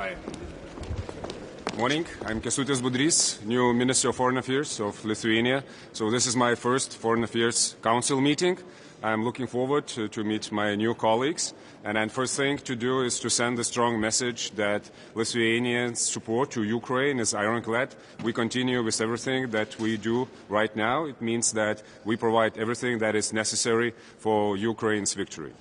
Hi. Morning. I'm Kęstutis Budrys, new Minister of Foreign Affairs of Lithuania. So this is my first Foreign Affairs Council meeting. I'm looking forward to meet my new colleagues. And then first thing to do is to send a strong message that Lithuanians' support to Ukraine is ironclad. We continue with everything that we do right now. It means that we provide everything that is necessary for Ukraine's victory.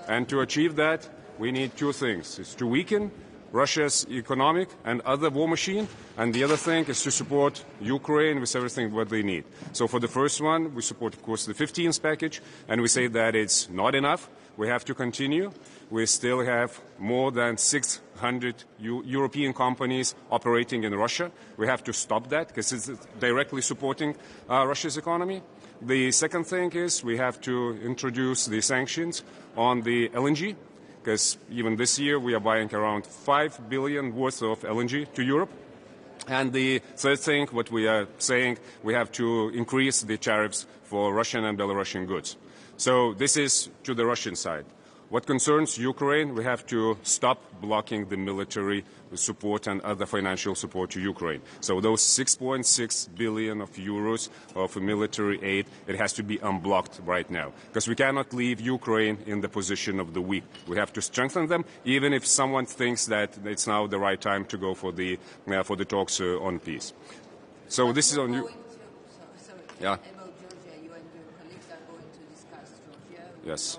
And to achieve that, we need two things. It's to weaken Russia's economic and other war machine, and the other thing is to support Ukraine with everything what they need. So for the first one, we support, of course, the 15th package, and we say that it's not enough. We have to continue. We still have more than 600 European companies operating in Russia. We have to stop that because it's directly supporting Russia's economy. The second thing is we have to introduce the sanctions on the LNG, because even this year we are buying around 5 billion worth of LNG to Europe. And the third thing, what we are saying, we have to increase the tariffs for Russian and Belarusian goods. So this is to the Russian side. What concerns Ukraine, we have to stop blocking the military support and other financial support to Ukraine. So those 6.6 billion of euros of military aid, it has to be unblocked right now, because we cannot leave Ukraine in the position of the weak. We have to strengthen them, even if someone thinks that it's now the right time to go for the talks on peace. So this is on you. Yeah. About Georgia, you and your colleagues are going to discuss Georgia. Yes.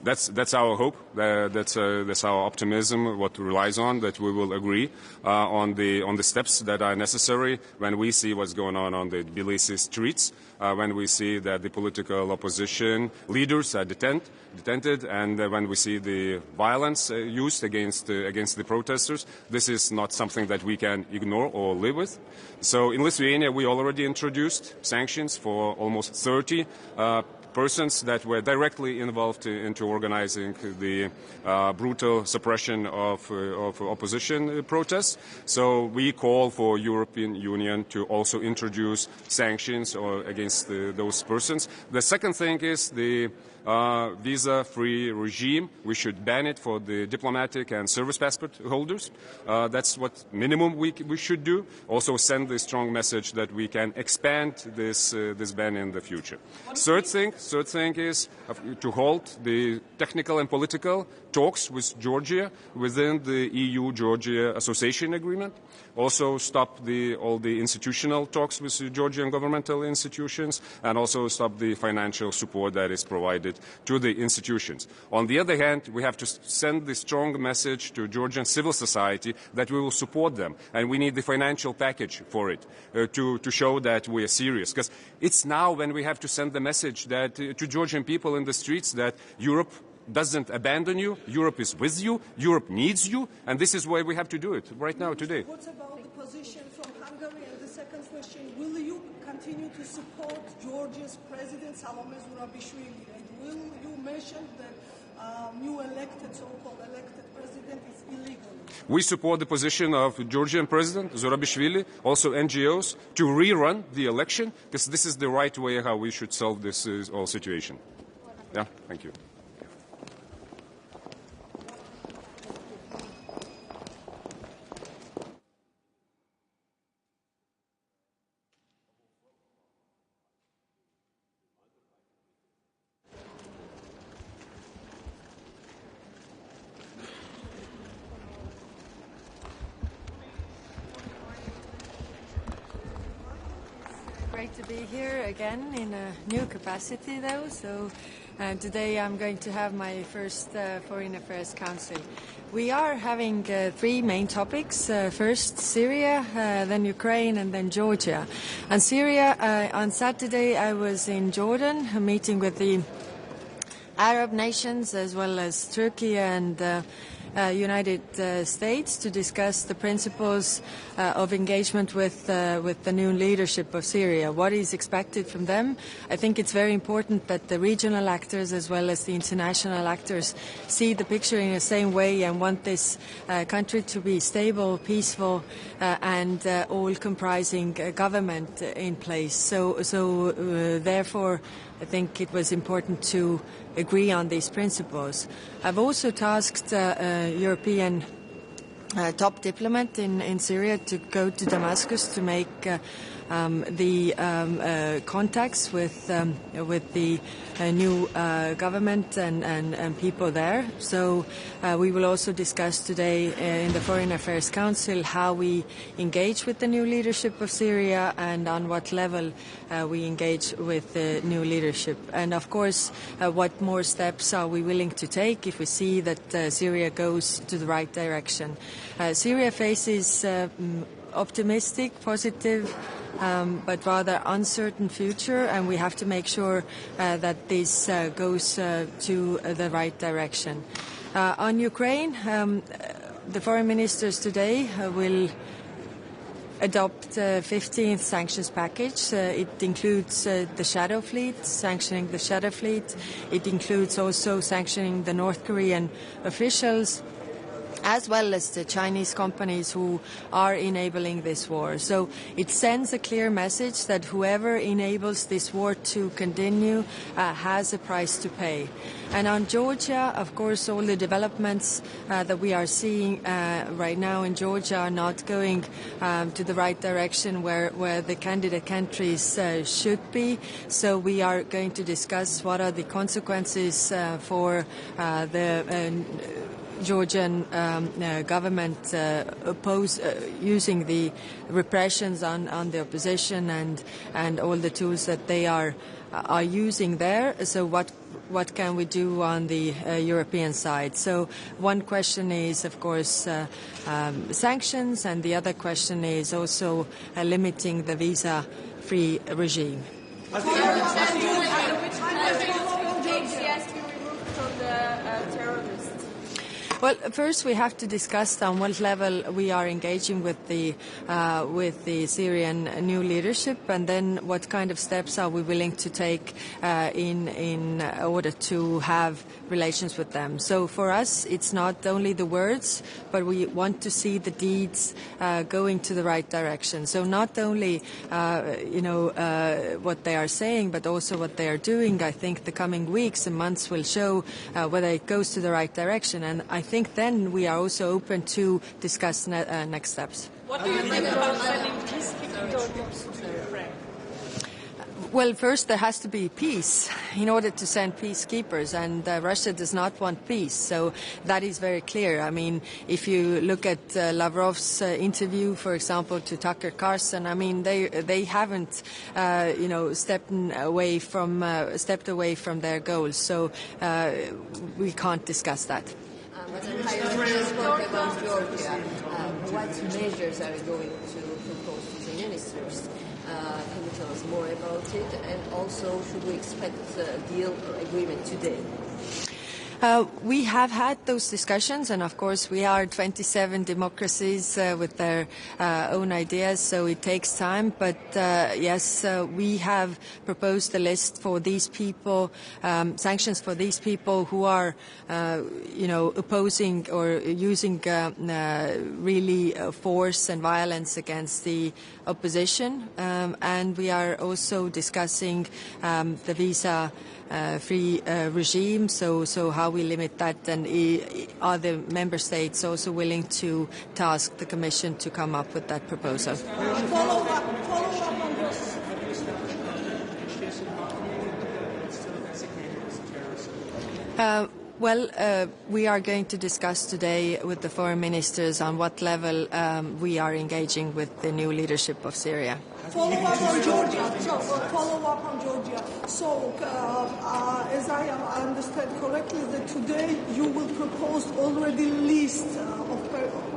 That's our hope. That's our optimism. What relies on that we will agree on the steps that are necessary when we see what's going on the Tbilisi streets, when we see that the political opposition leaders are detented, and when we see the violence used against the protesters. This is not something that we can ignore or live with. So in Lithuania, we already introduced sanctions for almost 30 persons that were directly involved into organizing the brutal suppression of opposition protests. So we call for European Union to also introduce sanctions against those persons. The second thing is the visa-free regime. We should ban it for the diplomatic and service passport holders. That's what minimum we should do. Also send a strong message that we can expand this ban in the future. Third thing is to hold the technical and political talks with Georgia within the EU-Georgia Association Agreement. Also stop all the institutional talks with Georgian governmental institutions, and also stop the financial support that is provided to the institutions. On the other hand, we have to send the strong message to Georgian civil society that we will support them, and we need the financial package for it to show that we are serious. Because it's now when we have to send the message that to Georgian people in the streets that Europe doesn't abandon you, Europe is with you, Europe needs you, and this is why we have to do it right now, today. What about the position from Hungary? And the second question, will you continue to support Georgia's President Salome Zurabishvili? And will you mention that new so-called elected president is illegal? We support the position of Georgian President Zurabishvili, also NGOs, to rerun the election, because this is the right way how we should solve this whole situation. Yeah, thank you. Great to be here again in a new capacity, though. So today I'm going to have my first Foreign Affairs Council. We are having three main topics. First Syria, then Ukraine, and then Georgia. And Syria, on Saturday I was in Jordan, meeting with the Arab nations as well as Turkey and United States to discuss the principles of engagement with the new leadership of Syria. What is expected from them? I think it's very important that the regional actors as well as the international actors see the picture in the same way and want this country to be stable, peaceful, and all comprising government in place. So therefore, I think it was important to agree on these principles. I've also tasked European top diplomat in Syria to go to Damascus to make the contacts with the new government and people there. So we will also discuss today in the Foreign Affairs Council how we engage with the new leadership of Syria and on what level we engage with the new leadership. And of course, what more steps are we willing to take if we see that Syria goes to the right direction. Syria faces optimistic, positive, but rather uncertain future, and we have to make sure that this goes to the right direction. On Ukraine, the foreign ministers today will adopt the 15th sanctions package. It includes the shadow fleet, sanctioning the shadow fleet. It includes also sanctioning the North Korean officials, as well as the Chinese companies who are enabling this war. So it sends a clear message that whoever enables this war to continue has a price to pay. And on Georgia, of course, all the developments that we are seeing right now in Georgia are not going to the right direction where the candidate countries should be. So we are going to discuss what are the consequences for the Georgian government using the repressions on the opposition and all the tools that they are using there. So what can we do on the European side? So one question is, of course, sanctions, and the other question is also limiting the visa-free regime. Well, first we have to discuss on what level we are engaging with the Syrian new leadership, and then what kind of steps are we willing to take in order to have relations with them. So for us, it's not only the words, but we want to see the deeds going to the right direction. So not only what they are saying, but also what they are doing. I think the coming weeks and months will show whether it goes to the right direction, and I think then we are also open to discuss next steps. What do you think about sending peacekeeping doorsteps to Ukraine? Well, first there has to be peace in order to send peacekeepers, and Russia does not want peace. So that is very clear. I mean, if you look at Lavrov's interview, for example, to Tucker Carlson, I mean, they haven't, stepped away from their goals. So we can't discuss that. Madam High Representative spoke about Georgia. What measures are you going to propose to the ministers? Can you tell us more about it? And also, should we expect a deal or agreement today? We have had those discussions, and of course we are 27 democracies with their own ideas, so it takes time. But yes, we have proposed a list for these people, sanctions for these people who are, opposing or using really force and violence against the opposition. And we are also discussing the visa-free regime, so how we limit that, and are the member states also willing to task the Commission to come up with that proposal? Follow up on this. We are going to discuss today with the foreign ministers on what level we are engaging with the new leadership of Syria. Follow up on Georgia. So, as I understand correctly, that today you will propose already list of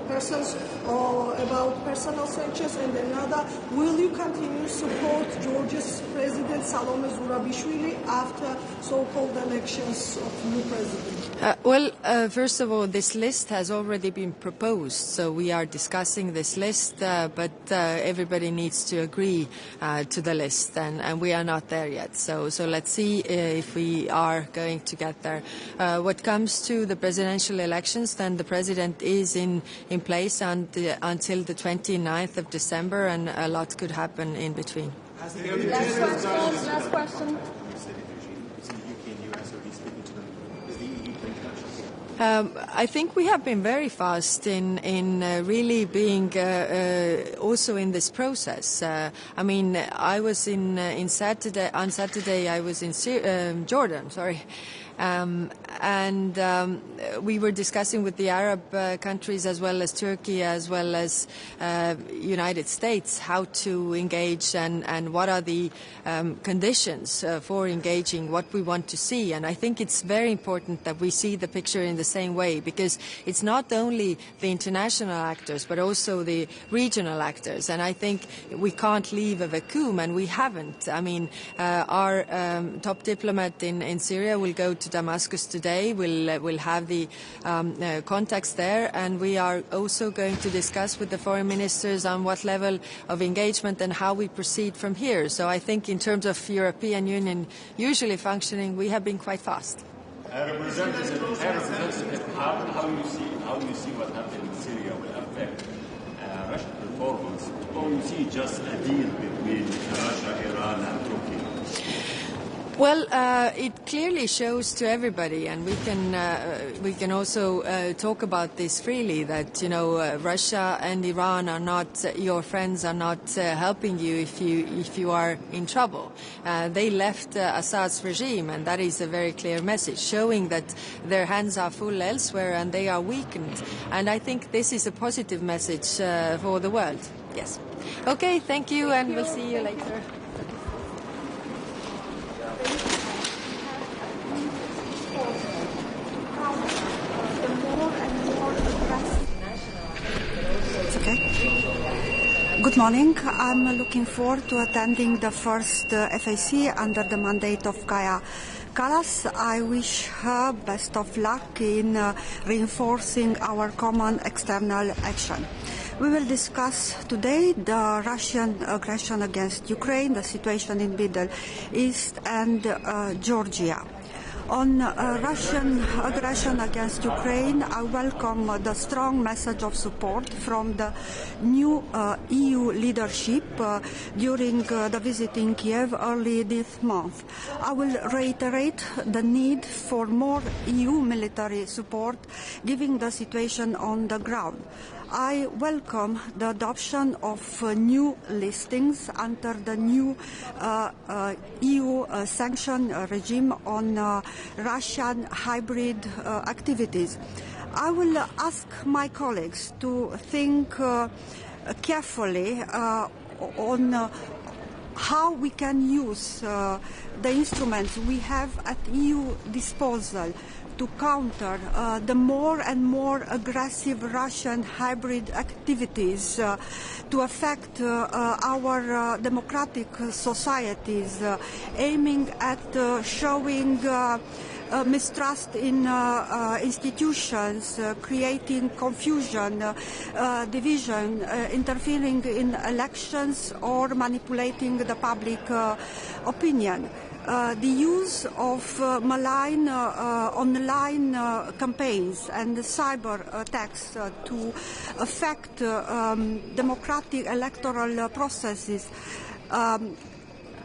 persons or about personal sanctions, and another, will you continue to support Georgia's President Salome Zurabishvili after so-called elections of new president? First of all, this list has already been proposed, so we are discussing this list, but everybody needs to agree to the list, and we are not there yet. So let's see if we are going to get there. What comes to the presidential elections, then the president is in place until the 29th of December, and a lot could happen in between. Last question. I think we have been very fast in really being also in this process. I mean, I was on Saturday I was in Jordan, and we were discussing with the Arab countries as well as Turkey as well as United States how to engage and what are the conditions for engaging, what we want to see. And I think it's very important that we see the picture in the same way, because it's not only the international actors but also the regional actors. And I think we can't leave a vacuum, and we haven't. I mean, our top diplomat in Syria will go to Damascus today. We'll have the contacts there, and we are also going to discuss with the foreign ministers on what level of engagement and how we proceed from here. So I think in terms of European Union usually functioning, we have been quite fast. Representative, how you see what happened in Syria will affect Russian performance, or you see just a deal between Russia, Iran, and Turkey? Well, it clearly shows to everybody, and we can also talk about this freely, that Russia and Iran are not your friends, are not helping you if you are in trouble. They left Assad's regime, and that is a very clear message, showing that their hands are full elsewhere and they are weakened. And I think this is a positive message for the world. Yes. Okay, thank you, and we'll see you later. Good morning. I'm looking forward to attending the first FAC under the mandate of Kaja Kallas. I wish her best of luck in reinforcing our common external action. We will discuss today the Russian aggression against Ukraine, the situation in Middle East, and Georgia. On Russian aggression against Ukraine, I welcome the strong message of support from the new EU leadership during the visit in Kiev early this month. I will reiterate the need for more EU military support, given the situation on the ground. I welcome the adoption of new listings under the new EU sanction regime on Russian hybrid activities. I will ask my colleagues to think carefully on how we can use the instruments we have at EU disposal to counter the more and more aggressive Russian hybrid activities to affect our democratic societies, aiming at showing mistrust in institutions, creating confusion, division, interfering in elections, or manipulating the public opinion. The use of malign online campaigns and cyber attacks to affect democratic electoral processes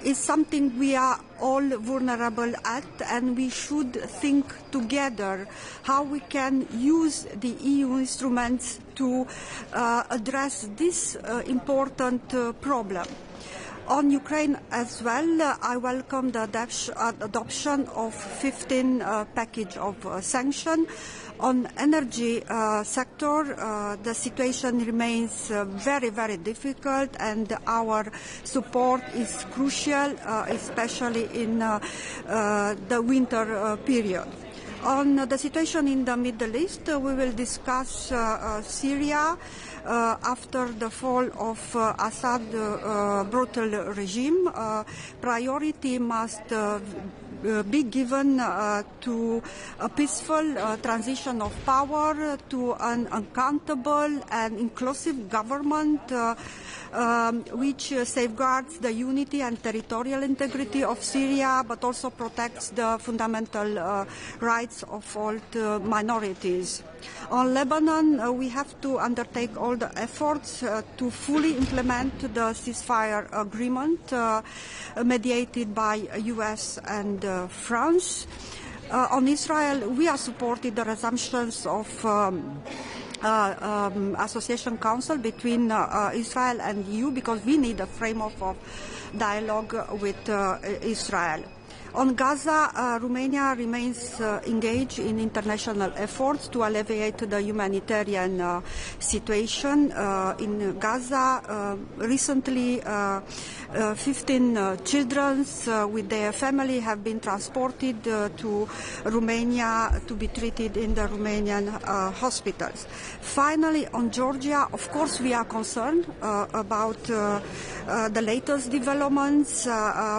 is something we are all vulnerable at, and we should think together how we can use the EU instruments to address this important problem. On Ukraine as well, I welcome the adoption of 15 package of sanctions. On energy sector, the situation remains very, very difficult, and our support is crucial, especially in the winter period. On the situation in the Middle East, we will discuss Syria after the fall of Assad brutal regime. Priority must be given to a peaceful transition of power, to an accountable and inclusive government which safeguards the unity and territorial integrity of Syria, but also protects the fundamental rights of all the minorities. On Lebanon, we have to undertake all the efforts to fully implement the ceasefire agreement mediated by U.S. and France. On Israel, we are supporting the resumptions of Association Council between Israel and EU because we need a framework of dialogue with Israel. On Gaza, Romania remains engaged in international efforts to alleviate the humanitarian situation in Gaza. Recently, 15 children with their family have been transported to Romania to be treated in the Romanian hospitals. Finally, on Georgia, of course, we are concerned about the latest developments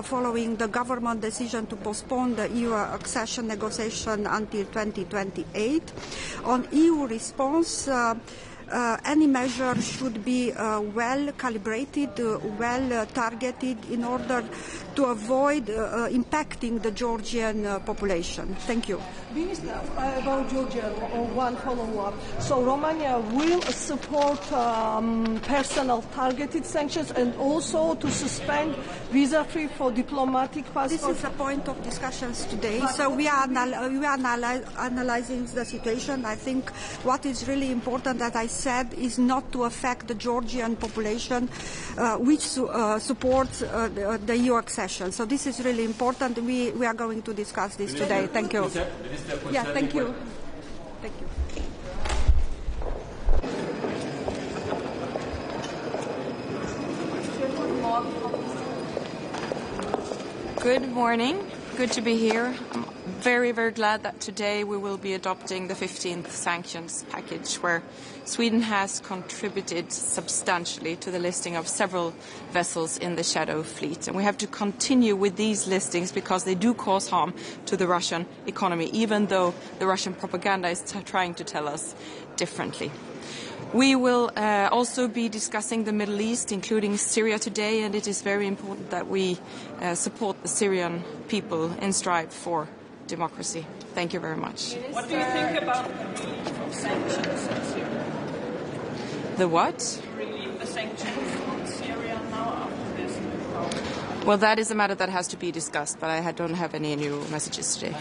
following the government decision to postpone the EU accession negotiation until 2028. On EU response, any measure should be well calibrated, well targeted in order to avoid impacting the Georgian population. Thank you. Minister, about Georgia, one follow-up. So Romania will support personal targeted sanctions and also to suspend visa-free for diplomatic passports. This is a point of discussions today. So we are analyzing the situation. I think what is really important, as I said, is not to affect the Georgian population, which supports the EU accession. So this is really important. We are going to discuss this today. Thank you. Yeah, thank you. Thank you. Good morning. Good to be here. I'm very, very glad that today we will be adopting the 15th sanctions package, where Sweden has contributed substantially to the listing of several vessels in the shadow fleet. And we have to continue with these listings because they do cause harm to the Russian economy, even though the Russian propaganda is trying to tell us differently. We will also be discussing the Middle East, including Syria today, and it is very important that we support the Syrian people and strive for democracy. Thank you very much. What do you think about the relief of sanctions on Syria? The what? Relieve the sanctions on Syria now after this? Well, that is a matter that has to be discussed, but I don't have any new messages today.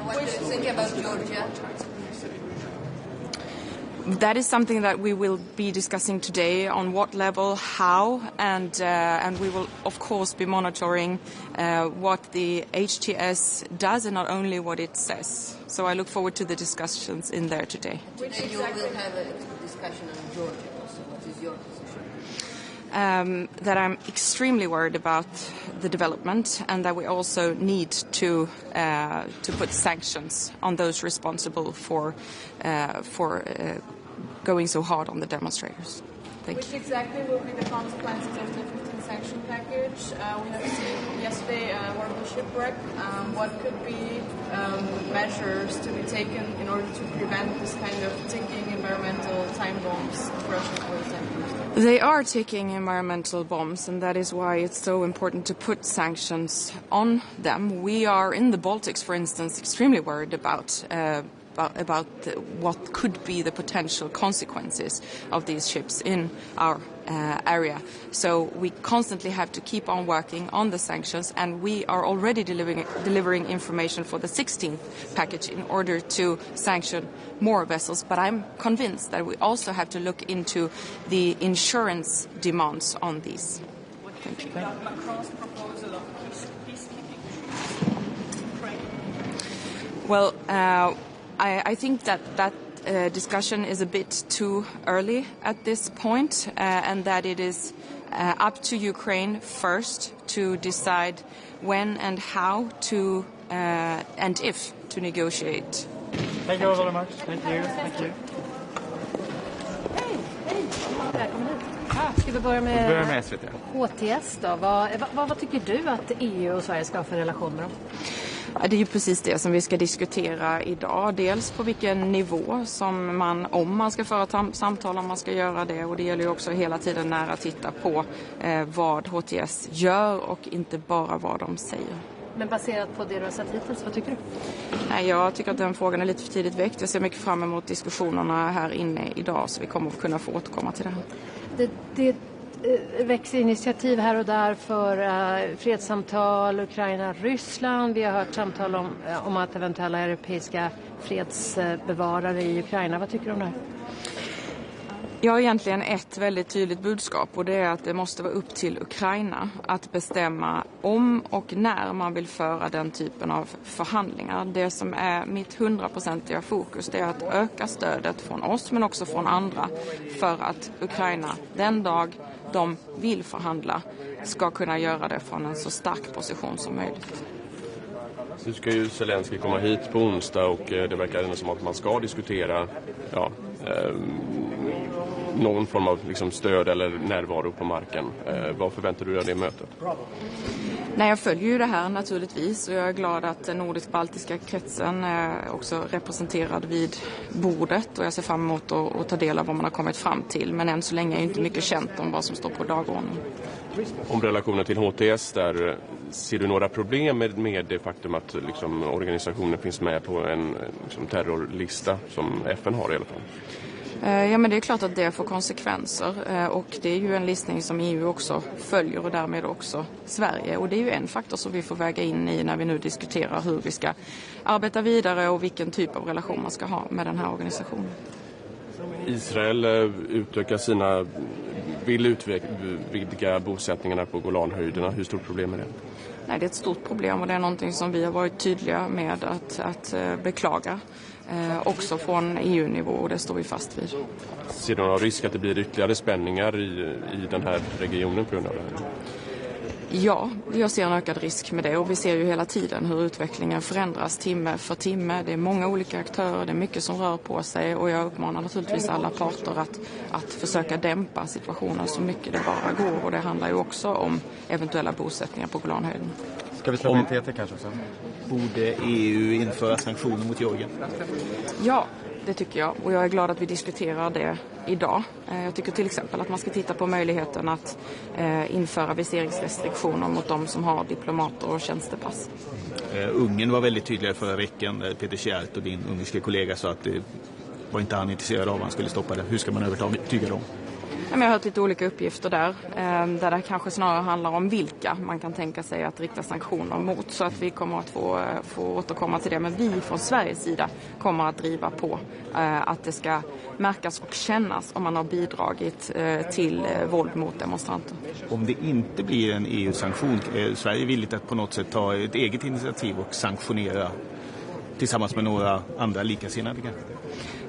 What do you think about Georgia? That is something that we will be discussing today, on what level, how, and we will, of course, be monitoring what the HTS does and not only what it says. So I look forward to the discussions in there today. Today you will have a discussion on Georgia also. What is your position? That I'm extremely worried about the development, and that we also need to put sanctions on those responsible for going so hard on the demonstrators. Thank you. Which exactly will be the consequences of the 15th sanction package? We have seen yesterday a horrible shipwreck. What could be measures to be taken in order to prevent this kind of ticking environmental time bombs of Russia for the sanctions? They are ticking environmental bombs, and that is why it's so important to put sanctions on them. We are in the Baltics, for instance, extremely worried about what could be the potential consequences of these ships in our area. So we constantly have to keep on working on the sanctions, and we are already delivering information for the 16th package in order to sanction more vessels. But I'm convinced that we also have to look into the insurance demands on these. What do you think about Macron's proposal of peacekeeping? Well, I think that discussion is a bit too early at this point, and that it is up to Ukraine first to decide when and how to and if to negotiate Thank you very much. Thank you. Thank you. Hej. Välkommen hit. Ska vi börja med SVT. HTS då? Vad tycker du att EU och Sverige ska ha för relation med dem? Ja, det är ju precis det som vi ska diskutera idag. Dels på vilken nivå som om man ska föra samtal, om man ska göra det. Och det gäller ju också hela tiden nära att titta på vad HTS gör och inte bara vad de säger. Men baserat på det du har sett hittills, vad tycker du? Nej, jag tycker att den frågan är lite för tidigt väckt. Jag ser mycket fram emot diskussionerna här inne idag, så vi kommer att kunna få återkomma till det här. Det väcks initiativ här och där för fredssamtal, Ukraina, Ryssland. Vi har hört samtal om att eventuella europeiska fredsbevarare i Ukraina. Vad tycker du om det här? Jag har egentligen ett väldigt tydligt budskap, och det är att det måste vara upp till Ukraina att bestämma om och när man vill föra den typen av förhandlingar. Det som är mitt 100-procentiga fokus, det är att öka stödet från oss men också från andra för att Ukraina den dag de vill förhandla ska kunna göra det från en så stark position som möjligt. Nu ska ju Zelensky komma hit på onsdag och det verkar ändå som att man ska diskutera någon form av stöd eller närvaro på marken. Vad förväntar du dig av det mötet? Nej, jag följer ju det här naturligtvis, och jag är glad att den nordisk-baltiska kretsen är också representerad vid bordet, och jag ser fram emot att ta del av vad man har kommit fram till. Men än så länge är inte mycket känt om vad som står på dagordningen. Om relationen till HTS, där ser du några problem med det faktum att organisationen finns med på en terrorlista som FN har i alla fall? Ja, men det är klart att det får konsekvenser, och det är ju en listning som EU också följer och därmed också Sverige, och det är ju en faktor som vi får väga in i när vi nu diskuterar hur vi ska arbeta vidare och vilken typ av relation man ska ha med den här organisationen. Israel vill utvidga bosättningarna på Golanhöjderna. Hur stort problem är det? Nej, det är ett stort problem, och det är någonting som vi har varit tydliga med att beklaga. Också från EU-nivå, och det står vi fast vid. Ser du någon risk att det blir ytterligare spänningar i den här regionen på grund av det här? Ja, jag ser en ökad risk med det, och vi ser ju hela tiden hur utvecklingen förändras timme för timme. Det är många olika aktörer, det är mycket som rör på sig, och jag uppmanar naturligtvis alla parter att försöka dämpa situationen så mycket det bara går, och det handlar ju också om eventuella bosättningar på Golanhöjden. Ska vi släppa in TT kanske också? Borde EU införa sanktioner mot Georgien? Ja, det tycker jag, och jag är glad att vi diskuterar det idag. Jag tycker till exempel att man ska titta på möjligheten att införa viseringsrestriktioner mot de som har diplomater och tjänstepass. Ungern var väldigt tydliga förra veckan. Peter Kjärt och din ungerska kollega sa att det var inte han intresserad av, han skulle stoppa det. Hur ska man övertyga dem? Jag har hört lite olika uppgifter där det kanske snarare handlar om vilka man kan tänka sig att rikta sanktioner mot, så att vi kommer att få återkomma till det. Men vi från Sveriges sida kommer att driva på att det ska märkas och kännas om man har bidragit till våld mot demonstranter. Om det inte blir en EU-sanktion, är Sverige villigt att på något sätt ta ett eget initiativ och sanktionera tillsammans med några andra likasinnade?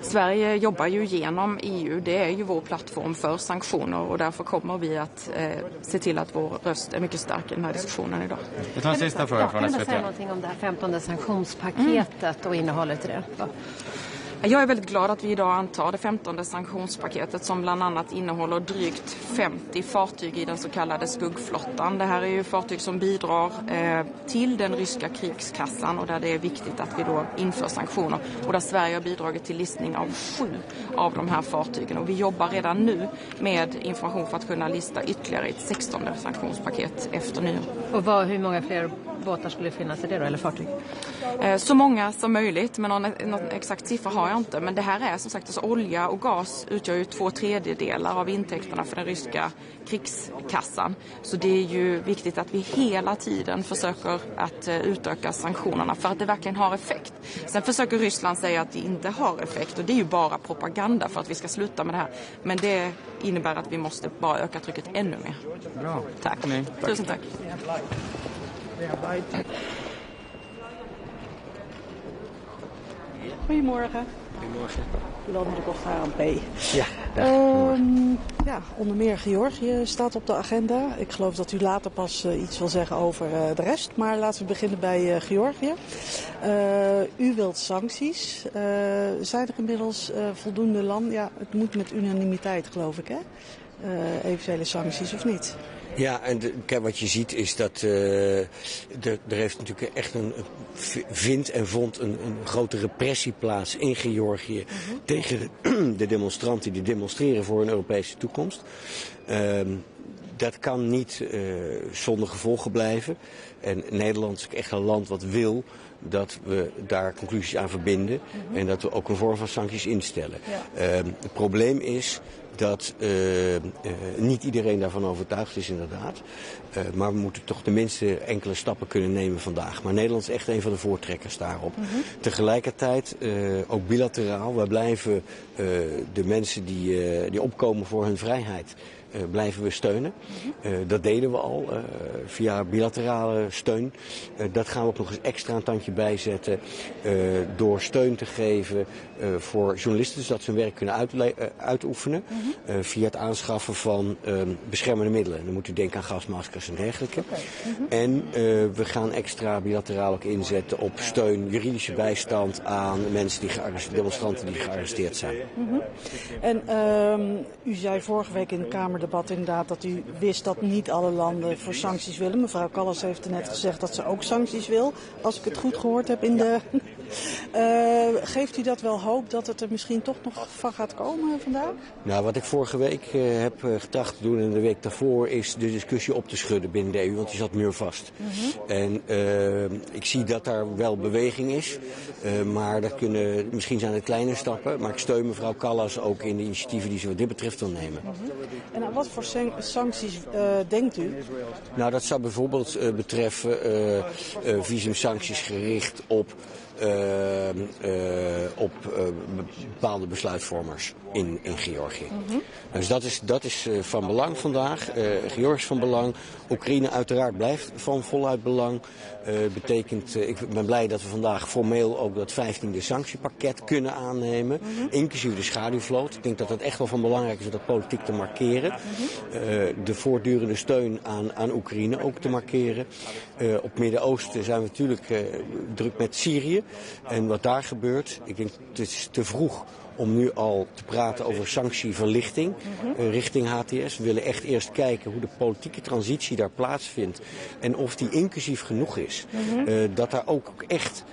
Sverige jobbar ju genom EU, det är ju vår plattform för sanktioner, och därför kommer vi att se till att vår röst är mycket stark i den här diskussionen idag. Jag tar en sista fråga från SVT. Kan du säga någonting om det här 15:e sanktionspaketet och innehållet i det? Jag är väldigt glad att vi idag antar det 15:e sanktionspaketet, som bland annat innehåller drygt 50 fartyg i den så kallade skuggflottan. Det här är ju fartyg som bidrar till den ryska krigskassan, och där det är viktigt att vi då inför sanktioner. Och där Sverige har bidragit till listning av 7 av de här fartygen. Och vi jobbar redan nu med information för att kunna lista ytterligare ett 16:e sanktionspaket efter nyår. Och hur många fler båtar skulle finnas i det då, eller fartyg? Så många som möjligt, men någon exakt siffra har jag inte. Men det här är som sagt, alltså, olja och gas utgör ju 2/3 av intäkterna för den ryska krigskassan. Så det är ju viktigt att vi hela tiden försöker att utöka sanktionerna för att det verkligen har effekt. Sen försöker Ryssland säga att det inte har effekt, och det är ju bara propaganda för att vi ska sluta med det här. Men det innebär att vi måste bara öka trycket ännu mer. Bra. Tack. Tusen tack. Goedemorgen. Goedemorgen. London Gossarampe. Ja, Ja, onder meer Georgië staat op de agenda. Ik geloof dat u later pas iets wil zeggen over de rest. Maar laten we beginnen bij Georgië. U wilt sancties. Zijn er inmiddels voldoende landen? Ja, het moet met unanimiteit, geloof ik, hè? Eventuele sancties of niet? Ja, en kijk, wat je ziet is dat er heeft natuurlijk echt vindt en vond een grote repressie plaats in Georgië tegen de demonstranten die demonstreren voor een Europese toekomst. Dat kan niet zonder gevolgen blijven. En Nederland is echt een land wat wil dat we daar conclusies aan verbinden en dat we ook een vorm van sancties instellen. Ja. Het probleem is dat niet iedereen daarvan overtuigd is inderdaad. Maar we moeten toch tenminste enkele stappen kunnen nemen vandaag. Maar Nederland is echt een van de voortrekkers daarop. Tegelijkertijd, ook bilateraal, wij blijven de mensen die opkomen voor hun vrijheid blijven we steunen. Dat deden we al via bilaterale steun. Dat gaan we ook nog eens extra een tandje bijzetten door steun te geven voor journalisten, zodat ze hun werk kunnen uitoefenen via het aanschaffen van beschermende middelen. Dan moet u denken aan gasmaskers en dergelijke. En we gaan extra bilateraal ook inzetten op steun, juridische bijstand aan mensen demonstranten die gearresteerd zijn. En u zei vorige week in de Kamerdebat inderdaad dat u wist dat niet alle landen voor sancties willen. Mevrouw Kallas heeft er net gezegd dat ze ook sancties wil, als ik het goed gehoord heb in de... Geeft u dat wel hoop dat het er misschien toch nog van gaat komen vandaag? Nou, wat ik vorige week heb getracht te doen en de week daarvoor is de discussie op te schudden binnen de EU, want die zat muurvast. En ik zie dat daar wel beweging is, maar misschien zijn het kleine stappen, maar ik steun mevrouw Kallas ook in de initiatieven die ze wat dit betreft wil nemen. En aan wat voor sancties denkt u? Nou, dat zou bijvoorbeeld betreffen visumsancties gericht op bepaalde besluitvormers in Georgië. Dus dat is van belang vandaag. Georgië is van belang. Oekraïne uiteraard blijft van voluit belang. Betekent, ik ben blij dat we vandaag formeel ook dat 15e sanctiepakket kunnen aannemen. Inclusief de schaduwvloot. Ik denk dat het echt wel van belangrijk is om dat politiek te markeren. De voortdurende steun aan Oekraïne ook te markeren. Op het Midden-Oosten zijn we natuurlijk druk met Syrië. En wat daar gebeurt, ik denk het is te vroeg om nu al te praten over sanctieverlichting richting HTS. We willen echt eerst kijken hoe de politieke transitie daar plaatsvindt en of die inclusief genoeg is. Dat daar ook echt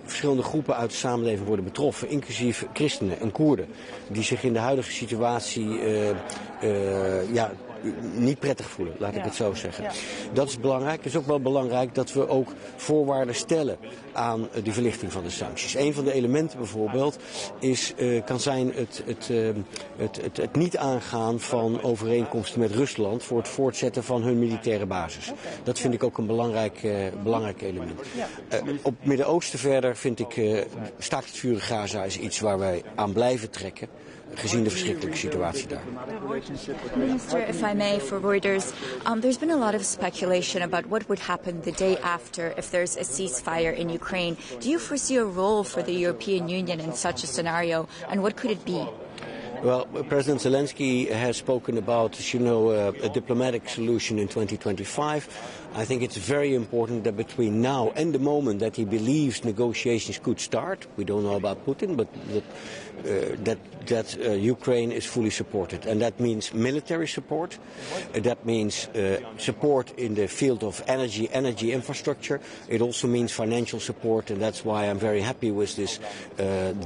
verschillende groepen uit de samenleving worden betroffen, inclusief christenen en Koerden, die zich in de huidige situatie niet prettig voelen, laat ik het zo zeggen. Dat is belangrijk. Het is ook wel belangrijk dat we ook voorwaarden stellen aan die verlichting van de sancties. Een van de elementen bijvoorbeeld kan zijn het niet aangaan van overeenkomsten met Rusland voor het voortzetten van hun militaire basis. Dat vind ik ook een belangrijk element. Op het Midden-Oosten verder vind ik staakt het vuren Gaza is iets waar wij aan blijven trekken, gezien de verschrikkelijke situatie daar. Minister, if I may, for Reuters, there's been a lot of speculation about what would happen the day after if there's a ceasefire in Ukraine. Do you foresee a role for the European Union in such a scenario, and what could it be? Well, President Zelensky has spoken about, a diplomatic solution in 2025. I think it's very important that between now and the moment that he believes negotiations could start, we don't know about Putin, but that Ukraine is fully supported. And that means military support. That means support in the field of energy infrastructure. It also means financial support, and that's why I'm very happy with this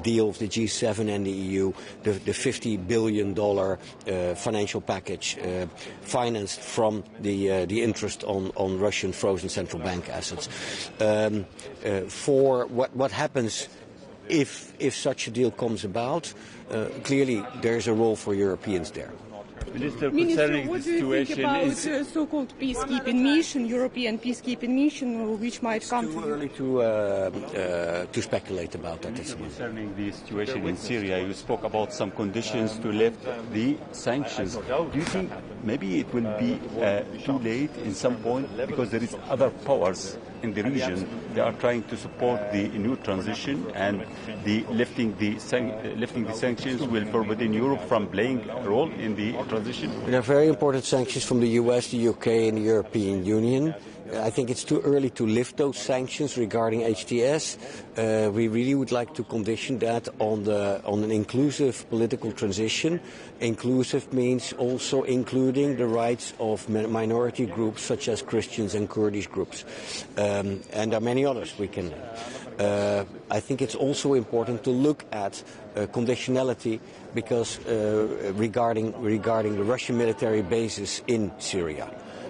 deal of the G7 and the EU, the $50 billion financial package financed from the interest on Russian frozen central bank assets. For what happens if such a deal comes about, clearly there's a role for Europeans there. Minister, what do you think about so-called peacekeeping mission, European peacekeeping mission, which might come? It's too early to speculate about that. Concerning the situation in Syria, you spoke about some conditions to lift the sanctions. Do you think maybe it will be too late in some point because there is other powers in the region. They are trying to support the new transition, and the lifting the sanctions will forbid Europe from playing a role in the transition. There are very important sanctions from the US, the UK and the European Union. I think it's too early to lift those sanctions regarding HTS. We really would like to condition that on an inclusive political transition. Inclusive means also including the rights of minority groups such as Christians and Kurdish groups. And there are many others we can. I think it's also important to look at conditionality because regarding the Russian military bases in Syria.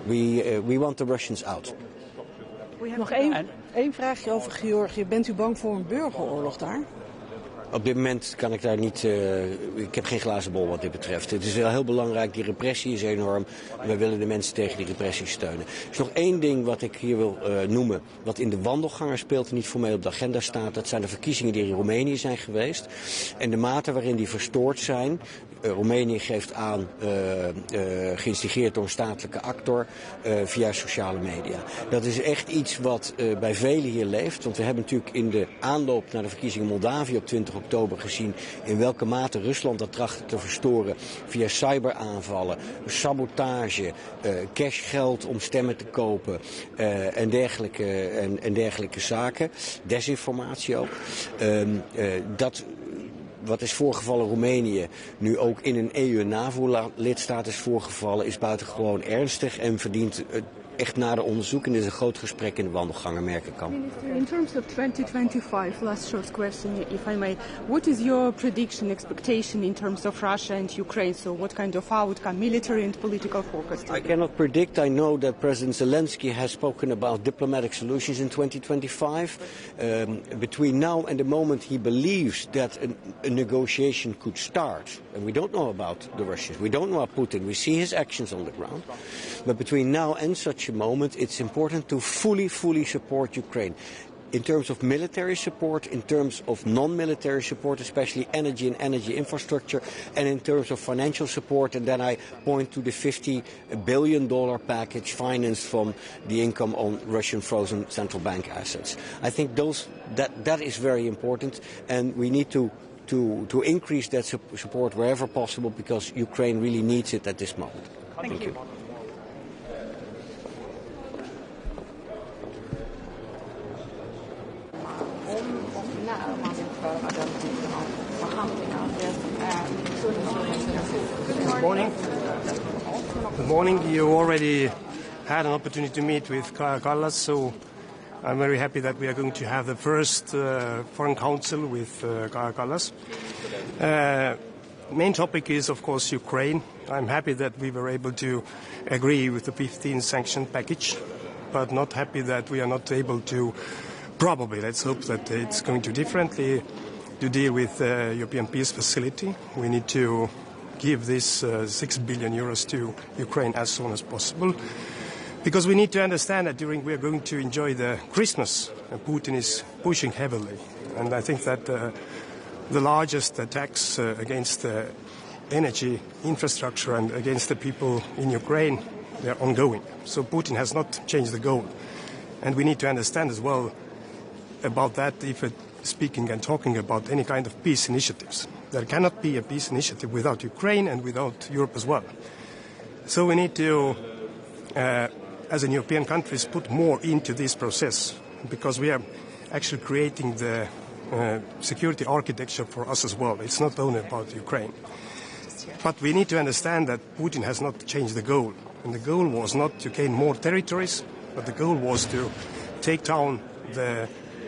We want the Russians out. Nog één vraagje over Georgië. Bent u bang voor een burgeroorlog daar? Op dit moment kan ik daar niet... ik heb geen glazen bol wat dit betreft. Het is wel heel belangrijk, die repressie is enorm. En we willen de mensen tegen die repressie steunen. Er is nog één ding wat ik hier wil noemen, wat in de wandelganger speelt en niet formeel op de agenda staat. Dat zijn de verkiezingen die in Roemenië zijn geweest. En de mate waarin die verstoord zijn. Roemenië geeft aan, geïnstigeerd door een statelijke actor, via sociale media. Dat is echt iets wat bij velen hier leeft. Want we hebben natuurlijk in de aanloop naar de verkiezingen Moldavië op 20 oktober gezien in welke mate Rusland dat trachtte te verstoren via cyberaanvallen, sabotage, cashgeld om stemmen te kopen en dergelijke zaken. Desinformatie ook. Wat is voorgevallen Roemenië, nu ook in een EU- en NAVO-lidstaat is voorgevallen, is buitengewoon ernstig en verdient echt nader onderzoek. En dit is een groot gesprek in de wandelgangen, merk ik al. Minister, in terms of 2025, last short question, if I may, what is your prediction, expectation in terms of Russia and Ukraine? So what kind of outcome, military and political focus? I cannot predict. I know that President Zelensky has spoken about diplomatic solutions in 2025. Between now and the moment he believes that a negotiation could start, and we don't know about the Russians, we don't know about Putin, we see his actions on the ground, but between now and such a moment, it's important to fully support Ukraine. In terms of military support, in terms of non-military support, especially energy and energy infrastructure, and in terms of financial support, and then I point to the $50 billion package financed from the income on Russian frozen central bank assets. I think that is very important, and we need to increase that support wherever possible, because Ukraine really needs it at this moment. Thank you. Good morning. Good morning. You already had an opportunity to meet with Kaja Kallas, so I'm very happy that we are going to have the first Foreign Council with Kaja Kallas. Main topic is, of course, Ukraine. I'm happy that we were able to agree with the 15th sanction package, but not happy that we are not able to, probably, let's hope that it's going to differently, to deal with the European Peace Facility. We need to give this 6 billion euros to Ukraine as soon as possible, because we need to understand that we are going to enjoy the Christmas, and Putin is pushing heavily. And I think that the largest attacks against the energy infrastructure and against the people in Ukraine, they are ongoing. So Putin has not changed the goal. And we need to understand as well about that if speaking and talking about any kind of peace initiatives. There cannot be a peace initiative without Ukraine and without Europe as well. So we need to, as in European countries, put more into this process, because we are actually creating the security architecture for us as well. It's not only about Ukraine. But we need to understand that Putin has not changed the goal. And the goal was not to gain more territories, but the goal was to take down the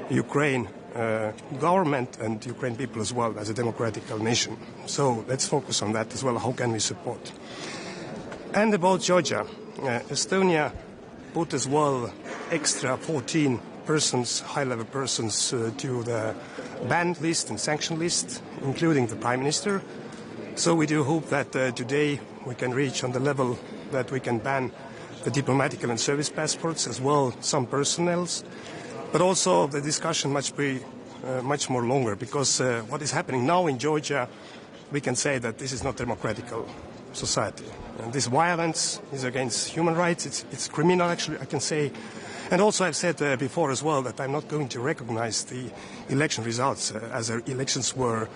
Ukraine government and Ukraine people as well as a democratic nation. So let's focus on that as well. How can we support? And about Georgia, Estonia put as well extra 14 persons, high-level persons, to the banned list and sanction list, including the Prime Minister. So we do hope that today we can reach on the level that we can ban the diplomatic and service passports as well, some personnels. But also the discussion must be much more longer, because what is happening now in Georgia, we can say that this is not a democratic society. And this violence is against human rights. It's criminal, actually, I can say. And also I've said before as well that I'm not going to recognize the election results as elections were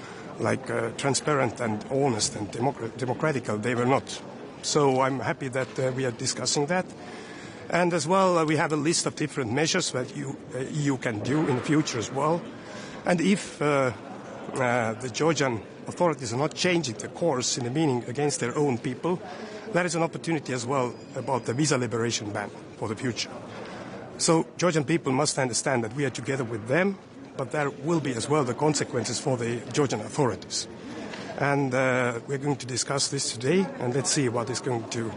transparent and honest and democratical. They were not. So I'm happy that we are discussing that. And as well, we have a list of different measures that EU can do in the future as well. And if the Georgian authorities are not changing the course in the meaning against their own people, there is an opportunity as well about the visa liberation ban for the future. So Georgian people must understand that we are together with them, but there will be as well the consequences for the Georgian authorities. And we're going to discuss this today, and let's see what is going to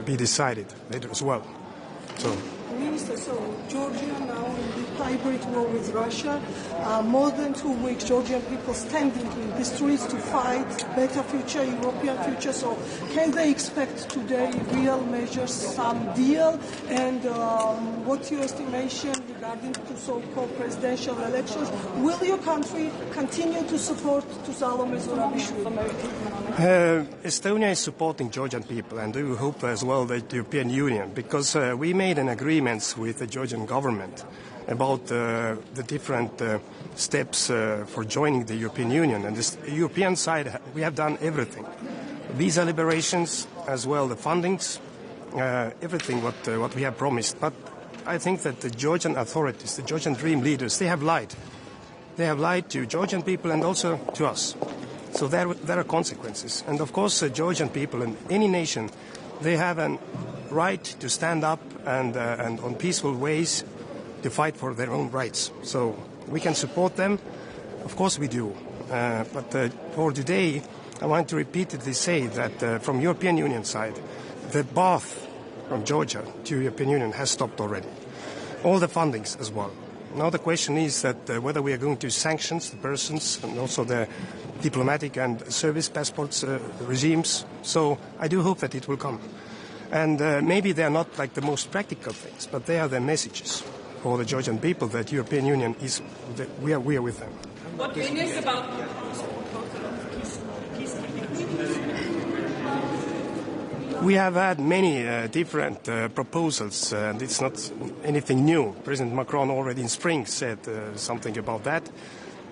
be decided later as well. So, Minister, Georgia now in the hybrid war with Russia. More than 2 weeks, Georgian people standing in the streets to fight better future, European future. So can they expect today real measures, some deal? And what's your estimation regarding to so-called presidential elections? Will your country continue to support Salome Zurabishvili? Estonia is supporting Georgian people, and we hope as well the European Union, because we made an agreement with the Georgian government about the different steps for joining the European Union. And this European side, we have done everything. Visa liberations, as well the fundings, everything what we have promised. But I think that the Georgian authorities, the Georgian dream leaders, they have lied. They have lied to Georgian people and also to us. So there are consequences. And of course, the Georgian people in any nation, they have a right to stand up and on peaceful ways to fight for their own rights. So we can support them. Of course we do. But for today, I want to repeatedly say that from European Union side, the path from Georgia to European Union has stopped already. All the fundings as well. Now the question is that whether we are going to sanction the persons and also the diplomatic and service passports regimes. So I do hope that it will come. And maybe they are not like the most practical things, but they are the messages for the Georgian people that European Union is, we are with them. What is about We have had many different proposals, and it's not anything new. President Macron already in spring said something about that.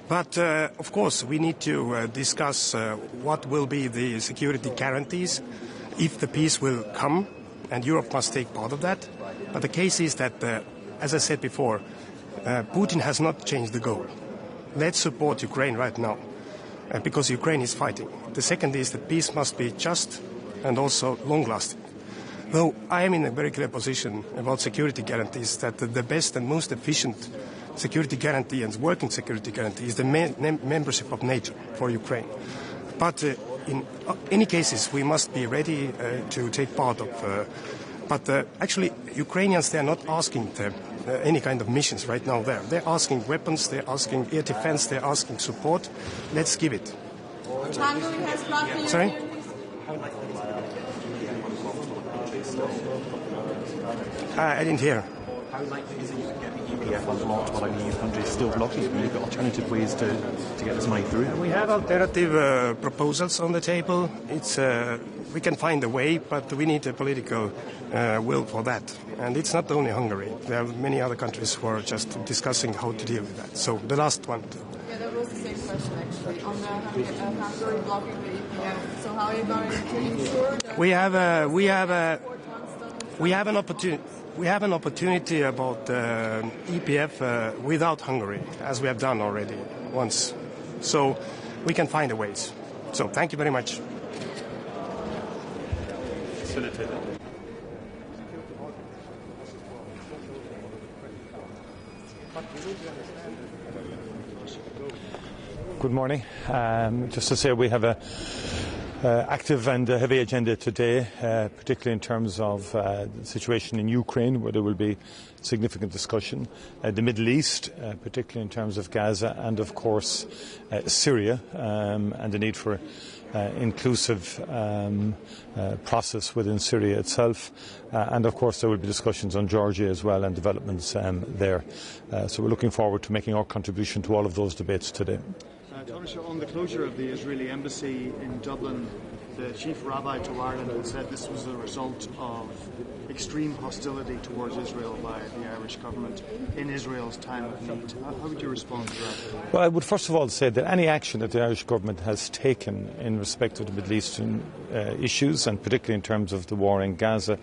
But, of course, we need to discuss what will be the security guarantees if the peace will come, and Europe must take part of that. But the case is that, as I said before, Putin has not changed the goal. Let's support Ukraine right now, because Ukraine is fighting. The second is that peace must be just and also long-lasting. Though I am in a very clear position about security guarantees, that the best and most efficient security guarantee and working security guarantee is the membership of NATO for Ukraine. But in any cases, we must be ready to take part of. But actually, Ukrainians, they are not asking any kind of missions right now there. They're asking weapons, they're asking air defense, they're asking support. Let's give it. Hungary has brought the Sorry? I didn't hear. How likely is it you can get the EPF unblocked while an EU country is still blocking it? You've got alternative ways to get this money through? We have alternative proposals on the table. We can find a way, but we need a political will for that. And it's not only Hungary. There are many other countries who are just discussing how to deal with that. So the last one. Yeah, that was the same question actually. On the Hungary blocking the EPF. So how are you going to ensure that we have an opportunity. We have an opportunity about EPF without Hungary, as we have done already once. So we can find a ways. So thank you very much. Good morning. Just to say we have a active and heavy agenda today, particularly in terms of the situation in Ukraine, where there will be significant discussion, the Middle East, particularly in terms of Gaza, and of course Syria, and the need for inclusive process within Syria itself, and of course there will be discussions on Georgia as well and developments there. So we're looking forward to making our contribution to all of those debates today. Taoiseach, on the closure of the Israeli embassy in Dublin, the chief rabbi to Ireland had said this was a result of extreme hostility towards Israel by the Irish government in Israel's time of need. How would you respond to that? Well, I would first of all say that any action that the Irish government has taken in respect of the Middle Eastern issues, and particularly in terms of the war in Gaza,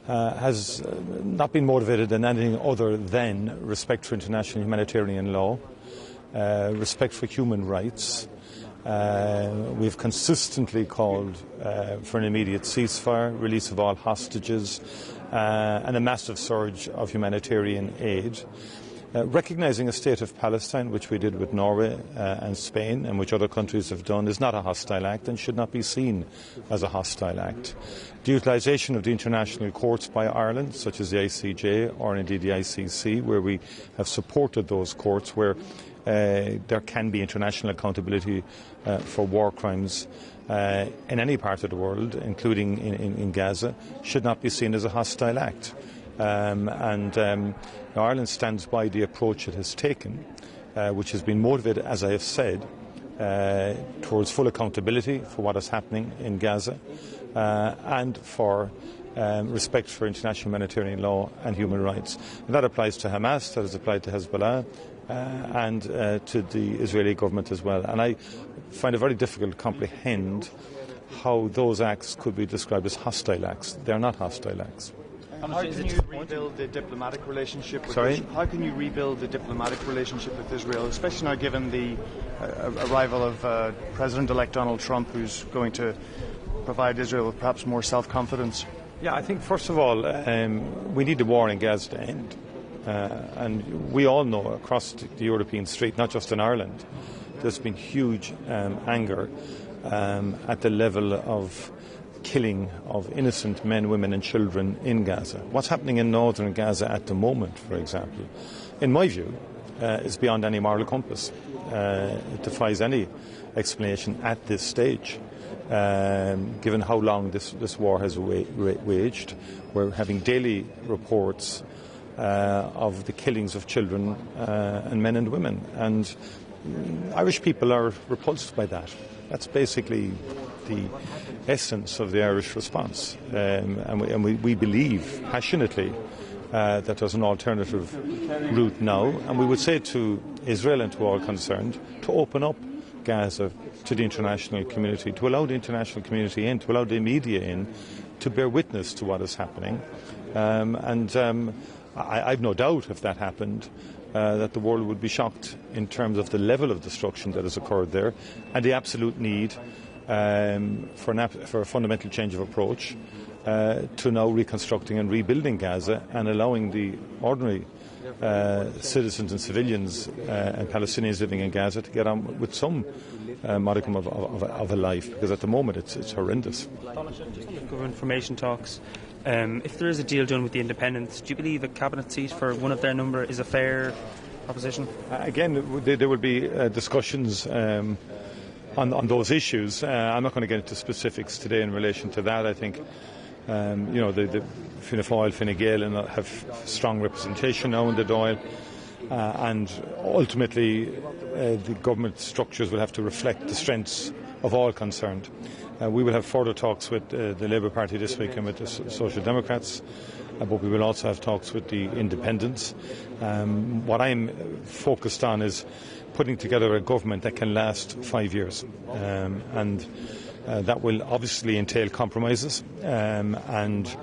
has not been motivated in anything other than respect for international humanitarian law, respect for human rights. We've consistently called for an immediate ceasefire, release of all hostages, and a massive surge of humanitarian aid. Recognising a state of Palestine, which we did with Norway and Spain, and which other countries have done, is not a hostile act and should not be seen as a hostile act. The utilisation of the international courts by Ireland, such as the ICJ or indeed the ICC, where we have supported those courts, where there can be international accountability for war crimes in any part of the world, including in Gaza, should not be seen as a hostile act. Ireland stands by the approach it has taken, which has been motivated, as I have said, towards full accountability for what is happening in Gaza and for respect for international humanitarian law and human rights. And that applies to Hamas, that has applied to Hezbollah, and to the Israeli government as well. And I find it very difficult to comprehend how those acts could be described as hostile acts. They are not hostile acts. And how can you rebuild the diplomatic relationship with Sorry? Israel? How can you rebuild the diplomatic relationship with Israel, especially now given the arrival of President-elect Donald Trump, who's going to provide Israel with perhaps more self-confidence? Yeah, I think first of all, we need the war in Gaza to end. And we all know across the European street, not just in Ireland, there's been huge anger at the level of killing of innocent men, women and children in Gaza. What's happening in northern Gaza at the moment, for example, in my view, is beyond any moral compass. It defies any explanation at this stage, given how long this war has waged. We're having daily reports of the killings of children and men and women. And Irish people are repulsed by that. That's basically the essence of the Irish response. And we believe passionately that there's an alternative route now. And we would say to Israel and to all concerned to open up Gaza to the international community, to allow the international community in, to allow the media in, to bear witness to what is happening. I've no doubt if that happened that the world would be shocked in terms of the level of destruction that has occurred there and the absolute need for a fundamental change of approach to now reconstructing and rebuilding Gaza and allowing the ordinary citizens and civilians and Palestinians living in Gaza to get on with some modicum of a life, because at the moment it's horrendous. Government formation talks. If there is a deal done with the independents, do you believe a cabinet seat for one of their number is a fair proposition? Again, there will be discussions on those issues. I'm not going to get into specifics today in relation to that. I think the Fianna Fáil, Fine Gael have strong representation now in the Dáil, and ultimately the government structures will have to reflect the strengths of all concerned. We will have further talks with the Labour Party this week and with the Social Democrats, but we will also have talks with the independents. What I'm focused on is putting together a government that can last 5 years, and that will obviously entail compromises and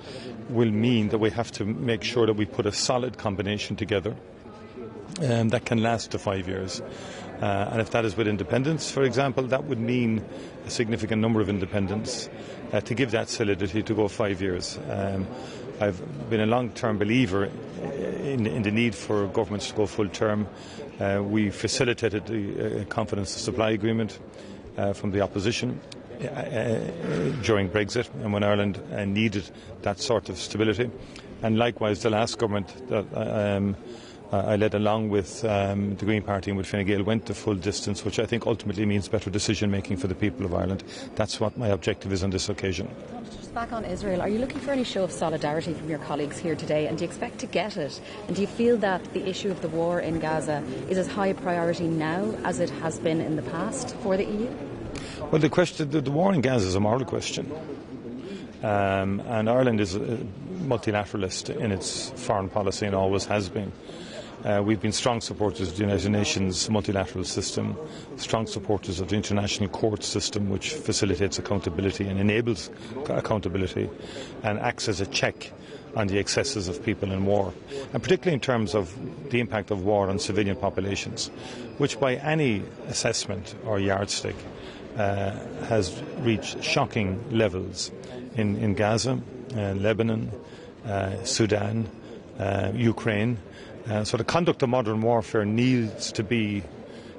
will mean that we have to make sure that we put a solid combination together that can last to 5 years. And if that is with independents, for example, that would mean a significant number of independents to give that solidity to go 5 years. I've been a long-term believer in the need for governments to go full term. We facilitated the confidence supply agreement from the opposition during Brexit and when Ireland needed that sort of stability. And likewise, the last government that I led along with the Green Party and with Fine Gael went the full distance, which I think ultimately means better decision making for the people of Ireland. That's what my objective is on this occasion. back on Israel, are you looking for any show of solidarity from your colleagues here today, and do you expect to get it? And do you feel that the issue of the war in Gaza is as high a priority now as it has been in the past for the EU? Well, the war in Gaza is a moral question. And Ireland is a multilateralist in its foreign policy and always has been. We've been strong supporters of the United Nations multilateral system, strong supporters of the international court system, which facilitates accountability and enables accountability and acts as a check on the excesses of people in war, and particularly in terms of the impact of war on civilian populations, which by any assessment or yardstick has reached shocking levels in Gaza, Lebanon, Sudan, Ukraine. So the conduct of modern warfare needs to be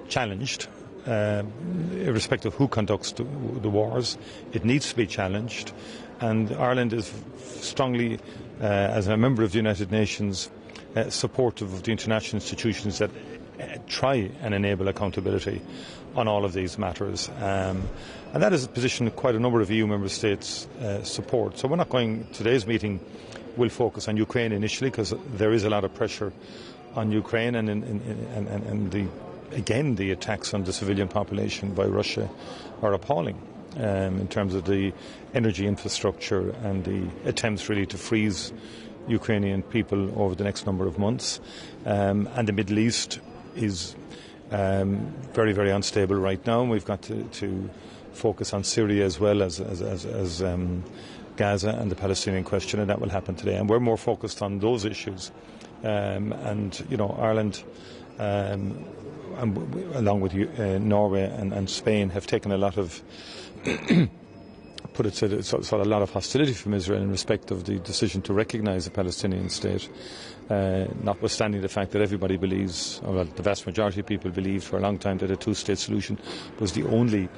challenged, irrespective of who conducts the wars. It needs to be challenged, and Ireland is strongly, as a member of the United Nations, supportive of the international institutions that try and enable accountability on all of these matters. And that is a position quite a number of EU member states support. So we're not going, today's meeting will focus on Ukraine initially, because there is a lot of pressure on Ukraine, and the attacks on the civilian population by Russia are appalling in terms of the energy infrastructure and the attempts really to freeze Ukrainian people over the next number of months. And the Middle East is very, very unstable right now, and we've got to focus on Syria as well as Gaza and the Palestinian question, and that will happen today. And we're more focused on those issues. And, you know, Ireland, along with Norway and Spain, have taken a lot of, put it to sort of a lot of hostility from Israel in respect of the decision to recognise a Palestinian state, notwithstanding the fact that everybody believes, or well, the vast majority of people believed for a long time, that a two-state solution was the only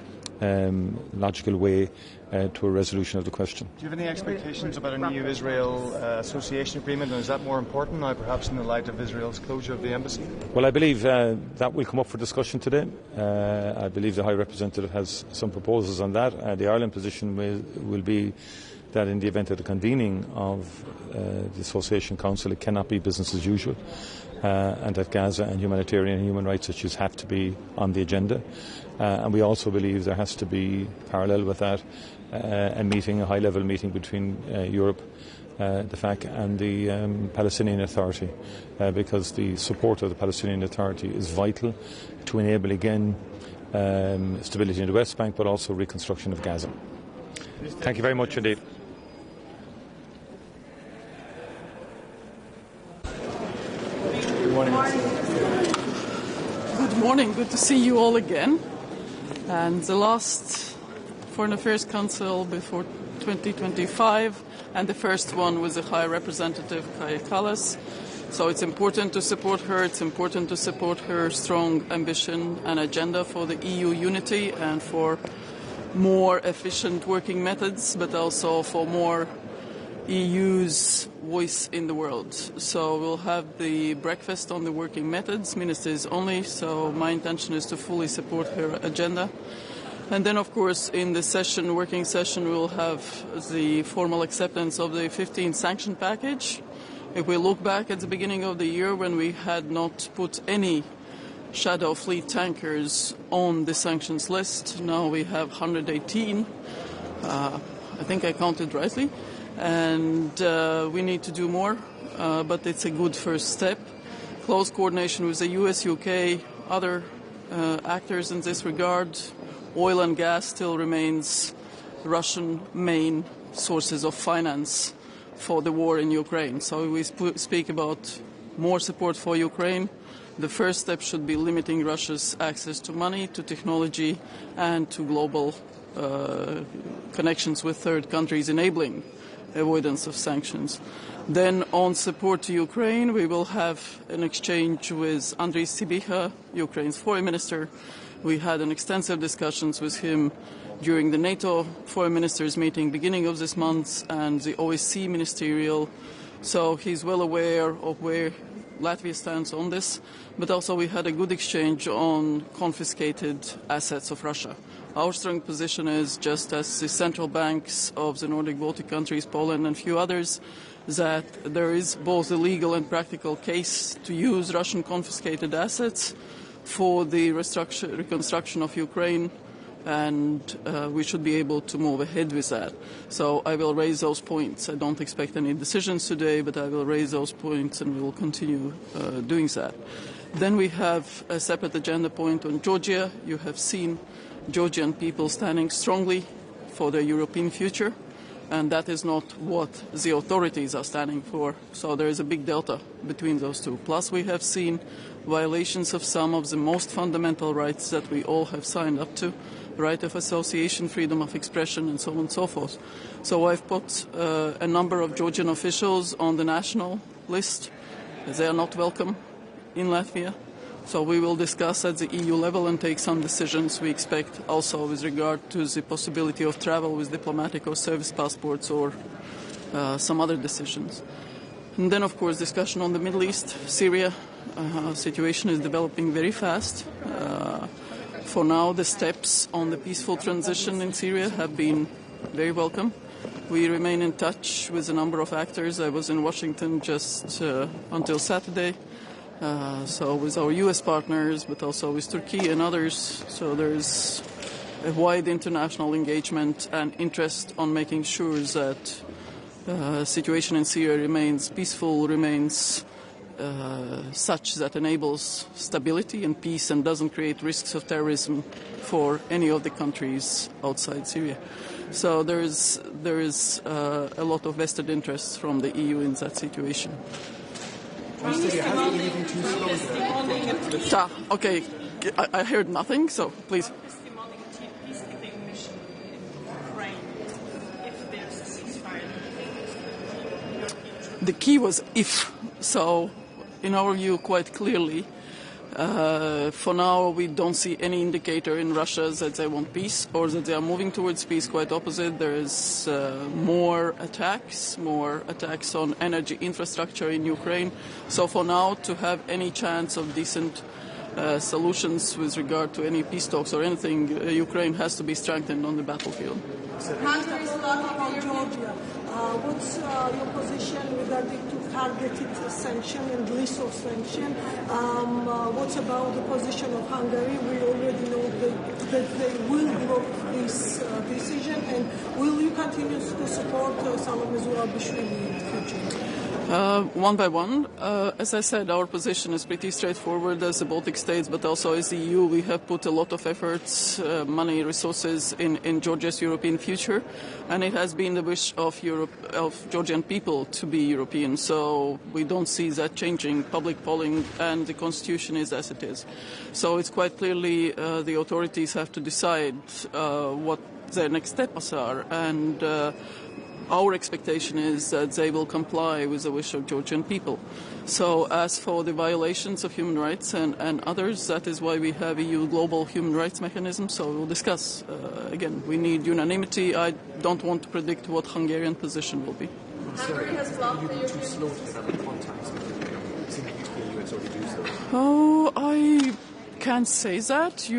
logical way to a resolution of the question. Do you have any expectations about an EU-Israel association agreement, and is that more important now, perhaps in the light of Israel's closure of the embassy? Well, I believe that will come up for discussion today. I believe the High Representative has some proposals on that. The Ireland position will be that in the event of the convening of the Association Council, it cannot be business as usual, and that Gaza and humanitarian and human rights issues have to be on the agenda. And we also believe there has to be, parallel with that, a high-level meeting between Europe, the FAC, and the Palestinian Authority, because the support of the Palestinian Authority is vital to enable, again, stability in the West Bank, but also reconstruction of Gaza. Thank you very much indeed. Good morning. Good morning. Good to see you all again. And the last Foreign Affairs Council before 2025, and the first one with the High Representative Kaja Kallas. So it's important to support her. It's important to support her strong ambition and agenda for the EU unity and for more efficient working methods, but also for more EU's voice in the world. So we'll have the breakfast on the working methods, ministers only, so my intention is to fully support her agenda. And then, of course, in the working session, we'll have the formal acceptance of the 15th sanction package. If we look back at the beginning of the year, when we had not put any shadow fleet tankers on the sanctions list, now we have 118. I think I counted rightly. And we need to do more, but it's a good first step. Close coordination with the US, UK, other actors in this regard. Oil and gas still remains Russian main sources of finance for the war in Ukraine. So we speak about more support for Ukraine. The first step should be limiting Russia's access to money, to technology, and to global connections with third countries, enabling avoidance of sanctions. Then on support to Ukraine, we will have an exchange with Andriy Sybiha, Ukraine's foreign minister. We had an extensive discussions with him during the NATO foreign ministers meeting beginning of this month and the OSCE ministerial. So he's well aware of where Latvia stands on this, but also we had a good exchange on confiscated assets of Russia. Our strong position is, just as the central banks of the Nordic Baltic countries, Poland and a few others, that there is both a legal and practical case to use Russian confiscated assets for the reconstruction of Ukraine, and we should be able to move ahead with that. So I will raise those points. I don't expect any decisions today, but I will raise those points and we will continue doing that. Then we have a separate agenda point on Georgia. You have seen Georgian people standing strongly for their European future, and that is not what the authorities are standing for. So there is a big delta between those two. Plus we have seen violations of some of the most fundamental rights that we all have signed up to, right of association, freedom of expression, and so on and so forth. So I've put a number of Georgian officials on the national list. They are not welcome in Latvia. So we will discuss at the EU level and take some decisions, we expect, also with regard to the possibility of travel with diplomatic or service passports or some other decisions. And then, of course, discussion on the Middle East, Syria. Situation is developing very fast. For now, the steps on the peaceful transition in Syria have been very welcome. We remain in touch with a number of actors. I was in Washington just until Saturday. So with our US partners, but also with Turkey and others. So there is a wide international engagement and interest on making sure that the situation in Syria remains peaceful, remains such that enables stability and peace and doesn't create risks of terrorism for any of the countries outside Syria. So there is a lot of vested interests from the EU in that situation. Okay, I heard nothing, so please. The key was if. So, in our view, quite clearly, for now we don't see any indicator in Russia that they want peace or that they are moving towards peace. Quite opposite. There is more attacks on energy infrastructure in Ukraine. So for now, to have any chance of decent solutions with regard to any peace talks or anything, Ukraine has to be strengthened on the battlefield. Hungary is talking about Georgia. What's your position regarding to targeted sanction and list of sanction? What about the position of Hungary? We already know that they will block this decision, and will you continue to support Salome Zurabishvili in the future? One by one. As I said, our position is pretty straightforward as the Baltic states, but also as the EU. We have put a lot of efforts, money, resources in Georgia's European future, and it has been the wish of Georgian people to be European. So we don't see that changing. Public polling and the constitution is as it is. So it's quite clearly the authorities have to decide what their next steps are, and our expectation is that they will comply with the wish of Georgian people. So as for the violations of human rights and others, that is why we have EU global human rights mechanism. So we'll discuss. Again, we need unanimity. I don't want to predict what Hungarian position will be. Hungary has blocked the European. Oh, I can't say that.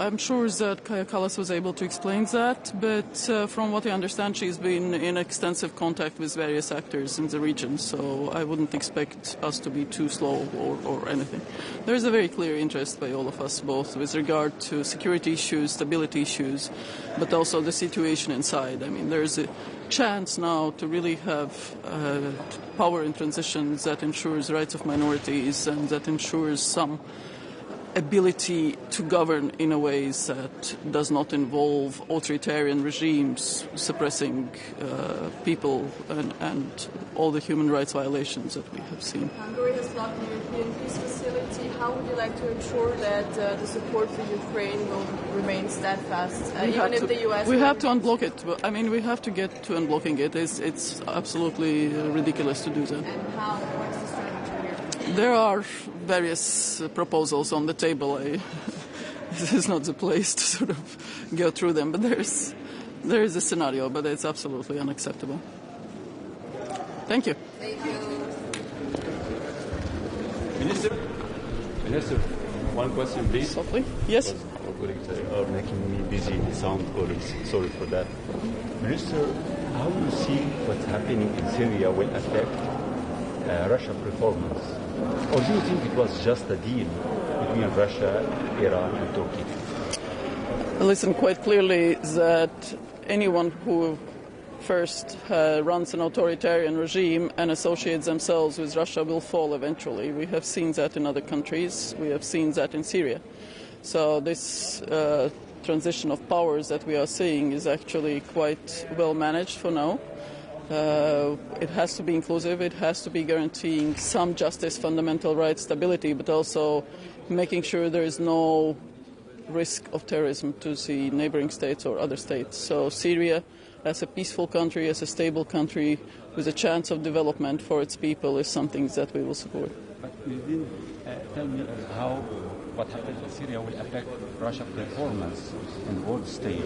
I'm sure that Kaja Kallas was able to explain that, but from what I understand, she's been in extensive contact with various actors in the region, so I wouldn't expect us to be too slow or anything. There's a very clear interest by all of us, both with regard to security issues, stability issues, but also the situation inside. I mean, there's a chance now to really have power in transitions that ensures rights of minorities and that ensures some ability to govern in a way that does not involve authoritarian regimes suppressing people and all the human rights violations that we have seen. Hungary has blocked the European Peace Facility. How would you like to ensure that the support for Ukraine will remain steadfast, even if the U.S. We have to unblock it. I mean, we have to get to unblocking it. It's absolutely ridiculous to do that. And how? What's the strategy here? There are various proposals on the table. This is not the place to sort of go through them, but there is a scenario, but it's absolutely unacceptable. Thank you. Thank you. Minister, one question, please. Softly. Yes. Our colleagues are making me busy. Sound colleagues. Sorry for that. Minister, how do you see what's happening in Syria will affect Russian performance? Or do you think it was just a deal between Russia, Iran, and Turkey? Listen quite clearly that anyone who first runs an authoritarian regime and associates themselves with Russia will fall eventually. We have seen that in other countries. We have seen that in Syria. So this transition of powers that we are seeing is actually quite well managed for now. It has to be inclusive. It has to be guaranteeing some justice, fundamental rights, stability, but also making sure there is no risk of terrorism to the neighboring states or other states. So Syria, as a peaceful country, as a stable country, with a chance of development for its people, is something that we will support. But you didn't tell me how what happened in Syria will affect Russia's performance on the world stage,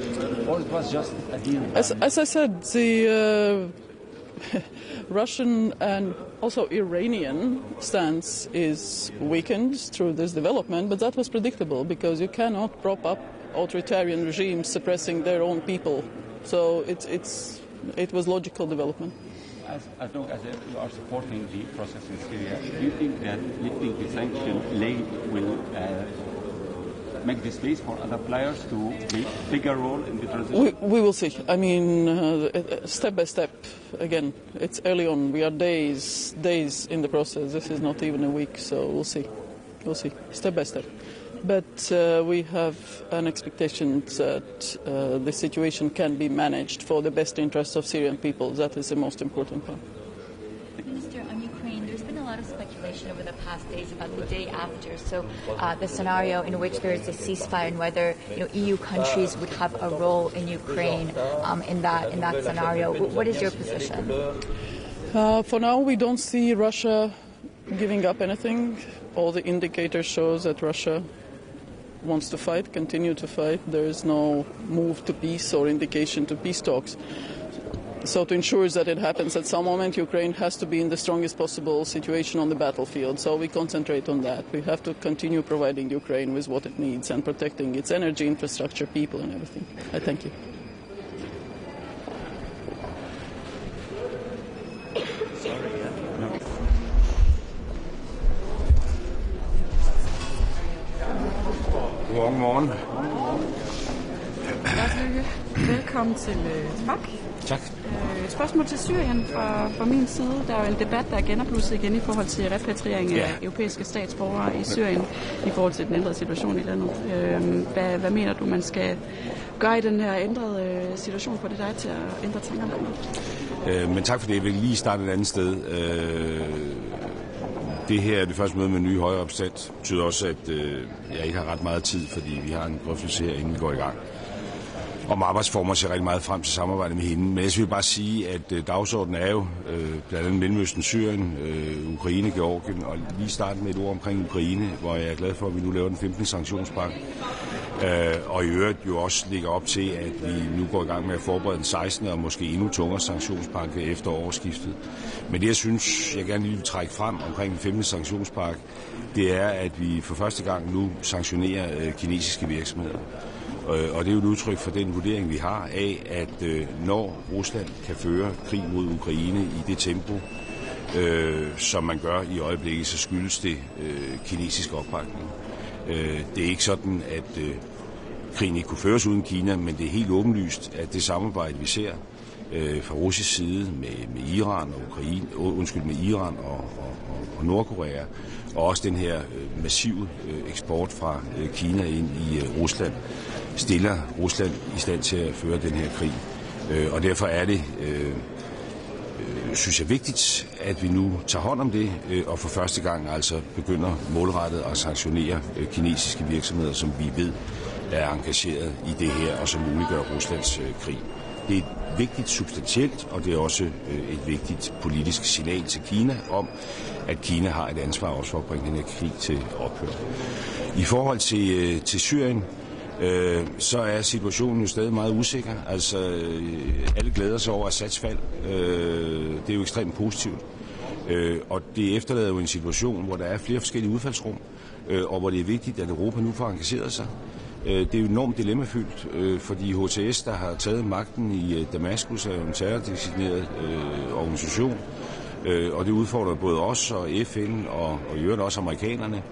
or it was just a deal? As I said, the Russian and also Iranian stance is weakened through this development, but that was predictable because you cannot prop up authoritarian regimes suppressing their own people. So it was logical development. As long as you are supporting the process in Syria, do you think that lifting the sanction late will make the space for other players to play a bigger role in the transition? We will see. I mean, step by step. Again, it's early on. We are days in the process. This is not even a week, so we'll see. We'll see, step by step. But we have an expectation that the situation can be managed for the best interests of Syrian people. That is the most important part. Minister, on Ukraine, there's been a lot of speculation over the past days about the day after. So the scenario in which there is a ceasefire and whether EU countries would have a role in Ukraine in that scenario. What is your position? For now, we don't see Russia giving up anything. All the indicators show that Russia wants to fight, continue to fight. There is no move to peace or indication to peace talks. So to ensure that it happens at some moment, Ukraine has to be in the strongest possible situation on the battlefield. So we concentrate on that. We have to continue providing Ukraine with what it needs and protecting its energy, infrastructure, people and everything. I thank you. Godmorgen. Velkommen til Tak. Tak. Et spørgsmål til Syrien fra min side. Der er jo en debat, der er genopblusset igen i forhold til repatriering af europæiske statsborgere i Syrien i forhold til den ændrede situation i landet. Hvad mener du, man skal gøre i den her ændrede situation, for det der til at ændre tankerne om det? Men tak for det. Jeg vil lige starte et andet sted. Det her er det første møde med nye højere opstand. Det betyder også, at jeg ikke har ret meget tid, fordi vi har en drøftelse her, inden vi går i gang. Om arbejdsformer ser rigtig meget frem til samarbejde med hende. Men jeg vil bare sige, at dagsordenen er jo blandt andet Mellemøsten, Syrien, Ukraine, Georgien, og lige starte med et ord omkring Ukraine, hvor jeg er glad for, at vi nu laver den 15. sanktionspakke. Og i øvrigt jo også ligger op til, at vi nu går i gang med at forberede den 16. og måske endnu tungere sanktionspakke efter årsskiftet. Men det, jeg synes, jeg gerne lige vil trække frem omkring den 15. sanktionspakke, det er, at vi for første gang nu sanktionerer kinesiske virksomheder. Og det er jo et udtryk for den vurdering, vi har af, at når Rusland kan føre krig mod Ukraine i det tempo, som man gør i øjeblikket, så skyldes det kinesisk opbakning. Det er ikke sådan, at krigen ikke kunne føres uden Kina, men det er helt åbenlyst, at det samarbejde, vi ser fra russisk side med Iran og med Iran og Nordkorea, og også den her massive eksport fra Kina ind i Rusland, stiller Rusland i stand til at føre den her krig. Og derfor er det, synes jeg, vigtigt, at vi nu tager hånd om det, og for første gang altså begynder målrettet at sanktionere kinesiske virksomheder, som vi ved er engageret i det her, og som muliggør Ruslands krig. Det er et vigtigt substantielt, og det er også et vigtigt politisk signal til Kina om, at Kina har et ansvar også for at bringe den her krig til ophør. I forhold til Syrien, så er situationen jo stadig meget usikker. Altså, alle glæder sig over Assads fald. Det er jo ekstremt positivt. Og det efterlader jo en situation, hvor der er flere forskellige udfaldsrum, og hvor det er vigtigt, at Europa nu får engageret sig. Det er jo enormt dilemmafyldt, fordi HTS, der har taget magten i Damaskus, er jo en terrordesigneret organisation, og det udfordrer både os og FN og i øvrigt også amerikanerne,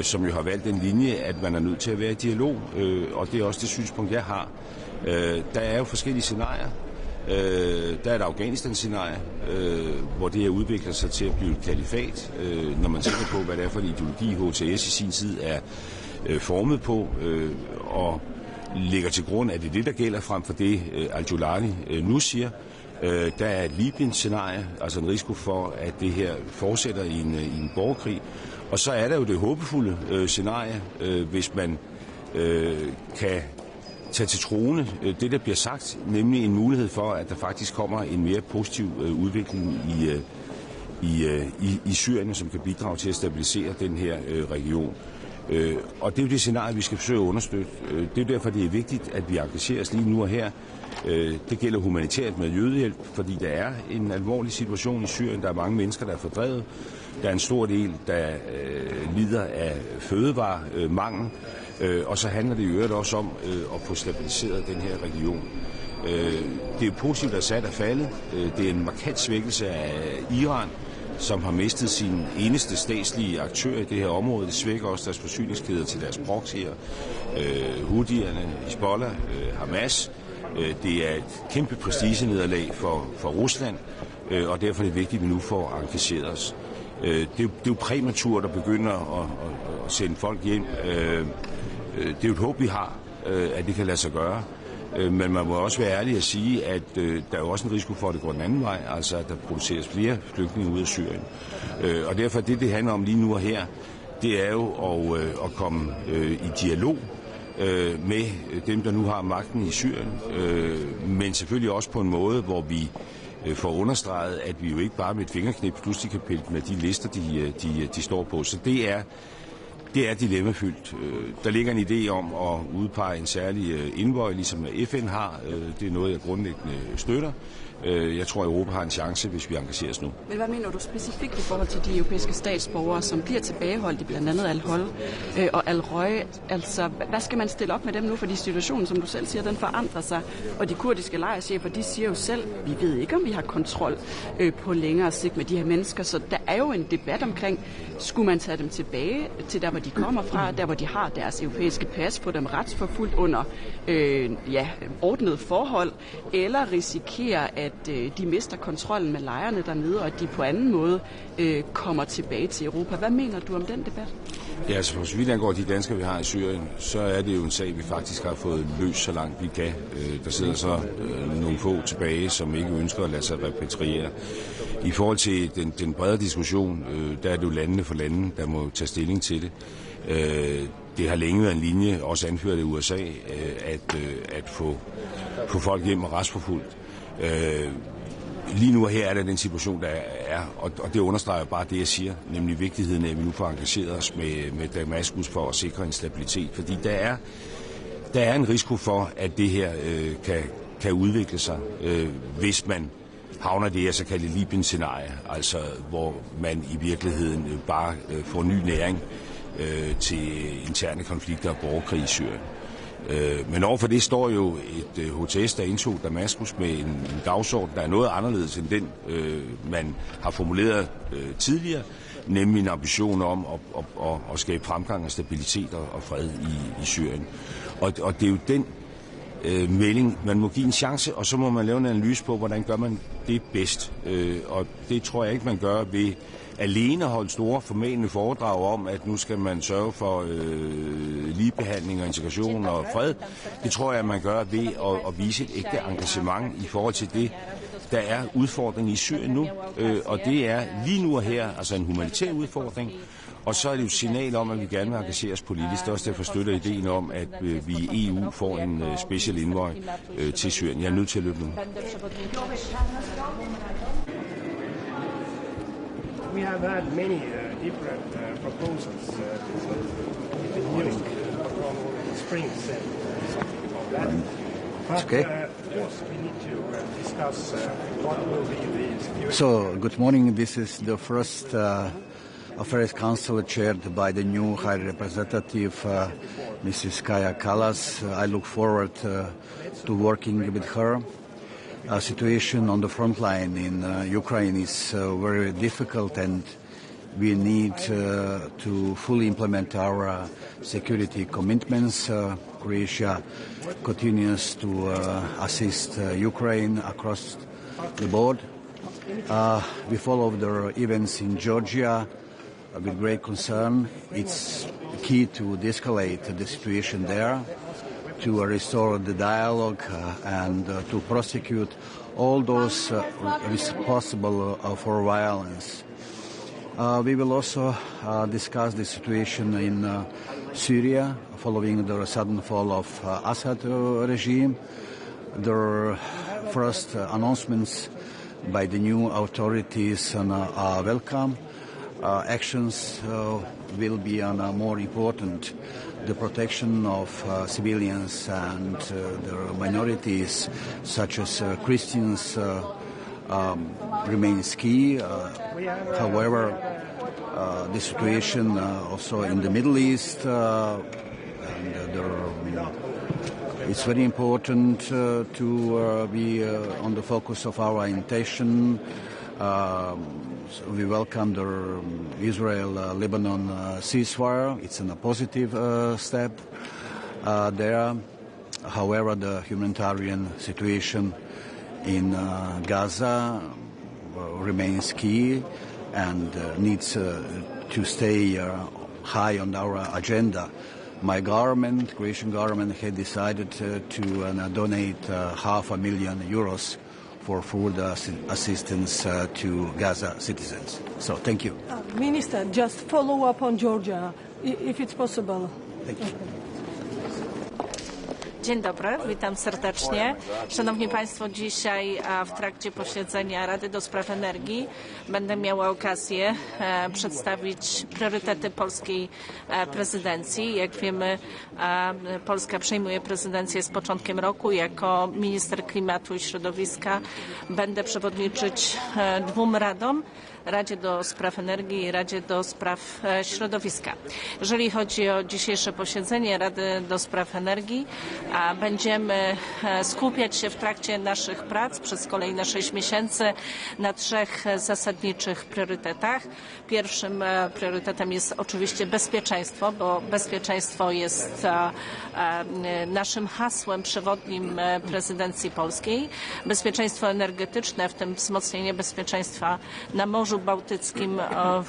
som jo har valgt den linje, at man er nødt til at være i dialog, og det er også det synspunkt, jeg har. Der er jo forskellige scenarier. Der er et Afghanistan-scenarie, hvor det her udvikler sig til at blive et kalifat, når man tænker på, hvad det er for en ideologi, HTS i sin tid er formet på, og ligger til grund, at det er det, der gælder frem for det, Al-Julani nu siger. Der er et Libyen-scenarie, altså en risiko for, at det her fortsætter i en borgerkrig. Og så er der jo det håbefulde scenarie, hvis man kan tage til troende det, der bliver sagt, nemlig en mulighed for, at der faktisk kommer en mere positiv udvikling i Syrien, som kan bidrage til at stabilisere den her region. Og det er jo det scenarie, vi skal forsøge at understøtte. Det er jo derfor, det er vigtigt, at vi engagerer os lige nu og her. Det gælder humanitært med jødehjælp, fordi der er en alvorlig situation i Syrien. Der er mange mennesker, der er fordrevet. Der er en stor del, der lider af fødevaremangel. Og så handler det i øvrigt også om at få stabiliseret den her region. Det er jo positivt, at Assad er faldet. Det er en markant svækkelse af Iran, som har mistet sin eneste statslige aktør i det her område. Det svækker også deres forsyningskæder til deres proxyer. Houthierne, Hezbollah, Hamas. Det er et kæmpe prestigenederlag for Rusland, og derfor er det vigtigt, at vi nu får engageret os. Det er jo præmaturt at begynde at sende folk hjem. Det er jo et håb, vi har, at det kan lade sig gøre. Men man må også være ærlig at sige, at der er jo også en risiko for, at det går den anden vej, altså at der produceres flere flygtninge ud af Syrien. Og derfor det handler om lige nu og her, det er jo at komme i dialog med dem, der nu har magten i Syrien, men selvfølgelig også på en måde, hvor vi får understreget, at vi jo ikke bare med et fingerknip pludselig kan pille med de lister, de står på. Så det er dilemmafyldt. Der ligger en idé om at udpege en særlig envoy, ligesom FN har. Det er noget, jeg grundlæggende støtter. Jeg tror, at Europa har en chance, hvis vi engagerer os nu. Men hvad mener du specifikt i forhold til de europæiske statsborgere, som bliver tilbageholdt i blandt andet Al-Hol og Al-Roj? Altså, hvad skal man stille op med dem nu? Fordi situationen, som du selv siger, den forandrer sig. Og de kurdiske lejrchefer, de siger jo selv, vi ved ikke, om vi har kontrol på længere sigt med de her mennesker. Så der er jo en debat omkring, skulle man tage dem tilbage til der, hvor de kommer fra, der, hvor de har deres europæiske pas, få dem retsforfulgt under ordnede forhold, eller risikere, at de mister kontrollen med lejrene dernede, og at de på anden måde kommer tilbage til Europa. Hvad mener du om den debat? Ja, altså for så vidt angår de danskere, vi har i Syrien, så er det jo en sag, vi faktisk har fået løst så langt vi kan. Der sidder så nogle få tilbage, som ikke ønsker at lade sig repatriere. I forhold til den brede diskussion, der er det jo landene for lande, der må tage stilling til det. Det har længe været en linje, også anført af USA, at få folk hjem og retsforfulgt. Lige nu og her er der den situation, der er, og det understreger bare det, jeg siger, nemlig vigtigheden af, at vi nu får engageret os med Damaskus for at sikre en stabilitet. Fordi der er en risiko for, at det her kan udvikle sig, hvis man havner det her såkaldte Libyen-scenarie, altså hvor man i virkeligheden bare får ny næring til interne konflikter og borgerkrig i Syrien. Men overfor det står jo et HTS, der indtog Damaskus med en dagsorden, der er noget anderledes end den, man har formuleret tidligere, nemlig en ambition om at skabe fremgang og stabilitet og fred i Syrien. Og det er jo den melding, man må give en chance, og så må man lave en analyse på, hvordan gør man det bedst. Og det tror jeg ikke, man gør ved alene holde store formanende foredrag om, at nu skal man sørge for ligebehandling og integration og fred. Det tror jeg, man gør ved at vise et ægte engagement i forhold til det, der er udfordring i Syrien nu. Og det er lige nu og her, altså en humanitær udfordring. Og så er det jo et signal om, at vi gerne vil engagere os politisk. Det er også derfor støtter ideen om, at vi i EU får en special envoy til Syrien. Jeg er nødt til at løbe nu. We have had many different proposals in Munich from spring something of that. But course, we need to discuss what will be the... So, good morning. This is the first Affairs Council chaired by the new High Representative, Mrs. Kaja Kallas. I look forward to working with her. Situation on the front line in Ukraine is very difficult, and we need to fully implement our security commitments. Croatia continues to assist Ukraine across the board. We follow the events in Georgia with great concern. It's key to de-escalate the situation there, to restore the dialogue and to prosecute all those responsible for violence. We will also discuss the situation in Syria following the sudden fall of Assad regime. The first announcements by the new authorities are welcome. Actions will be more important. The protection of civilians and the minorities, such as Christians, remains key. However, the situation also in the Middle East, it's very important to be on the focus of our intention. We welcome the Israel-Lebanon ceasefire. It's a positive step there. However, the humanitarian situation in Gaza remains key and needs to stay high on our agenda. My government, Croatian government, had decided to donate €500,000 for food assistance to Gaza citizens. So, thank you. Minister, just follow up on Georgia, if it's possible. Thank you. Dzień dobry, witam serdecznie. Szanowni Państwo, dzisiaj w trakcie posiedzenia Rady do Spraw Energii będę miała okazję przedstawić priorytety polskiej prezydencji. Jak wiemy, Polska przejmuje prezydencję z początkiem roku. Jako minister klimatu i środowiska będę przewodniczyć dwóm radom. Radzie do Spraw Energii i Radzie do Spraw Środowiska. Jeżeli chodzi o dzisiejsze posiedzenie Rady do Spraw Energii, będziemy skupiać się w trakcie naszych prac przez kolejne 6 miesięcy na 3 zasadniczych priorytetach. Pierwszym priorytetem jest oczywiście bezpieczeństwo, bo bezpieczeństwo jest naszym hasłem przewodnim prezydencji polskiej. Bezpieczeństwo energetyczne, w tym wzmocnienie bezpieczeństwa na Morzu Bałtyckim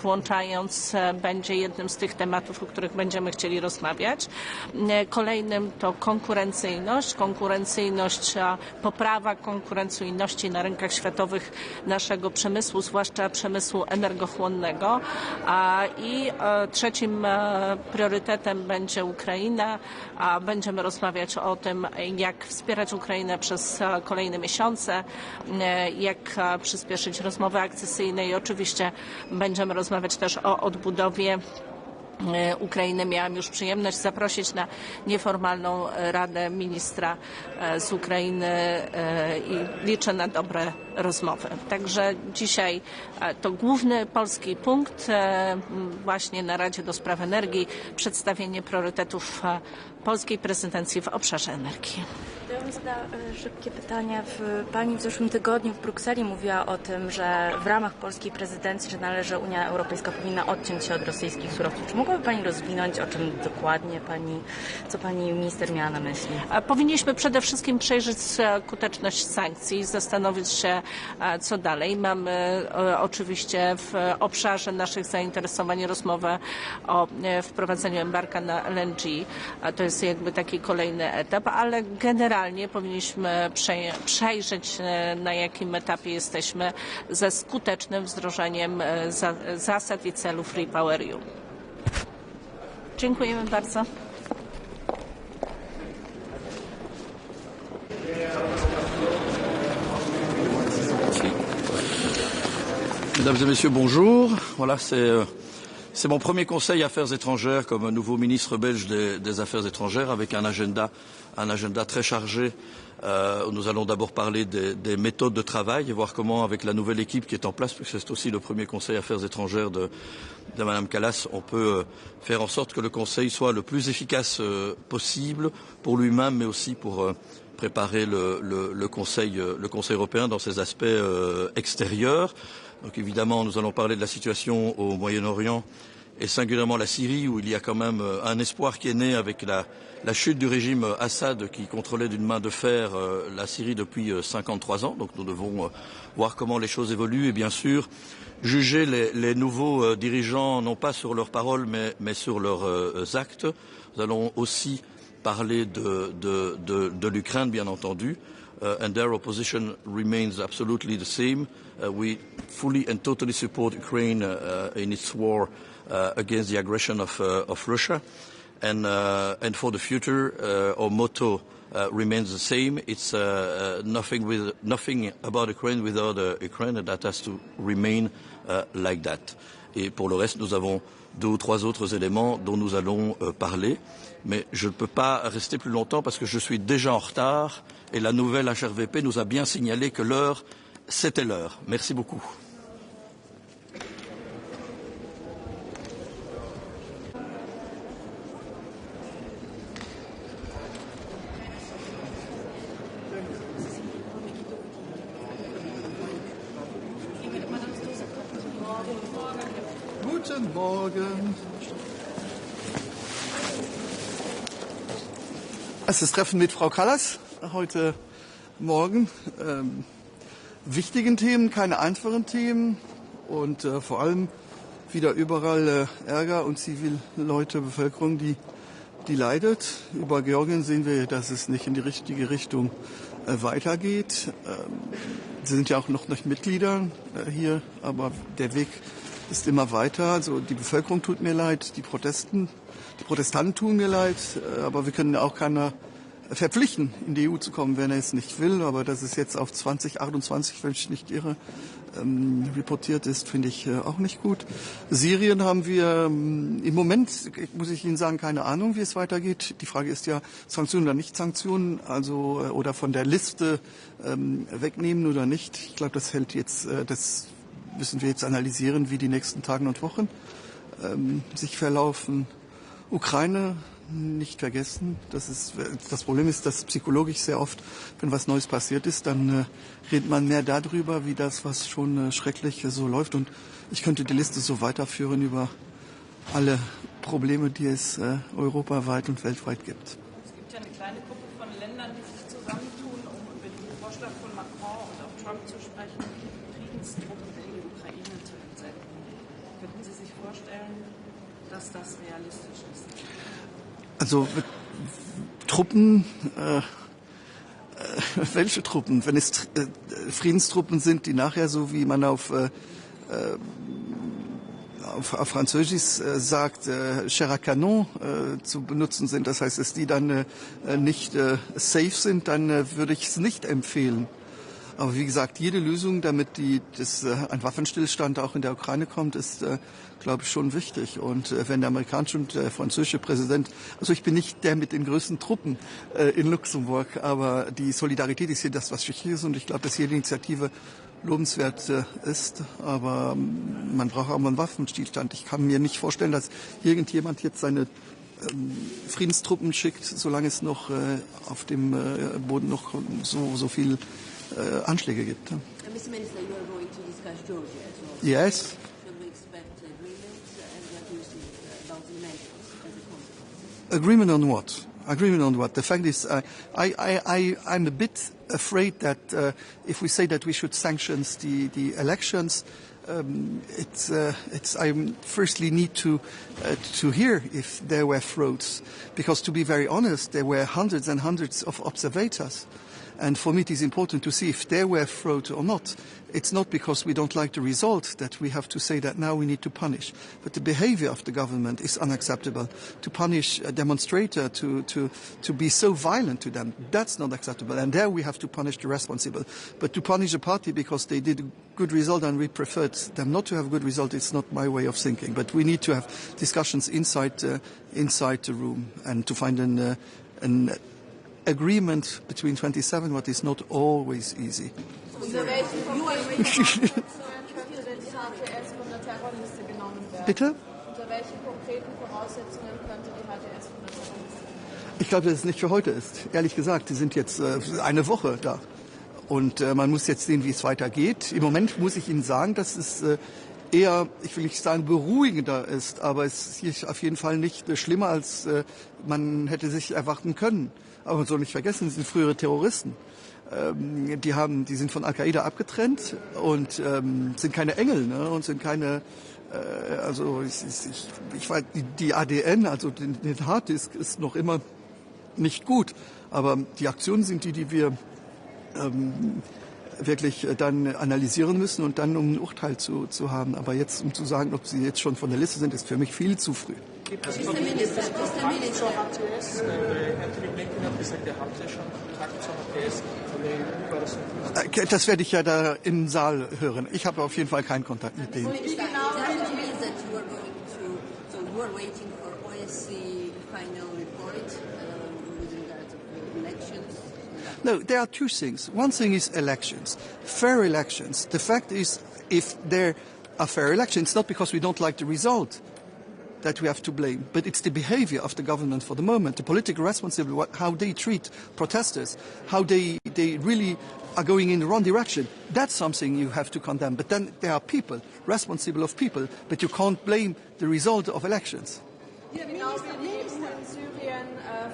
włączając, będzie jednym z tych tematów, o których będziemy chcieli rozmawiać. Kolejnym to konkurencyjność, poprawa konkurencyjności na rynkach światowych naszego przemysłu, zwłaszcza przemysłu energochłonnego. I trzecim priorytetem będzie Ukraina. Będziemy rozmawiać o tym, jak wspierać Ukrainę przez kolejne miesiące, jak przyspieszyć rozmowy akcesyjne i oczywiście będziemy rozmawiać też o odbudowie Ukrainy. Miałam już przyjemność zaprosić na nieformalną radę ministra z Ukrainy i liczę na dobre rozmowy. Także dzisiaj to główny polski punkt właśnie na Radzie do Spraw Energii, przedstawienie priorytetów polskiej prezydencji w obszarze energii. Ja bym zadała szybkie pytanie. Pani w zeszłym tygodniu w Brukseli mówiła o tym, że w ramach polskiej prezydencji, że należy Unia Europejska powinna odciąć się od rosyjskich surowców. Czy mogłaby Pani rozwinąć, o czym dokładnie co Pani minister miała na myśli? Powinniśmy przede wszystkim przejrzeć skuteczność sankcji, zastanowić się, co dalej. Mamy oczywiście w obszarze naszych zainteresowań rozmowę o wprowadzeniu embarga na LNG. To jest jakby taki kolejny etap, ale generalnie powinniśmy przejrzeć, na jakim etapie jesteśmy ze skutecznym wdrożeniem zasad i celów REPowerEU. Dziękujemy bardzo. Mesdames et messieurs, bonjour. Voilà, C'est mon premier conseil Affaires étrangères comme nouveau ministre belge des Affaires étrangères avec un agenda très chargé. Nous allons d'abord parler des méthodes de travail et voir comment, avec la nouvelle équipe qui est en place, puisque c'est aussi le premier conseil Affaires étrangères de Mme Kallas, on peut faire en sorte que le conseil soit le plus efficace possible pour lui-même, mais aussi pour préparer le Conseil européen dans ses aspects extérieurs. Donc évidemment, nous allons parler de la situation au Moyen-Orient et singulièrement la Syrie, où il y a quand même un espoir qui est né avec la chute du régime Assad qui contrôlait d'une main de fer la Syrie depuis 53 ans. Donc nous devons voir comment les choses évoluent et bien sûr juger les nouveaux dirigeants non pas sur leurs paroles mais sur leurs actes. Nous allons aussi parler de l'Ukraine, bien entendu. And their opposition remains absolutely the same. We fully and totally support Ukraine in its war against the aggression of Russia. And for the future, our motto remains the same. It's nothing about Ukraine without Ukraine, and that has to remain like that. Et pour le reste, nous avons 2 ou 3 autres éléments dont nous allons parler. Mais je ne peux pas rester plus longtemps parce que je suis déjà en retard et la nouvelle HRVP nous a bien signalé que l'heure, c'était l'heure. Merci beaucoup. Guten Morgen. Erstes Treffen mit Frau Kallas heute Morgen. Wichtigen Themen, keine einfachen Themen und vor allem wieder überall Ärger und Zivilleute, Bevölkerung, die leidet. Über Georgien sehen wir, dass es nicht in die richtige Richtung weitergeht. Sie sind ja auch noch nicht Mitglieder hier, aber der Weg ist immer weiter. Also die Bevölkerung tut mir leid, die Protestanten tun mir leid, aber wir können auch keiner verpflichten, in die EU zu kommen, wenn er es nicht will. Aber dass es jetzt auf 2028, wenn ich nicht irre, reportiert ist, finde ich auch nicht gut. Syrien haben wir im Moment, muss ich Ihnen sagen, keine Ahnung, wie es weitergeht. Die Frage ist ja, Sanktionen oder Nicht-Sanktionen, also oder von der Liste wegnehmen oder nicht. Ich glaube, das hält jetzt, das müssen wir jetzt analysieren, wie die nächsten Tage und Wochen sich verlaufen. Ukraine nicht vergessen. Das Problem ist, dass psychologisch sehr oft, wenn was Neues passiert ist, dann redet man mehr darüber, wie das, was schon schrecklich so läuft. Und ich könnte die Liste so weiterführen über alle Probleme, die es europaweit und weltweit gibt. Es gibt ja eine kleine Gruppe von Ländern, die sich zusammentun, um über den Vorschlag von Macron und auch Trump zu sprechen, Friedenstruppen in die Ukraine zu entsenden. Könnten Sie sich vorstellen, dass das realistisch ist? Also Truppen, welche Truppen? Wenn es Friedenstruppen sind, die nachher, so wie man auf Französisch sagt, chair à canon zu benutzen sind, das heißt, dass die dann nicht safe sind, dann würde ich es nicht empfehlen. Aber wie gesagt, jede Lösung, damit ein Waffenstillstand auch in der Ukraine kommt, ist, glaube ich, schon wichtig. Und wenn der amerikanische und der französische Präsident, also ich bin nicht der mit den größten Truppen in Luxemburg, aber die Solidarität ist hier das, was wichtig ist. Und ich glaube, dass jede Initiative lobenswert ist. Aber man braucht auch mal einen Waffenstillstand. Ich kann mir nicht vorstellen, dass irgendjemand jetzt seine Friedenstruppen schickt, solange es noch auf dem Boden noch so viel Anschläge gibt. Mr. Minister, you are going to discuss Georgia as well. Yes. Should we expect agreements and what do you think about the measures as a consequence? Agreement on what? Agreement on what? The fact is, I'm a bit afraid that if we say that we should sanction the elections, I firstly need to hear if there were frauds, because to be very honest, there were hundreds and hundreds of observators. And for me, it is important to see if they were fraud or not. It's not because we don't like the result that we have to say that now we need to punish. But the behavior of the government is unacceptable. To punish a demonstrator, to be so violent to them, that's not acceptable. And there we have to punish the responsible. But to punish a party because they did a good result and we preferred them not to have a good result, it's not my way of thinking. But we need to have discussions inside the room and to find an agreement between 27, what is not always easy. Bitte? Ich glaube, dass es nicht für heute ist. Ehrlich gesagt, die sind jetzt eine Woche da. Und man muss jetzt sehen, wie es weitergeht. Im Moment muss ich Ihnen sagen, dass es eher, ich will nicht sagen beruhigender ist, aber es ist auf jeden Fall nicht schlimmer, als man hätte sich erwarten können. Aber man soll nicht vergessen, sie sind frühere Terroristen. Die sind von Al-Qaida abgetrennt und sind keine Engel, ne? Und sind keine, ich weiß, die ADN, also den Harddisk ist noch immer nicht gut. Aber die Aktionen sind die wir wirklich dann analysieren müssen und dann um ein Urteil zu haben. Aber jetzt, um zu sagen, ob sie jetzt schon von der Liste sind, ist für mich viel zu früh. Das werde ich ja da im Saal hören. Ich habe auf jeden Fall keinen Kontakt mit denen. No, there are two things. One thing is elections, fair elections. The fact is, if there are fair elections, it's not because we don't like the result that we have to blame, but it's the behavior of the government for the moment, the political responsibility, how they treat protesters, how they really are going in the wrong direction. That's something you have to condemn. But then there are people, responsible of people, but you can't blame the result of elections. Ja, genau wie die EU in Syrien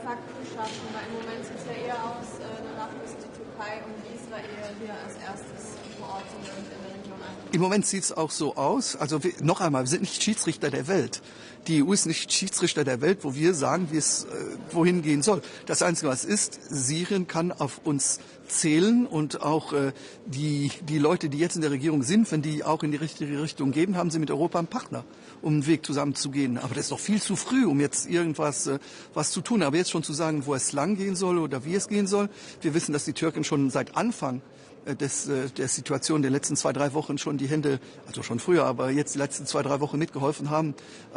Fakten schaffen, weil im Moment sieht es ja eher aus, danach müssen die Türkei und Israel hier als erstes vor Ort sind und in der Region ein. Im Moment sieht es auch so aus, also noch einmal, wir sind nicht Schiedsrichter der Welt. Die EU ist nicht Schiedsrichter der Welt, wo wir sagen, wie es wohin gehen soll. Das Einzige, was ist, Syrien kann auf uns zählen und auch die Leute, die jetzt in der Regierung sind, wenn die auch in die richtige Richtung gehen, haben sie mit Europa einen Partner, um einen Weg zusammen zu gehen. Aber das ist noch viel zu früh, um jetzt irgendwas was zu tun. Aber jetzt schon zu sagen, wo es lang gehen soll oder wie es gehen soll. Wir wissen, dass die Türken schon seit Anfang der Situation der letzten 2-3 Wochen schon die Hände, also schon früher, aber jetzt die letzten 2-3 Wochen mitgeholfen haben,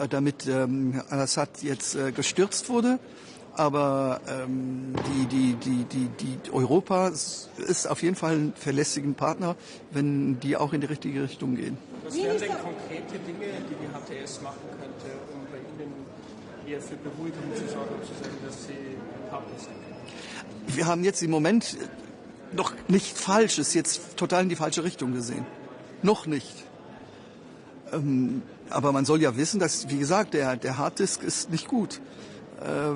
damit al-Assad jetzt gestürzt wurde. Aber die Europa ist auf jeden Fall ein verlässlicher Partner, wenn die auch in die richtige Richtung gehen. Was wären denn konkrete Dinge, die die HTS machen könnte, um bei Ihnen eher für Beruhigung zu sorgen und zu sagen, dass Sie ein Partner sind? Wir haben jetzt im Moment noch nicht Falsches, jetzt total in die falsche Richtung gesehen. Noch nicht. Aber man soll ja wissen, dass, wie gesagt, der Harddisk ist nicht gut.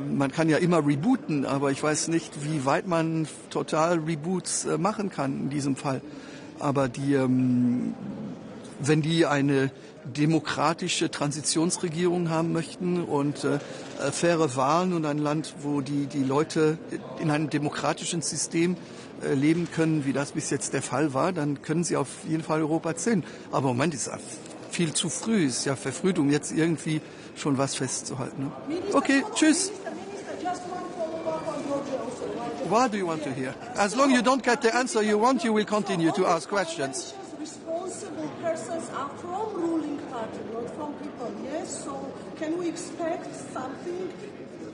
Man kann ja immer rebooten, aber ich weiß nicht, wie weit man total Reboots machen kann in diesem Fall. Aber wenn die eine demokratische Transitionsregierung haben möchten und faire Wahlen und ein Land, wo die Leute in einem demokratischen System leben können, wie das bis jetzt der Fall war, dann können sie auf jeden Fall Europa zählen. Aber im Moment ist es viel zu früh, ist ja verfrüht, um jetzt irgendwie schon was festzuhalten. Ne? Okay, tschüss. What do you want to hear? As long as you don't get the answer you want, you will continue to ask questions. Responsible persons are from ruling party, not from people. Yes, so can we expect something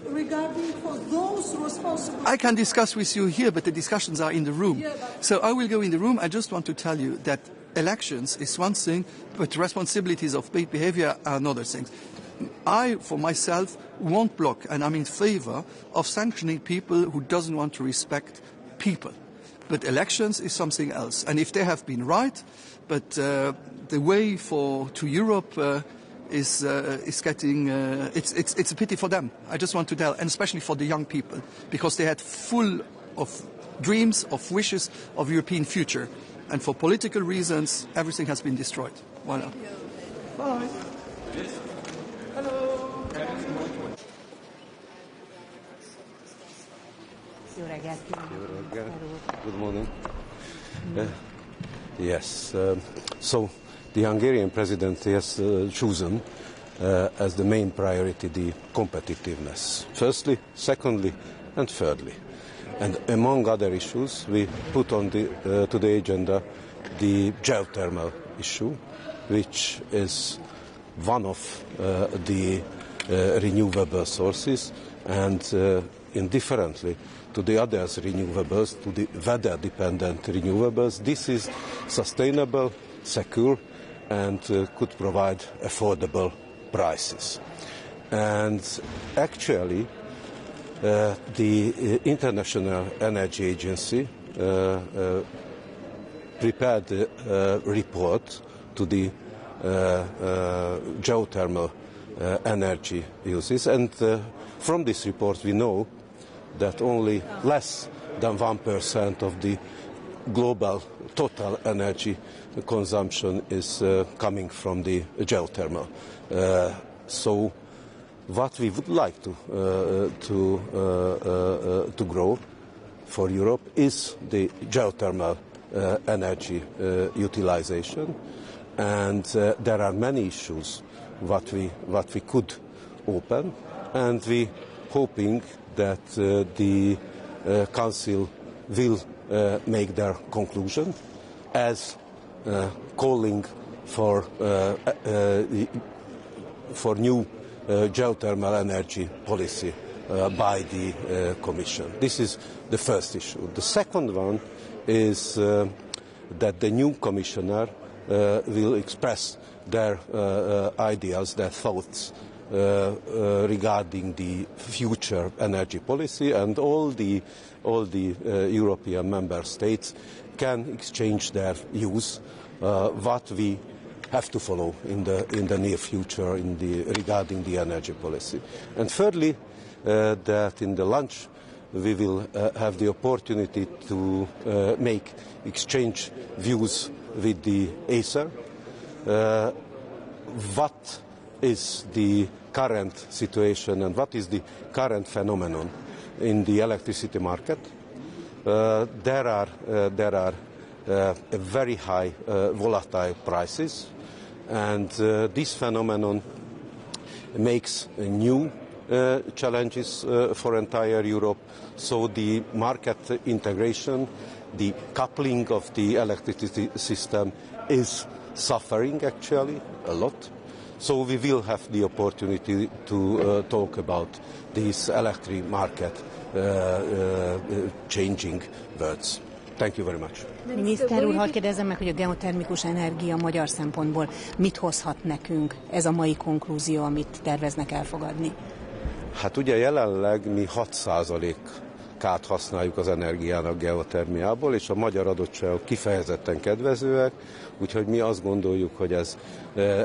regarding for those responsible? I can discuss with you here, but the discussions are in the room. So I will go in the room. I just want to tell you that elections is one thing, but responsibilities of bad behavior are another thing. I, for myself, won't block, and I'm in favor of sanctioning people who doesn't want to respect people. But elections is something else. And if they have been right, but the way to Europe is getting, it's a pity for them. I just want to tell, and especially for the young people, because they had full of dreams, of wishes, of European future. And for political reasons, everything has been destroyed. Voilà. Bye. Hello. Good morning. Yes, so the Hungarian president has chosen as the main priority the competitiveness. Firstly, secondly, and thirdly. And among other issues, we put on to the agenda the geothermal issue, which is one of the renewable sources, and indifferently to the others renewables, to the weather-dependent renewables, this is sustainable, secure, and could provide affordable prices. And actually, the International Energy Agency prepared a report to the geothermal energy uses, and from this report we know that only less than 1% of the global total energy consumption is coming from the geothermal. So what we would like to grow for Europe is the geothermal energy utilization, and there are many issues what we could open, and we hoping that the Council will make their conclusion as calling for new geothermal energy policy by the Commission. This is the first issue. The second one is that the new Commissioner will express their ideas, their thoughts regarding the future energy policy, and all the European member states can exchange their views what we have to follow in the near future regarding the energy policy. And thirdly, that in the lunch we will have the opportunity to make exchange views with the Acer. What is the current situation and what is the current phenomenon in the electricity market? There are very high volatile prices, and this phenomenon makes new challenges for entire Europe. So the market integration, the coupling of the electricity system is suffering actually a lot. So we will have the opportunity to talk about this electric market changing words. Thank you very much. Miniszter úr, hadd kérdezzem meg, hogy a geotermikus energia magyar szempontból mit hozhat nekünk ez a mai konklúzió, amit terveznek elfogadni? Hát ugye jelenleg mi 6%-át használjuk az energiának geotermiából, és a magyar adottságok kifejezetten kedvezőek, úgyhogy mi azt gondoljuk, hogy ez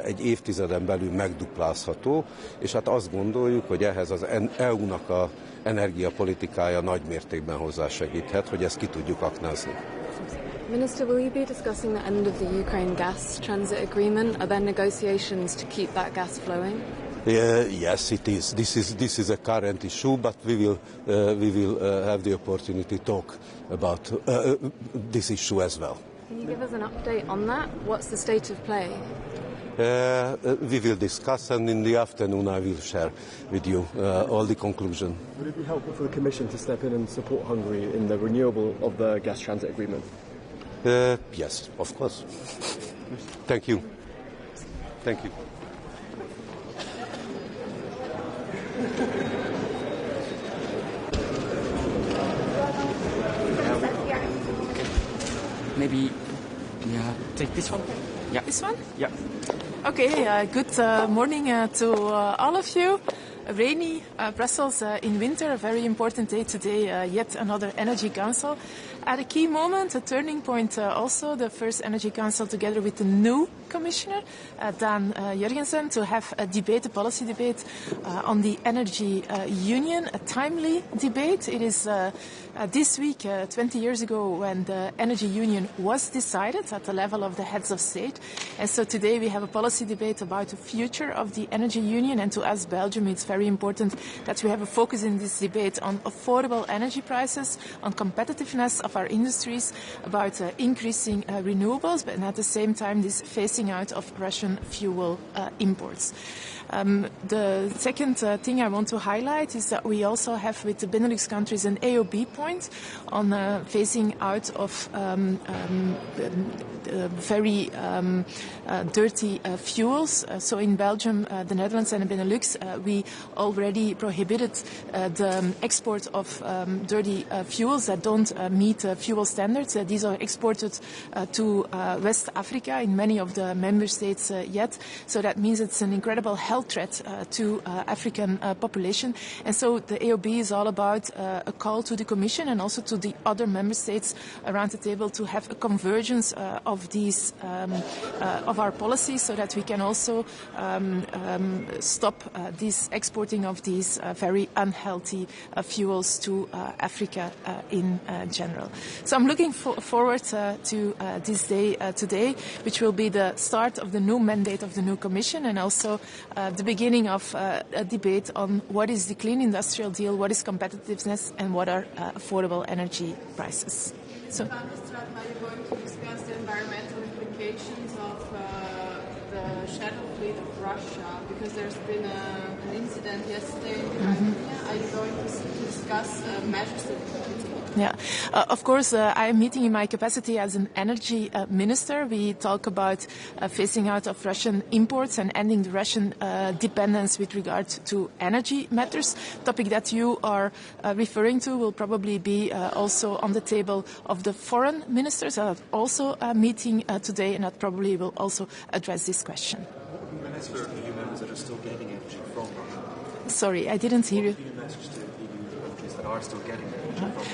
egy évtizeden belül megduplázható, és hát azt gondoljuk, hogy ehhez az EU-nak a energiapolitikája nagy mértékben hozzásegíthet, hogy ezt ki tudjuk aknázni. Minister, will you be discussing the end of the Ukraine gas transit agreement? Are there negotiations to keep that gas flowing? Yes, it is. This is a current issue, but we will have the opportunity to talk about this issue as well. Can you give us an update on that? What's the state of play? We will discuss, and in the afternoon I will share with you all the conclusion. Would it be helpful for the Commission to step in and support Hungary in the renewal of the gas transit agreement? Yes, of course. Thank you. Thank you. Maybe, take this one. Yeah. This one? Yeah. Okay, good morning to all of you. Rainy Brussels in winter, a very important day today, yet another Energy Council. At a key moment, a turning point also, the first Energy Council together with the new Commissioner, Dan Jurgensen, to have a debate, a policy debate on the Energy Union, a timely debate. It is this week, 20 years ago, when the Energy Union was decided at the level of the heads of state. And so today we have a policy debate about the future of the Energy Union. And to us, Belgium, it's very important that we have a focus in this debate on affordable energy prices, on competitiveness of our industries, about increasing renewables, but at the same time this phasing out of Russian fuel imports. The second thing I want to highlight is that we also have with the Benelux countries an AOB point on phasing out of very dirty fuels. So in Belgium, the Netherlands and the Benelux, we already prohibited the export of dirty fuels that don't meet fuel standards. These are exported to West Africa in many of the member states yet. So that means it's an incredible health threat to African population. And so the AOB is all about a call to the Commission and also to the other member states around the table to have a convergence of these of our policies, so that we can also stop this exporting of these very unhealthy fuels to Africa in general. So I'm looking forward to this day today, which will be the start of the new mandate of the new Commission, and also the beginning of a debate on what is the clean industrial deal, what is competitiveness, and what are affordable energy prices. So. Are you going to discuss the environmental implications of the shadow fleet of Russia? Because there's been an incident yesterday in Crimea. Are you going to discuss measures that you can take? Yeah, of course, I am meeting in my capacity as an energy minister. We talk about phasing out of Russian imports and ending the Russian dependence with regard to energy matters. Topic that you are referring to will probably be also on the table of the foreign ministers. I have also a meeting today, and that probably will also address this question. What message to EU members that are still getting energy from Russia? Sorry, I didn't hear you. What message to EU countries that are still getting energy from Russia?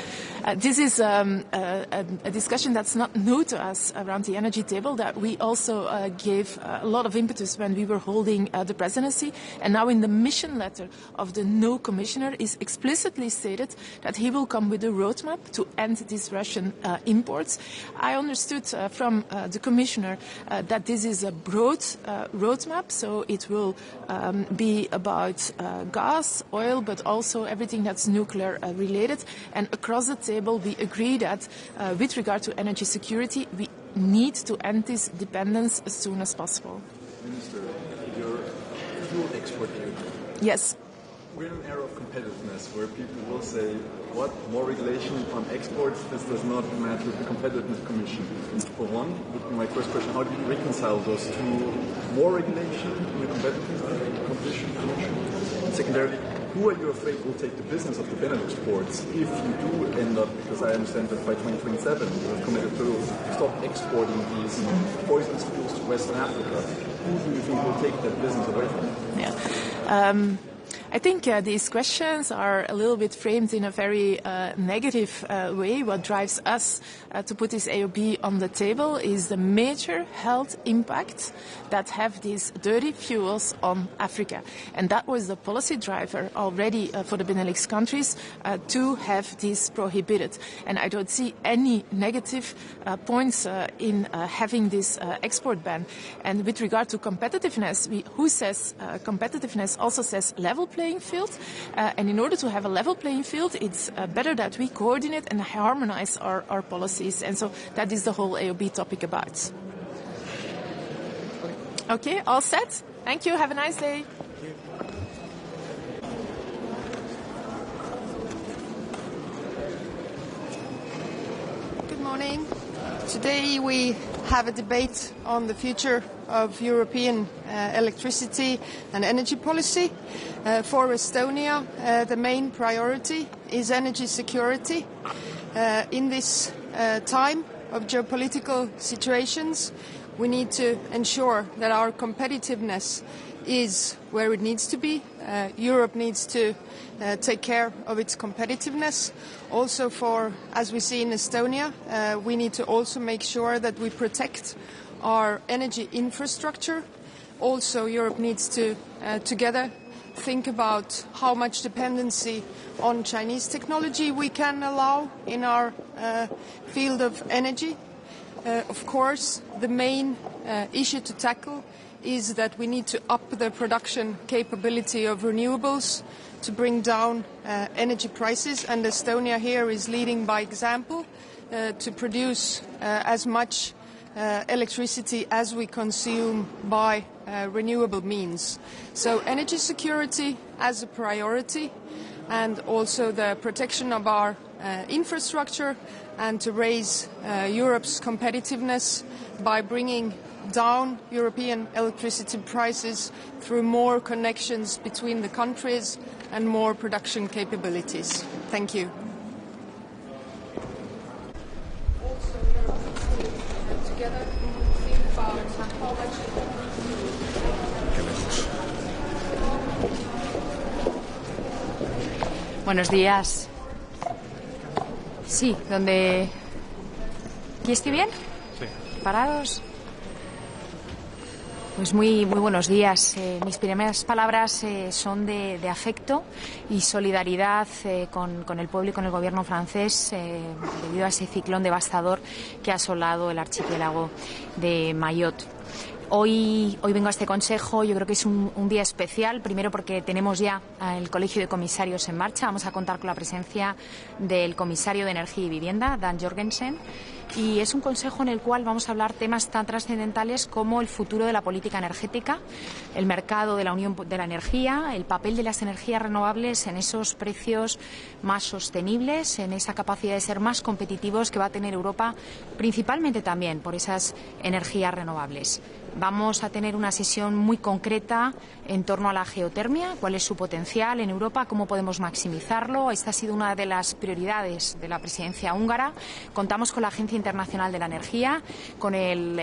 This is a discussion that's not new to us around the energy table, that we also gave a lot of impetus when we were holding the presidency. And now in the mission letter of the new commissioner is explicitly stated that he will come with a roadmap to end these Russian imports. I understood from the commissioner that this is a broad roadmap, so it will be about gas, oil, but also everything that's nuclear related. And across the table, we agree that with regard to energy security, we need to end this dependence as soon as possible. Minister, your fuel export union. Yes. We're in an era of competitiveness where people will say, what, more regulation on exports? This does not match with the Competitiveness Commission. For one, would be my first question, how do you reconcile those two? More regulation in the Competition Commission? Secondarily, who are you afraid will take the business of the Benelux ports if you do end up, because I understand that by 2027 you're committed to stop exporting these poisonous fuels to Western Africa. Who do you think will take that business away from you? Yeah. I think these questions are a little bit framed in a very negative way. What drives us to put this AOB on the table is the major health impact that have these dirty fuels on Africa. And that was the policy driver already for the Benelux countries to have this prohibited. And I don't see any negative points in having this export ban. And with regard to competitiveness, who says competitiveness also says level playing field, and in order to have a level playing field, it's better that we coordinate and harmonize our policies, and so that is the whole AOB topic about. Okay, all set? Thank you, have a nice day. Good morning. Today we have a debate on the future of European electricity and energy policy. For Estonia, the main priority is energy security. In this time of geopolitical situations, we need to ensure that our competitiveness is where it needs to be. Europe needs to take care of its competitiveness. Also as we see in Estonia, we need to also make sure that we protect our energy infrastructure. Also, Europe needs to together think about how much dependency on Chinese technology we can allow in our field of energy. Of course, the main issue to tackle is that we need to up the production capability of renewables to bring down energy prices, and Estonia here is leading by example to produce as much electricity as we consume by renewable means. So energy security as a priority, and also the protection of our infrastructure, and to raise Europe's competitiveness by bringing down European electricity prices through more connections between the countries and more production capabilities. Thank you. Together, think about how much. Buenos días. Sí, ¿dónde? ¿Aquí estoy bien? Sí. ¿Parados? Pues muy buenos días. Mis primeras palabras son de afecto y solidaridad con el pueblo y con el gobierno francés debido a ese ciclón devastador que ha asolado el archipiélago de Mayotte. Hoy vengo a este consejo, yo creo que es un día especial, primero porque tenemos ya el Colegio de Comisarios en marcha. Vamos a contar con la presencia del Comisario de Energía y Vivienda, Dan Jorgensen, y es un consejo en el cual vamos a hablar temas tan trascendentales como el futuro de la política energética, el mercado de la Unión de la Energía, el papel de las energías renovables en esos precios más sostenibles, en esa capacidad de ser más competitivos que va a tener Europa, principalmente también por esas energías renovables. Vamos a tener una sesión muy concreta en torno a la geotermia, cuál es su potencial en Europa, cómo podemos maximizarlo. Esta ha sido una de las prioridades de la presidencia húngara. Contamos con la Agencia Internacional de la Energía, con el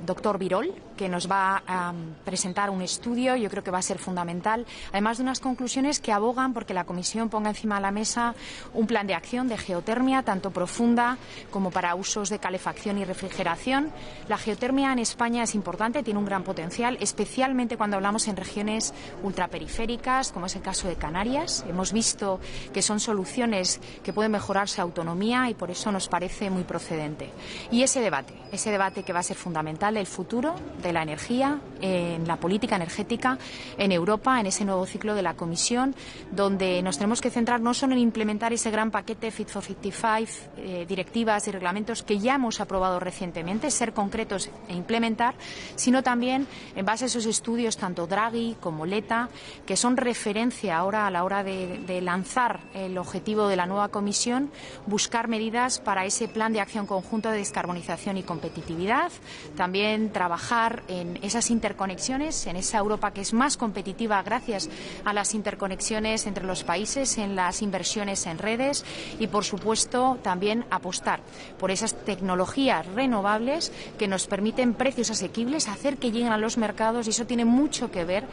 doctor Birol, que nos va a presentar un estudio, yo creo que va a ser fundamental, además de unas conclusiones que abogan porque la Comisión ponga encima de la mesa un plan de acción de geotermia, tanto profunda como para usos de calefacción y refrigeración. La geotermia en España es importante, tiene un gran potencial, especialmente cuando hablamos en regiones ultraperiféricas, como es el caso de Canarias. Hemos visto que son soluciones que pueden mejorar su autonomía y por eso nos parece muy procedente. Y ese debate que va a ser fundamental, el futuro de la energía en la política energética en Europa, en ese nuevo ciclo de la Comisión, donde nos tenemos que centrar no solo en implementar ese gran paquete Fit for 55, directivas y reglamentos que ya hemos aprobado recientemente, ser concretos e implementar, sino también en base a esos estudios, tanto Draghi como Letta, que son referencia ahora a la hora de lanzar el objetivo de la nueva Comisión, buscar medidas para ese plan de acción conjunto de descarbonización y competitividad, también trabajar en esas interconexiones, en esa Europa que es más competitiva gracias a las interconexiones entre los países, en las inversiones en redes y, por supuesto, también apostar por esas tecnologías renovables que nos permiten precios asequibles, hacer que lleguen a los mercados, y eso tiene mucho que ver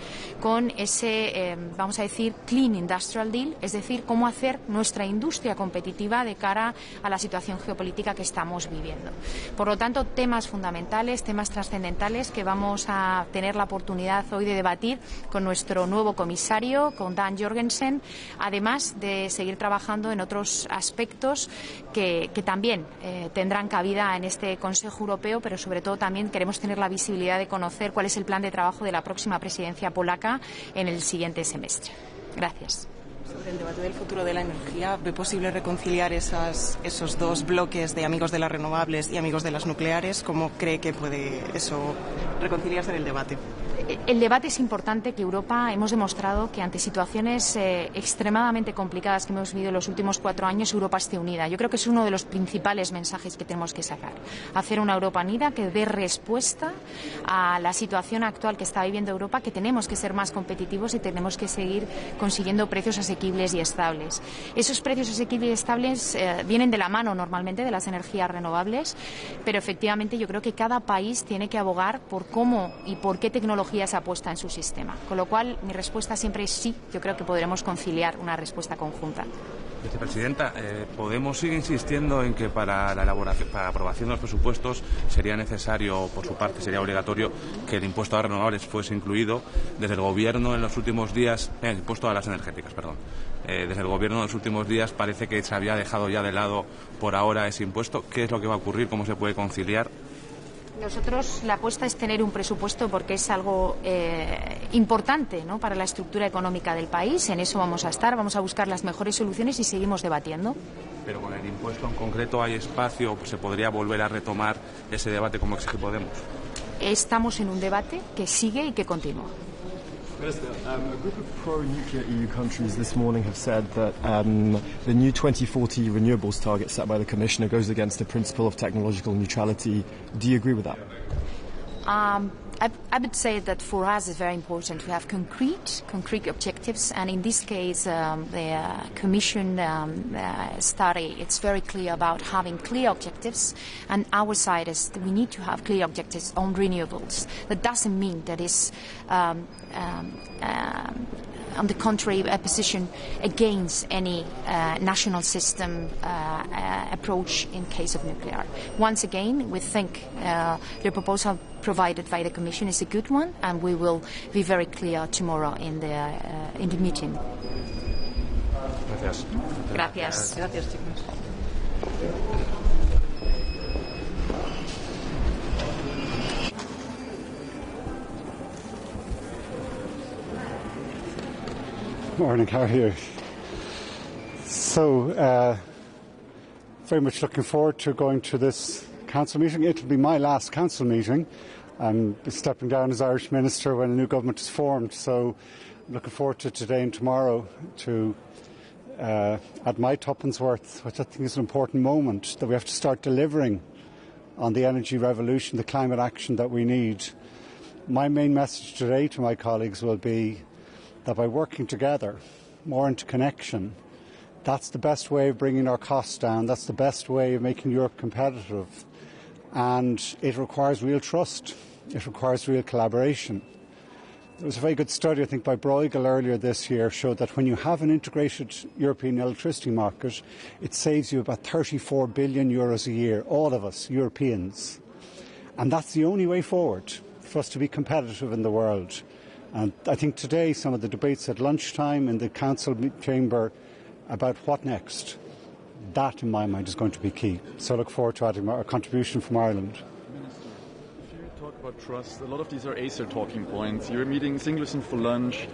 con ese, vamos a decir, Clean Industrial Deal, es decir, cómo hacer nuestra industria competitiva de cara a la situación geopolítica que estamos viviendo. Por lo tanto, temas fundamentales, temas trascendentales que vamos a tener la oportunidad hoy de debatir con nuestro nuevo comisario, con Dan Jorgensen, además de seguir trabajando en otros aspectos que también tendrán cabida en este Consejo Europeo, pero sobre todo también queremos tener la visibilidad de conocer cuál es el plan de trabajo de la próxima presidencia polaca en el siguiente semestre. Gracias. Sobre el debate del futuro de la energía, ¿ve posible reconciliar esos dos bloques de amigos de las renovables y amigos de las nucleares? ¿Cómo cree que puede eso reconciliarse en el debate? El debate es importante, que Europa hemos demostrado que ante situaciones extremadamente complicadas que hemos vivido en los últimos 4 años, Europa esté unida. Yo creo que es uno de los principales mensajes que tenemos que sacar. Hacer una Europa unida que dé respuesta a la situación actual que está viviendo Europa, que tenemos que ser más competitivos y tenemos que seguir consiguiendo precios asequibles y estables. Esos precios asequibles y estables vienen de la mano normalmente de las energías renovables, pero efectivamente yo creo que cada país tiene que abogar por cómo y por qué tecnología energía esa puesta en su sistema. Con lo cual, mi respuesta siempre es sí. Yo creo que podremos conciliar una respuesta conjunta. Vicepresidenta, Podemos sigue insistiendo en que para la aprobación de los presupuestos sería necesario, por su parte, sería obligatorio que el impuesto a las renovables fuese incluido. Desde el Gobierno en los últimos días, el impuesto a las energéticas, perdón. Desde el Gobierno en los últimos días parece que se había dejado ya de lado por ahora ese impuesto. ¿Qué es lo que va a ocurrir? ¿Cómo se puede conciliar? Nosotros la apuesta es tener un presupuesto porque es algo importante, ¿no?, para la estructura económica del país. En eso vamos a estar, vamos a buscar las mejores soluciones y seguimos debatiendo. Pero con el impuesto en concreto hay espacio, se podría volver a retomar ese debate como exige Podemos. Estamos en un debate que sigue y que continúa. Minister, a group of pro-nuclear EU countries this morning have said that the new 2040 renewables target set by the Commissioner goes against the principle of technological neutrality. Do you agree with that? I would say that for us it's very important to have concrete objectives, and in this case the Commission study, it's very clear about having clear objectives, and our side is that we need to have clear objectives on renewables. That doesn't mean that is on the contrary, a position against any national system approach in case of nuclear. Once again, we think the proposal provided by the Commission is a good one, and we will be very clear tomorrow in the meeting. Gracias. Gracias. Gracias, chicos. Morning, how are you? So, very much looking forward to going to this council meeting. It will be my last council meeting. I'm stepping down as Irish Minister when a new government is formed, so I'm looking forward to today and tomorrow to add my tuppence worth, which I think is an important moment, that we have to start delivering on the energy revolution, the climate action that we need. My main message today to my colleagues will be that by working together, more interconnection, that's the best way of bringing our costs down, that's the best way of making Europe competitive. And it requires real trust, it requires real collaboration. There was a very good study, I think, by Bruegel earlier this year, showed that when you have an integrated European electricity market, it saves you about 34 billion euros a year, all of us, Europeans. And that's the only way forward for us to be competitive in the world. And I think today some of the debates at lunchtime in the Council chamber about what next, that in my mind is going to be key. So I look forward to adding a contribution from Ireland. Minister, if you talk about trust, a lot of these are Acer talking points. You're meeting Singleton for lunch.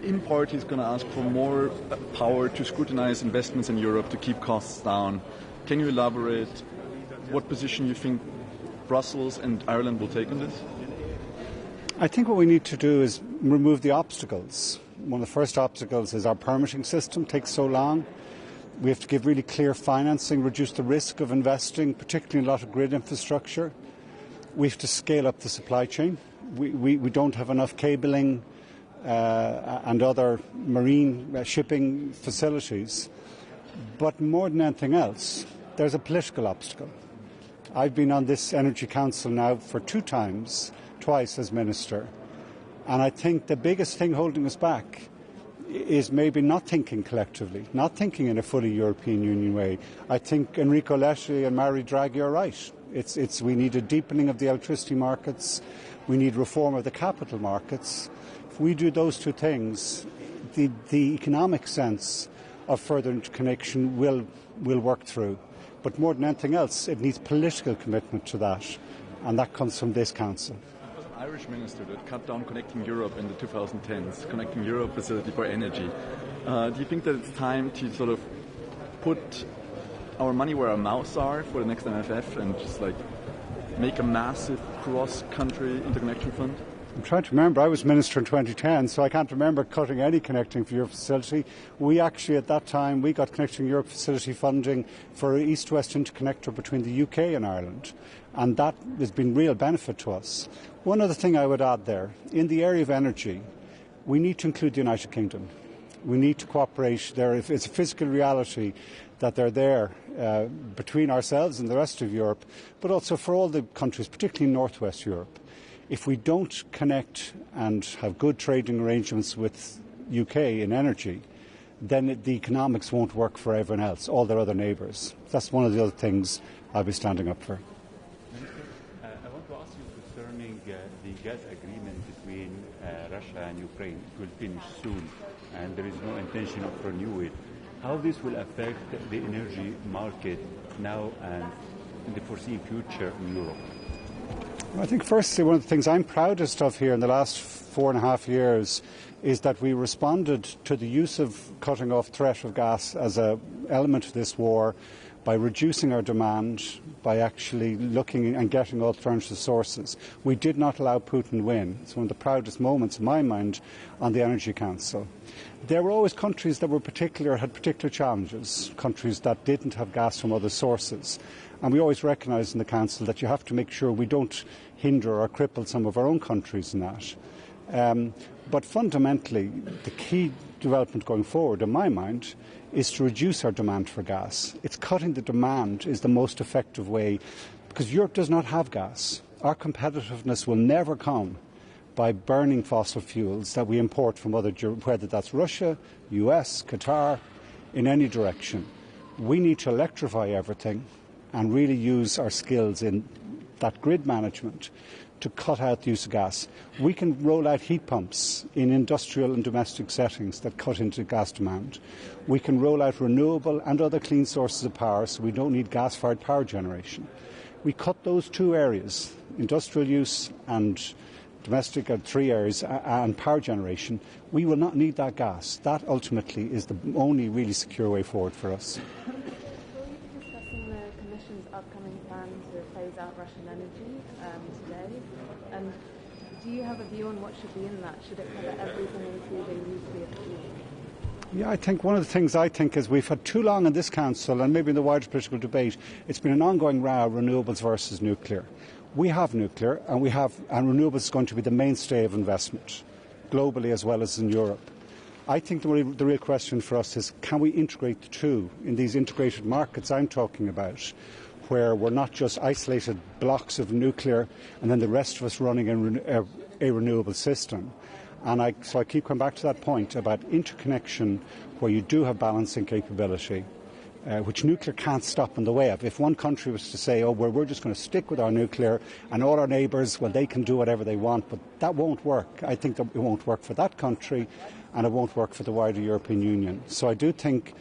In part, he's going to ask for more power to scrutinize investments in Europe to keep costs down. Can you elaborate what position you think Brussels and Ireland will take on this? I think what we need to do is remove the obstacles. One of the first obstacles is our permitting system takes so long. We have to give really clear financing, reduce the risk of investing, particularly in a lot of grid infrastructure. We have to scale up the supply chain. We don't have enough cabling and other marine shipping facilities. But more than anything else, there's a political obstacle. I've been on this Energy Council now for twice as Minister, and I think the biggest thing holding us back is maybe not thinking collectively, not thinking in a fully European Union way. I think Enrico Letta and Mario Draghi are right. We need a deepening of the electricity markets, we need reform of the capital markets. If we do those two things, the economic sense of further interconnection will work through. But more than anything else, it needs political commitment to that, and that comes from this Council. Irish minister that cut down Connecting Europe in the 2010s, Connecting Europe facility for energy. Do you think that it's time to sort of put our money where our mouths are for the next MFF and just like make a massive cross-country interconnection fund? I'm trying to remember. I was Minister in 2010, so I can't remember cutting any Connecting Europe facility. We actually, at that time, we got Connecting Europe facility funding for an east-west interconnector between the UK and Ireland, and that has been real benefit to us. One other thing I would add there, in the area of energy, we need to include the United Kingdom. We need to cooperate there. It's a physical reality that they're there between ourselves and the rest of Europe, but also for all the countries, particularly in North West Europe. If we don't connect and have good trading arrangements with UK in energy, then the economics won't work for everyone else, all their other neighbours. That's one of the other things I'll be standing up for. I want to ask you concerning the gas agreement between Russia and Ukraine. It will finish soon, and there is no intention of renew it. How this will affect the energy market now and in the foreseeable future in Europe? I think firstly one of the things I'm proudest of here in the last 4.5 years is that we responded to the use of cutting off threat of gas as an element of this war by reducing our demand, by actually looking and getting alternative sources. We did not allow Putin win. It's one of the proudest moments in my mind on the Energy Council. There were always countries that had particular challenges, countries that didn't have gas from other sources. And we always recognise in the Council that you have to make sure we don't hinder or cripple some of our own countries in that. But fundamentally, the key development going forward, in my mind, is to reduce our demand for gas. It's cutting the demand is the most effective way, because Europe does not have gas. Our competitiveness will never come by burning fossil fuels that we import from whether that's Russia, US, Qatar, in any direction. We need to electrify everything and really use our skills in that grid management to cut out the use of gas. We can roll out heat pumps in industrial and domestic settings that cut into gas demand. We can roll out renewable and other clean sources of power so we don't need gas-fired power generation. We cut those two areas, industrial use and domestic, 3 areas, and power generation. We will not need that gas. That ultimately is the only really secure way forward for us. Will you be discussing the Commission's upcoming plan to phase out Russian energy today? And do you have a view on what should be in that? Should it cover everything, including nuclear fuel? Yeah, I think one of the things is we've had too long in this Council and maybe in the wider political debate, it's been an ongoing row, renewables versus nuclear. We have nuclear and renewables is going to be the mainstay of investment, globally as well as in Europe. I think the real question for us is, can we integrate the two in these integrated markets I'm talking about, where we're not just isolated blocks of nuclear and then the rest of us running a renewable system. And so I keep coming back to that point about interconnection where you do have balancing capability, which nuclear can't stop in the way of. If one country was to say, oh, we're just going to stick with our nuclear and all our neighbours, well, they can do whatever they want, but that won't work. I think that it won't work for that country and it won't work for the wider European Union. So I do think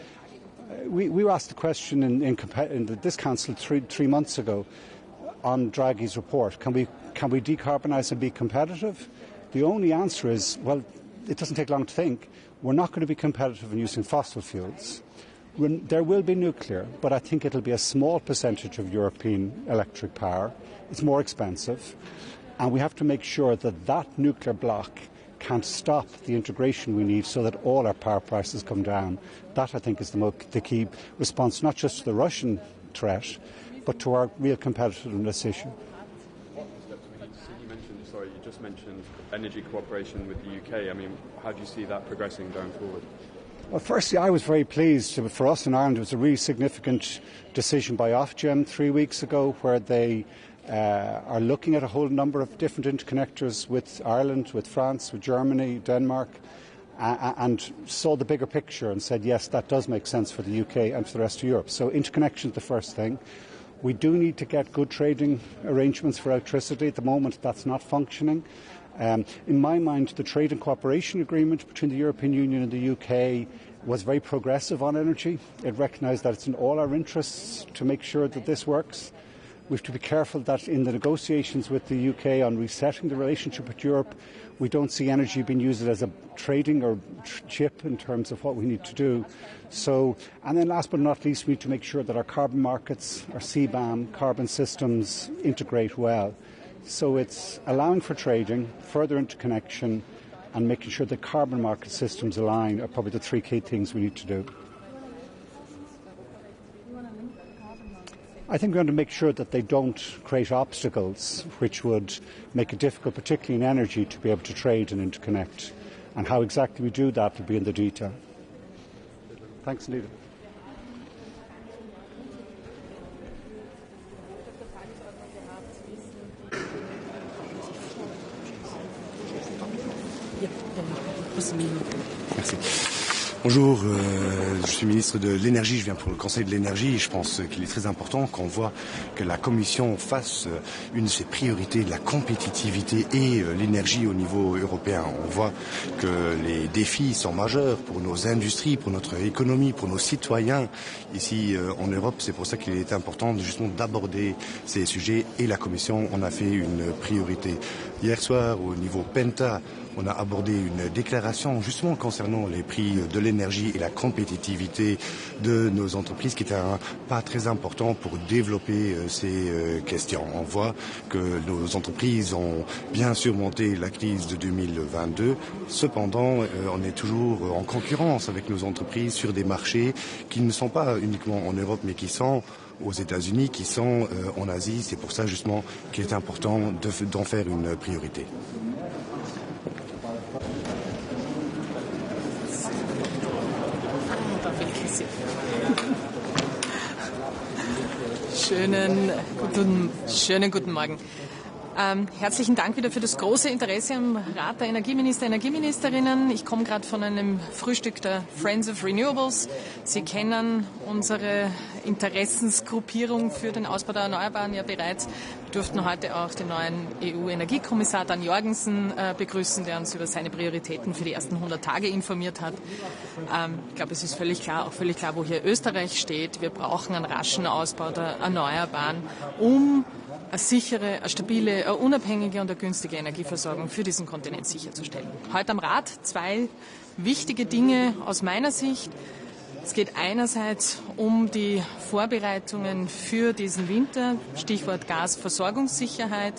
we were asked the question in this Council three months ago on Draghi's report, can we decarbonise and be competitive? The only answer is, well, it doesn't take long to think. We're not going to be competitive in using fossil fuels. There will be nuclear, but I think it'll be a small percentage of European electric power. It's more expensive. And we have to make sure that that nuclear block can't stop the integration we need so that all our power prices come down. That, I think, is the key response, not just to the Russian threat, but to our real competitiveness issue. You just mentioned energy cooperation with the UK. I mean, how do you see that progressing going forward? Well, firstly, I was very pleased. For us in Ireland, it was a really significant decision by Ofgem 3 weeks ago where they are looking at a whole number of different interconnectors with Ireland, with France, with Germany, Denmark, and saw the bigger picture and said, yes, that does make sense for the UK and for the rest of Europe. So interconnection is the first thing. We do need to get good trading arrangements for electricity. At the moment, that's not functioning. In my mind, the trade and cooperation agreement between the European Union and the UK was very progressive on energy. It recognised that it's in all our interests to make sure that this works. We have to be careful that in the negotiations with the UK on resetting the relationship with Europe, we don't see energy being used as a trading or chip in terms of what we need to do. So, and then last but not least, we need to make sure that our carbon markets, our CBAM, carbon systems integrate well. So it's allowing for trading, further interconnection, and making sure that carbon market systems align are probably the three key things we need to do. I think we want to make sure that they don't create obstacles which would make it difficult, particularly in energy, to be able to trade and interconnect. And how exactly we do that will be in the detail. Thanks, Anita. Merci. Bonjour, je suis ministre de l'énergie, je viens pour le Conseil de l'énergie et je pense qu'il est très important qu'on voit que la Commission fasse une de ses priorités, la compétitivité et l'énergie au niveau européen. On voit que les défis sont majeurs pour nos industries, pour notre économie, pour nos citoyens ici en Europe. C'est pour ça qu'il est important justement d'aborder ces sujets et la Commission en a fait une priorité. Hier soir, au niveau Penta, on a abordé une déclaration justement concernant les prix de l'énergie et la compétitivité de nos entreprises qui est un pas très important pour développer ces questions. On voit que nos entreprises ont bien surmonté la crise de 2022. Cependant, on est toujours en concurrence avec nos entreprises sur des marchés qui ne sont pas uniquement en Europe mais qui sont aux États-Unis, qui sont en Asie. C'est pour ça justement qu'il est important d'en faire une priorité. Schönen guten Morgen. Herzlichen Dank wieder für das große Interesse am Rat der Energieminister, Energieministerinnen. Ich komme gerade von einem Frühstück der Friends of Renewables. Sie kennen unsere Interessensgruppierung für den Ausbau der Erneuerbaren ja bereits. Wir durften heute auch den neuen EU-Energiekommissar Dan Jorgensen begrüßen, der uns über seine Prioritäten für die ersten 100 Tage informiert hat. Ich glaube, es ist völlig klar, wo hier Österreich steht. Wir brauchen einen raschen Ausbau der Erneuerbaren, um eine sichere, eine stabile, eine unabhängige und eine günstige Energieversorgung für diesen Kontinent sicherzustellen. Heute am Rat 2 wichtige Dinge aus meiner Sicht. Es geht einerseits um die Vorbereitungen für diesen Winter, Stichwort Gasversorgungssicherheit.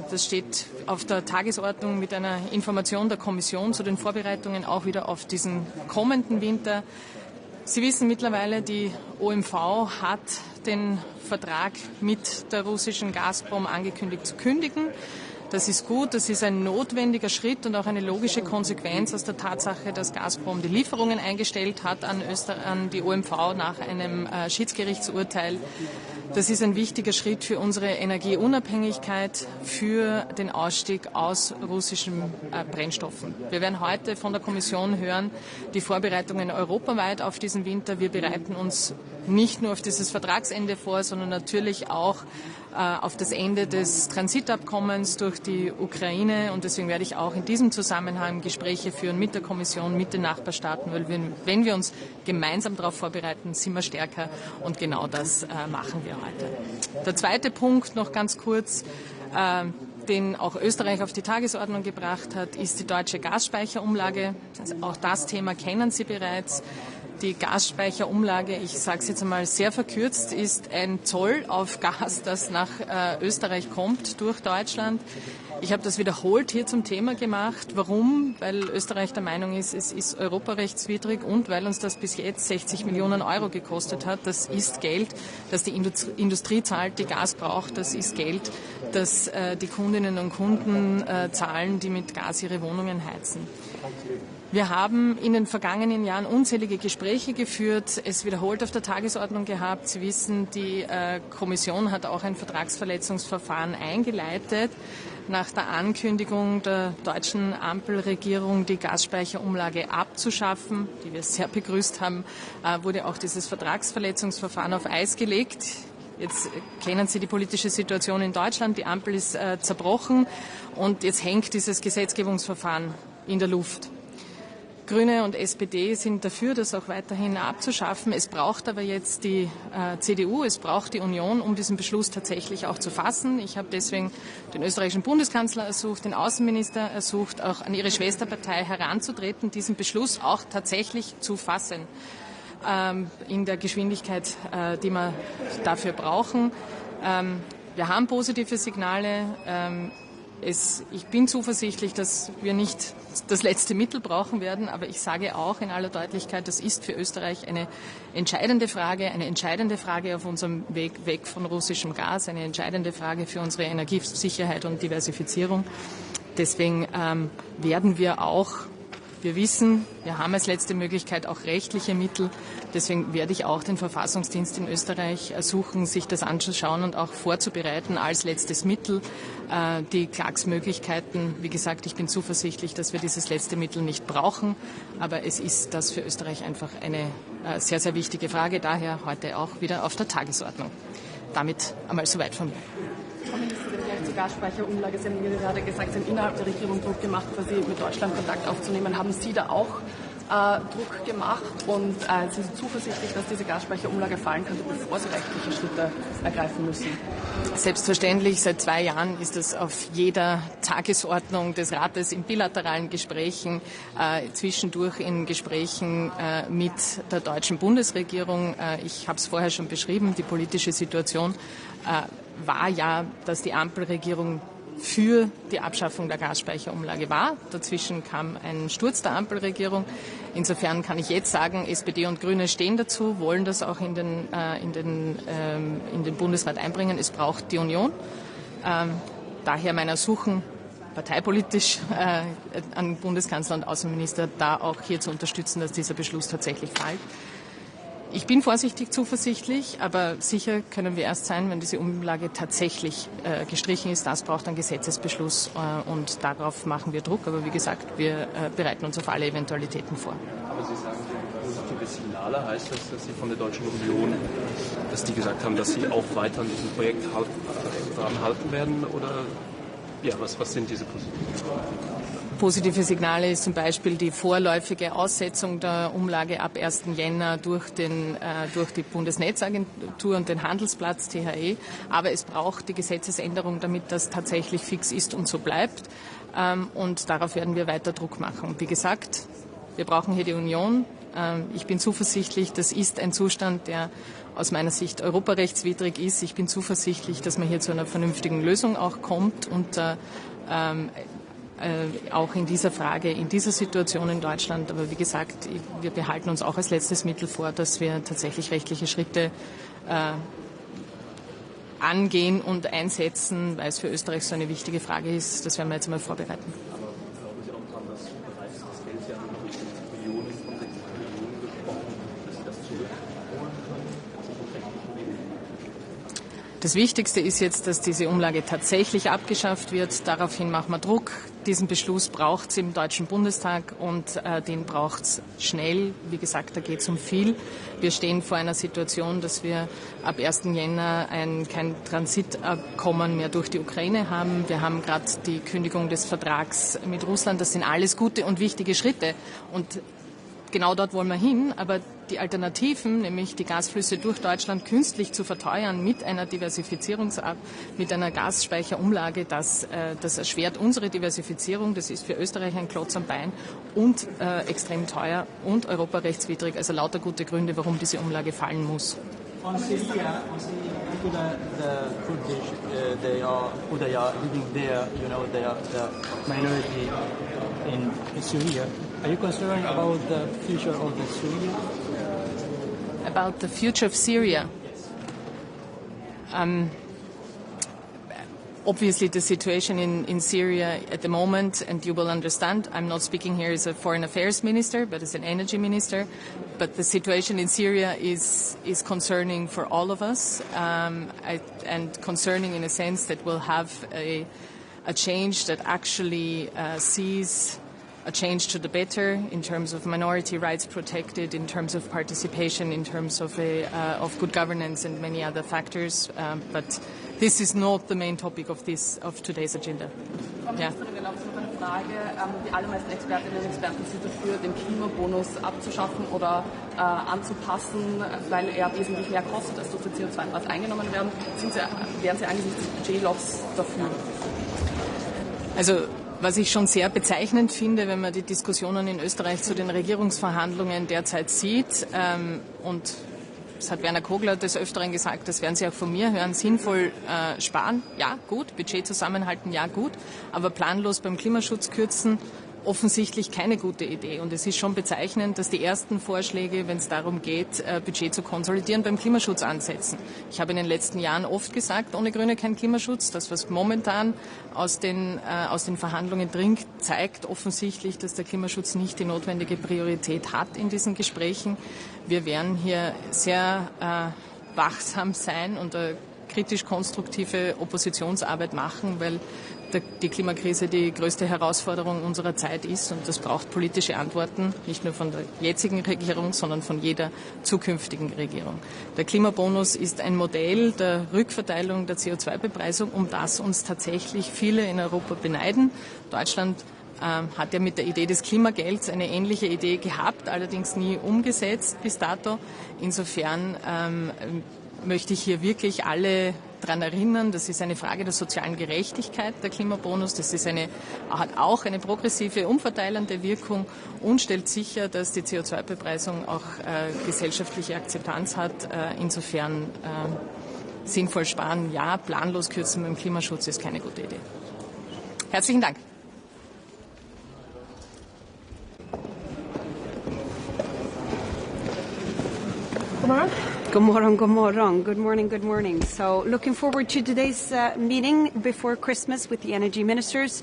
Das steht auf der Tagesordnung mit einer Information der Kommission zu den Vorbereitungen auch wieder auf diesen kommenden Winter. Sie wissen mittlerweile, die OMV hat den Vertrag mit der russischen Gazprom angekündigt zu kündigen. Das ist gut, das ist ein notwendiger Schritt und auch eine logische Konsequenz aus der Tatsache, dass Gazprom die Lieferungen eingestellt hat an die OMV nach einem Schiedsgerichtsurteil. Das ist ein wichtiger Schritt für unsere Energieunabhängigkeit, für den Ausstieg aus russischen Brennstoffen. Wir werden heute von der Kommission hören, die Vorbereitungen europaweit auf diesen Winter. Wir bereiten uns nicht nur auf dieses Vertragsende vor, sondern natürlich auch auf das Ende des Transitabkommens durch die Ukraine. Und deswegen werde ich auch in diesem Zusammenhang Gespräche führen mit der Kommission, mit den Nachbarstaaten, weil wenn wir uns gemeinsam darauf vorbereiten, sind wir stärker. Und genau das machen wir heute. Der zweite Punkt noch ganz kurz, den auch Österreich auf die Tagesordnung gebracht hat, ist die deutsche Gasspeicherumlage. Also auch das Thema kennen Sie bereits. Die Gasspeicherumlage, ich sage es jetzt einmal sehr verkürzt, ist ein Zoll auf Gas, das nach Österreich kommt durch Deutschland. Ich habe das wiederholt hier zum Thema gemacht. Warum? Weil Österreich der Meinung ist, es ist europarechtswidrig und weil uns das bis jetzt 60 Millionen Euro gekostet hat. Das ist Geld, das die Industrie zahlt, die Gas braucht. Das ist Geld, das die Kundinnen und Kunden zahlen, die mit Gas ihre Wohnungen heizen. Wir haben in den vergangenen Jahren unzählige Gespräche geführt, es wiederholt auf der Tagesordnung gehabt. Sie wissen, die Kommission hat auch ein Vertragsverletzungsverfahren eingeleitet. Nach der Ankündigung der deutschen Ampelregierung, die Gasspeicherumlage abzuschaffen, die wir sehr begrüßt haben, wurde auch dieses Vertragsverletzungsverfahren auf Eis gelegt. Jetzt kennen Sie die politische Situation in Deutschland. Die Ampel ist zerbrochen und jetzt hängt dieses Gesetzgebungsverfahren in der Luft. Grüne und SPD sind dafür, das auch weiterhin abzuschaffen. Es braucht aber jetzt die CDU, es braucht die Union, um diesen Beschluss tatsächlich auch zu fassen. Ich habe deswegen den österreichischen Bundeskanzler ersucht, den Außenminister ersucht, auch an ihre Schwesterpartei heranzutreten, diesen Beschluss auch tatsächlich zu fassen, in der Geschwindigkeit, die wir dafür brauchen. Wir haben positive Signale. Ich bin zuversichtlich, dass wir nicht das letzte Mittel brauchen werden, aber ich sage auch in aller Deutlichkeit, das ist für Österreich eine entscheidende Frage auf unserem Weg weg von russischem Gas, eine entscheidende Frage für unsere Energiesicherheit und Diversifizierung. Deswegen werden wir auch, wir wissen, wir haben als letzte Möglichkeit auch rechtliche Mittel, Deswegen werde ich auch den Verfassungsdienst in Österreich ersuchen, sich das anzuschauen und auch vorzubereiten als letztes Mittel. Die Klagsmöglichkeiten, wie gesagt, ich bin zuversichtlich, dass wir dieses letzte Mittel nicht brauchen, aber es ist das für Österreich einfach eine sehr, sehr wichtige Frage, daher heute auch wieder auf der Tagesordnung. Damit einmal soweit von mir. Frau Ministerin, gleich zur Gasspeicherumlage. Sie haben gerade gesagt, Sie haben innerhalb der Regierung Druck gemacht, quasi mit Deutschland Kontakt aufzunehmen. Haben Sie da auch Druck gemacht und sind Sie zuversichtlich, dass diese Gasspeicherumlage fallen könnte, bevor Sie rechtliche Schritte ergreifen müssen? Selbstverständlich, seit 2 Jahren ist es auf jeder Tagesordnung des Rates in bilateralen Gesprächen, zwischendurch in Gesprächen mit der deutschen Bundesregierung. Ich habe es vorher schon beschrieben, die politische Situation war ja, dass die Ampelregierung für die Abschaffung der Gasspeicherumlage war. Dazwischen kam ein Sturz der Ampelregierung. Insofern kann ich jetzt sagen, SPD und Grüne stehen dazu, wollen das auch in den Bundesrat einbringen. Es braucht die Union. Daher mein Ersuchen, parteipolitisch an Bundeskanzler und Außenminister, da auch hier zu unterstützen, dass dieser Beschluss tatsächlich fällt. Ich bin vorsichtig zuversichtlich, aber sicher können wir erst sein, wenn diese Umlage tatsächlich gestrichen ist. Das braucht einen Gesetzesbeschluss und darauf machen wir Druck. Aber wie gesagt, wir bereiten uns auf alle Eventualitäten vor. Aber Sie sagen, positive Signale, heißt das, dass Sie von der Deutschen Union, dass die gesagt haben, dass Sie auch weiter an diesem Projekt dran halten werden? Oder ja, was sind diese positiven Signale? Positive Signale ist zum Beispiel die vorläufige Aussetzung der Umlage ab 1. Jänner durch die Bundesnetzagentur und den Handelsplatz THE. Aber es braucht die Gesetzesänderung, damit das tatsächlich fix ist und so bleibt. Und darauf werden wir weiter Druck machen. Wie gesagt, wir brauchen hier die Union. Ich bin zuversichtlich, das ist ein Zustand, der aus meiner Sicht europarechtswidrig ist. Ich bin zuversichtlich, dass man hier zu einer vernünftigen Lösung auch kommt und auch in dieser Frage, in dieser Situation in Deutschland. Aber wie gesagt, wir behalten uns auch als letztes Mittel vor, dass wir tatsächlich rechtliche Schritte angehen und einsetzen, weil es für Österreich so eine wichtige Frage ist. Das werden wir jetzt einmal vorbereiten. Aber glauben Sie auch daran, dass bereits das Geld ja nur durch 60 Millionen von 60 Millionen gesprochen, dass Sie das zurückholen können? Das Wichtigste ist jetzt, dass diese Umlage tatsächlich abgeschafft wird. Daraufhin machen wir Druck. Diesen Beschluss braucht es im Deutschen Bundestag und den braucht es schnell. Wie gesagt, da geht es um viel. Wir stehen vor einer Situation, dass wir ab 1. Jänner kein Transitabkommen mehr durch die Ukraine haben. Wir haben gerade die Kündigung des Vertrags mit Russland. Das sind alles gute und wichtige Schritte. Und genau dort wollen wir hin, aber die Alternativen, nämlich die Gasflüsse durch Deutschland künstlich zu verteuern mit einer mit einer Gasspeicherumlage, das erschwert unsere Diversifizierung. Das ist für Österreich ein Klotz am Bein und extrem teuer und europarechtswidrig. Also lauter gute Gründe, warum diese Umlage fallen muss. On Syria, the Kurdish, they are living there, they are the minority in Syria. Are you concerned about the future of Syria? About the future of Syria? Obviously, the situation in Syria at the moment, and you will understand, I'm not speaking here as a foreign affairs minister, but as an energy minister. But the situation in Syria is concerning for all of us, and concerning in a sense that we'll have a change that actually sees a change to the better in terms of minority rights protected, in terms of participation, in terms of good governance and many other factors. But this is not the main topic of today's agenda. Frau Ministerin, erlaubt noch eine Frage. Die allermeisten Expertinnen und Experten sind dafür, den Klimabonus abzuschaffen oder anzupassen, weil er wesentlich mehr kostet, als durch den CO2-Preis eingenommen werden. Wären Sie angesichts des Budgetlochs dafür? Also was ich schon sehr bezeichnend finde, wenn man die Diskussionen in Österreich zu den Regierungsverhandlungen derzeit sieht, und das hat Werner Kogler des Öfteren gesagt, das werden Sie auch von mir hören, sinnvoll sparen, ja gut, Budget zusammenhalten, ja gut, aber planlos beim Klimaschutz kürzen offensichtlich keine gute Idee. Und es ist schon bezeichnend, dass die ersten Vorschläge, wenn es darum geht, Budget zu konsolidieren, beim Klimaschutz ansetzen. Ich habe in den letzten Jahren oft gesagt, ohne Grüne kein Klimaschutz. Das, was momentan aus den Verhandlungen dringt, zeigt offensichtlich, dass der Klimaschutz nicht die notwendige Priorität hat in diesen Gesprächen. Wir werden hier sehr wachsam sein und kritisch-konstruktive Oppositionsarbeit machen, weil die Klimakrise die größte Herausforderung unserer Zeit ist und das braucht politische Antworten, nicht nur von der jetzigen Regierung, sondern von jeder zukünftigen Regierung. Der Klimabonus ist ein Modell der Rückverteilung der CO2-Bepreisung, um das uns tatsächlich viele in Europa beneiden. Deutschland hat ja mit der Idee des Klimagelds eine ähnliche Idee gehabt, allerdings nie umgesetzt bis dato. Insofern möchte ich hier wirklich alle daran erinnern, das ist eine Frage der sozialen Gerechtigkeit, der Klimabonus. Das hat auch eine progressive, umverteilende Wirkung und stellt sicher, dass die CO2-Bepreisung auch gesellschaftliche Akzeptanz hat. Insofern sinnvoll sparen, ja, planlos kürzen beim Klimaschutz ist keine gute Idee. Herzlichen Dank. Good morning, good morning, good morning, good morning. So looking forward to today's meeting before Christmas with the energy ministers.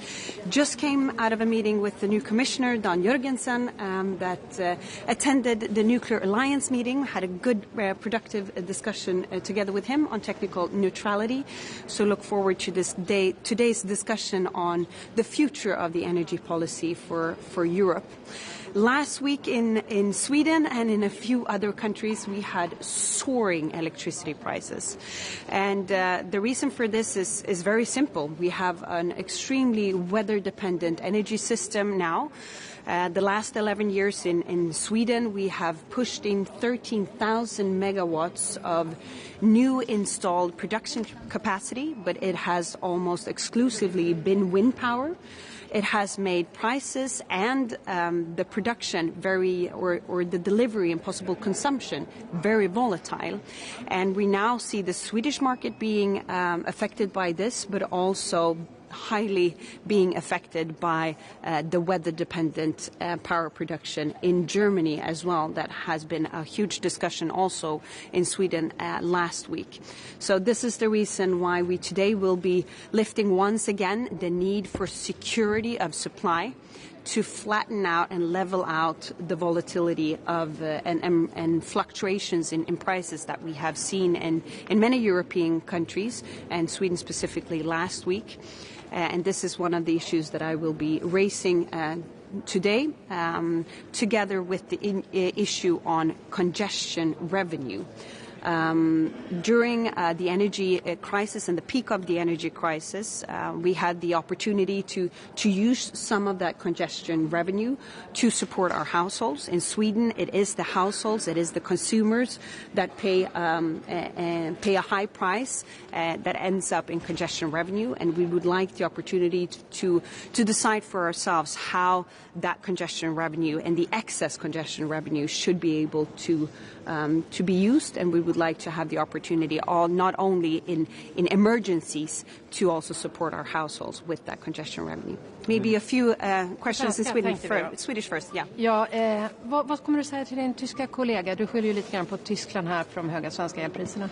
Just came out of a meeting with the new commissioner, Dan Jørgensen, that attended the Nuclear Alliance meeting, had a good, productive discussion together with him on technical neutrality. So look forward to today's discussion on the future of the energy policy for Europe. Last week in Sweden and in a few other countries, we had soaring electricity prices. And the reason for this is very simple. We have an extremely weather-dependent energy system now. The last 11 years in Sweden, we have pushed in 13,000 megawatts of new installed production capacity, but it has almost exclusively been wind power. It has made prices and the production or the delivery and possible consumption very volatile. And we now see the Swedish market being affected by this, but also highly being affected by the weather-dependent power production in Germany as well. That has been a huge discussion also in Sweden last week. So this is the reason why we today will be lifting once again the need for security of supply to flatten out and level out the volatility of and fluctuations in prices that we have seen in many European countries, and Sweden specifically last week. And this is one of the issues that I will be raising today, together with the issue on congestion revenue. During the energy crisis and the peak of the energy crisis, we had the opportunity to use some of that congestion revenue to support our households. In Sweden, it is the households, it is the consumers that pay a high price that ends up in congestion revenue, and we would like the opportunity to decide for ourselves how that congestion revenue and the excess congestion revenue should be able to be used, and we would like to have the opportunity, not only in emergencies, to also support our households with that congestion revenue. Maybe a few questions in Swedish first. Yeah. Ja, vad kommer du säga till din tyska kollega? Du skyller ju lite grann på Tyskland här för de höga svenska elpriserna.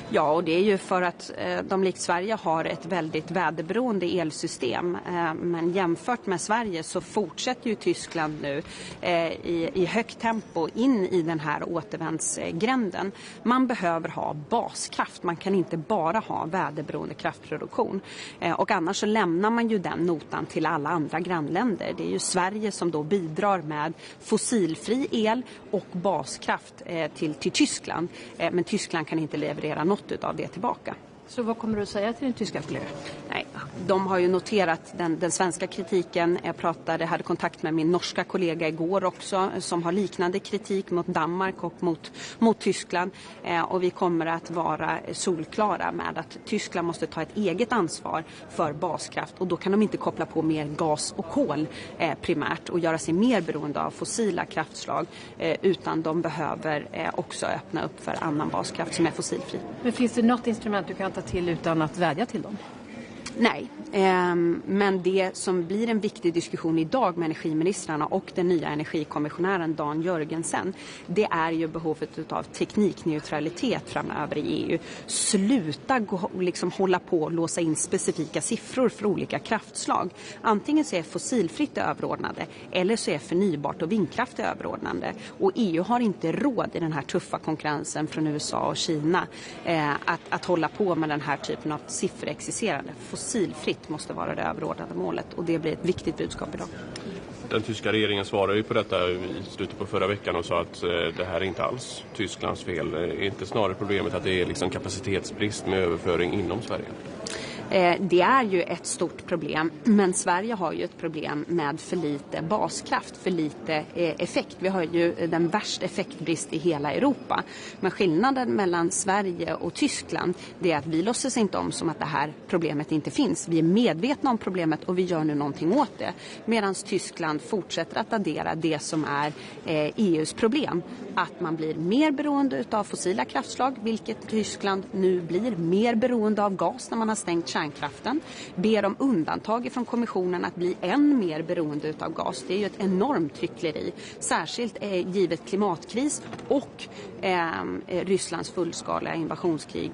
Ja, och det är ju för att de likt Sverige har ett väldigt väderberoende elsystem. Men jämfört med Sverige så fortsätter ju Tyskland nu i högt tempo in i den här återvändsgränden. Man behöver ha baskraft. Man kan inte bara ha väderberoende kraftproduktion. Och annars så lämnar man ju den notan till alla andra grannländer. Det är ju Sverige som då bidrar med fossilfri el och baskraft till Tyskland. Men Tyskland kan inte leverera något av det tillbaka. Så vad kommer du att säga till din tyska kollega? Nej, de har ju noterat den svenska kritiken. Jag hade kontakt med min norska kollega igår också, som har liknande kritik mot Danmark och mot Tyskland. Och vi kommer att vara solklara med att Tyskland måste ta ett eget ansvar för baskraft. Och då kan de inte koppla på mer gas och kol primärt och göra sig mer beroende av fossila kraftslag. Utan de behöver också öppna upp för annan baskraft som är fossilfri. Men finns det något instrument du kan ta till utan att vädja till dem? Nej, men det som blir en viktig diskussion idag med energiministrarna och den nya energikommissionären Dan Jörgensen, det är ju behovet av teknikneutralitet framöver i EU. Sluta hålla på och låsa in specifika siffror för olika kraftslag. Antingen så är fossilfritt överordnade eller så är förnybart och vindkraft överordnade. Och EU har inte råd i den här tuffa konkurrensen från USA och Kina att hålla på med den här typen av sifferexercerande. Fossilfritt måste vara det överordnade målet och det blir ett viktigt budskap idag. Den tyska regeringen svarade ju på detta i slutet på förra veckan och sa att det här är inte alls Tysklands fel. Är inte snarare problemet att det är liksom kapacitetsbrist med överföring inom Sverige? Det är ju ett stort problem, men Sverige har ju ett problem med för lite baskraft, för lite effekt. Vi har ju den värsta effektbrist i hela Europa. Men skillnaden mellan Sverige och Tyskland, det är att vi låtsas inte om som att det här problemet inte finns. Vi är medvetna om problemet och vi gör nu någonting åt det. Medan Tyskland fortsätter att addera det som är EUs problem. Att man blir mer beroende av fossila kraftslag, vilket Tyskland nu blir mer beroende av gas när man har stängt kärnkraften, ber om undantag från kommissionen att bli än mer beroende av gas. Det är ju ett enormt hyckleri, särskilt givet klimatkris och Rysslands fullskaliga invasionskrig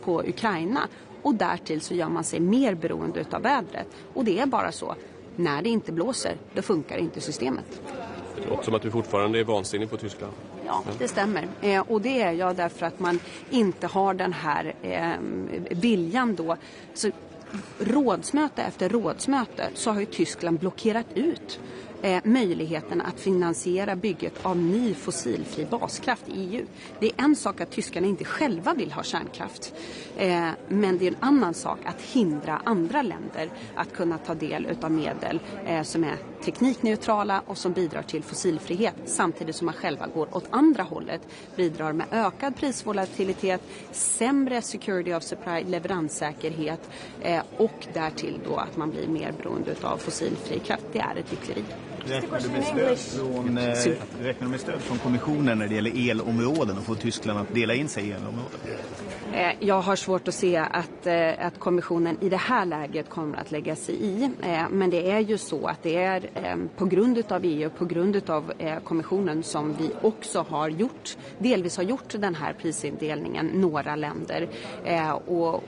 på Ukraina. Och därtill så gör man sig mer beroende av vädret. Och det är bara så, när det inte blåser, då funkar inte systemet. Det låter som att du fortfarande är vansinnig på Tyskland. Ja, det stämmer. Och det är jag därför att man inte har den här viljan då. Så rådsmöte efter rådsmöte så har ju Tyskland blockerat ut möjligheten att finansiera bygget av ny fossilfri baskraft i EU. Det är en sak att tyskarna inte själva vill ha kärnkraft. Men det är en annan sak att hindra andra länder att kunna ta del av medel som är teknikneutrala och som bidrar till fossilfrihet samtidigt som man själva går åt andra hållet, bidrar med ökad prisvolatilitet, sämre security of supply, leveranssäkerhet och därtill då att man blir mer beroende av fossilfri kraft. Det är ett hyckleri. Räknar du med stöd från kommissionen när det gäller elområden och få Tyskland att dela in sig i elområden? Jag har svårt att se att kommissionen i det här läget kommer att lägga sig i. Men det är ju så att det är på grund av EU, på grund av kommissionen som vi också delvis har gjort den här prisindelningen, några länder. Och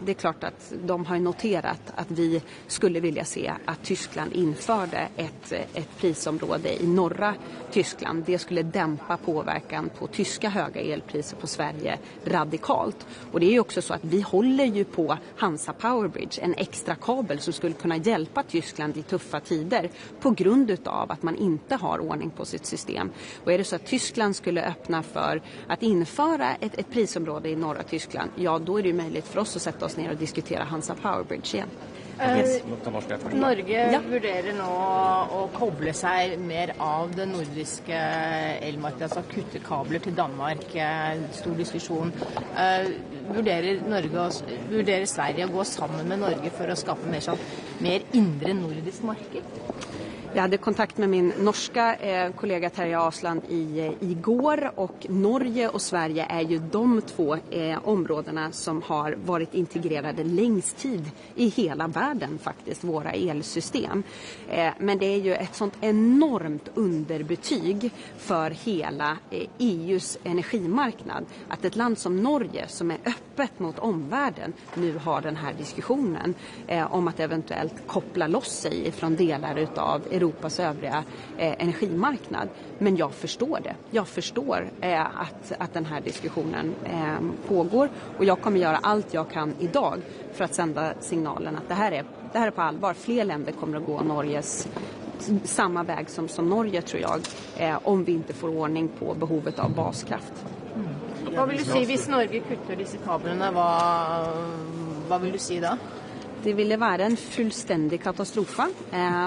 det är klart att de har noterat att vi skulle vilja se att Tyskland införde ett prisområde i norra Tyskland. Det skulle dämpa påverkan på tyska höga elpriser på Sverige radikalt. Och det är ju också så att vi håller ju på Hansa Power Bridge, en extra kabel som skulle kunna hjälpa Tyskland i tuffa tider på grund av att man inte har ordning på sitt system. Och är det så att Tyskland skulle öppna för att införa ett prisområde i norra Tyskland, ja då är det ju möjligt för oss att sätta oss ner och diskutera Hansa Power Bridge igen. Norge vurderer nå å koble seg mer av det nordiske elmarkedet, altså kutte kabler til Danmark, stor diskusjon. Vurderer Sverige å gå sammen med Norge for å skape mer indre nordisk marked? Jag hade kontakt med min norska kollega Terje Asland igår och Norge och Sverige är ju de två områdena som har varit integrerade längst tid i hela världen faktiskt, våra elsystem. Men det är ju ett sånt enormt underbetyg för hela EUs energimarknad att ett land som Norge som är öppet mot omvärlden nu har den här diskussionen om att eventuellt koppla loss sig från delar utav Europas övriga energimarknad. Men jag förstår det. Jag förstår att den här diskussionen pågår och jag kommer göra allt jag kan idag för att sända signalen att det här är på allvar. Fler länder kommer att gå Norges samma väg som Norge tror jag om vi inte får ordning på behovet av baskraft. Vad vill du si hvis Norge kutter disse kablene? Vad vill du si da? Det ville være en fullstendig katastrofe,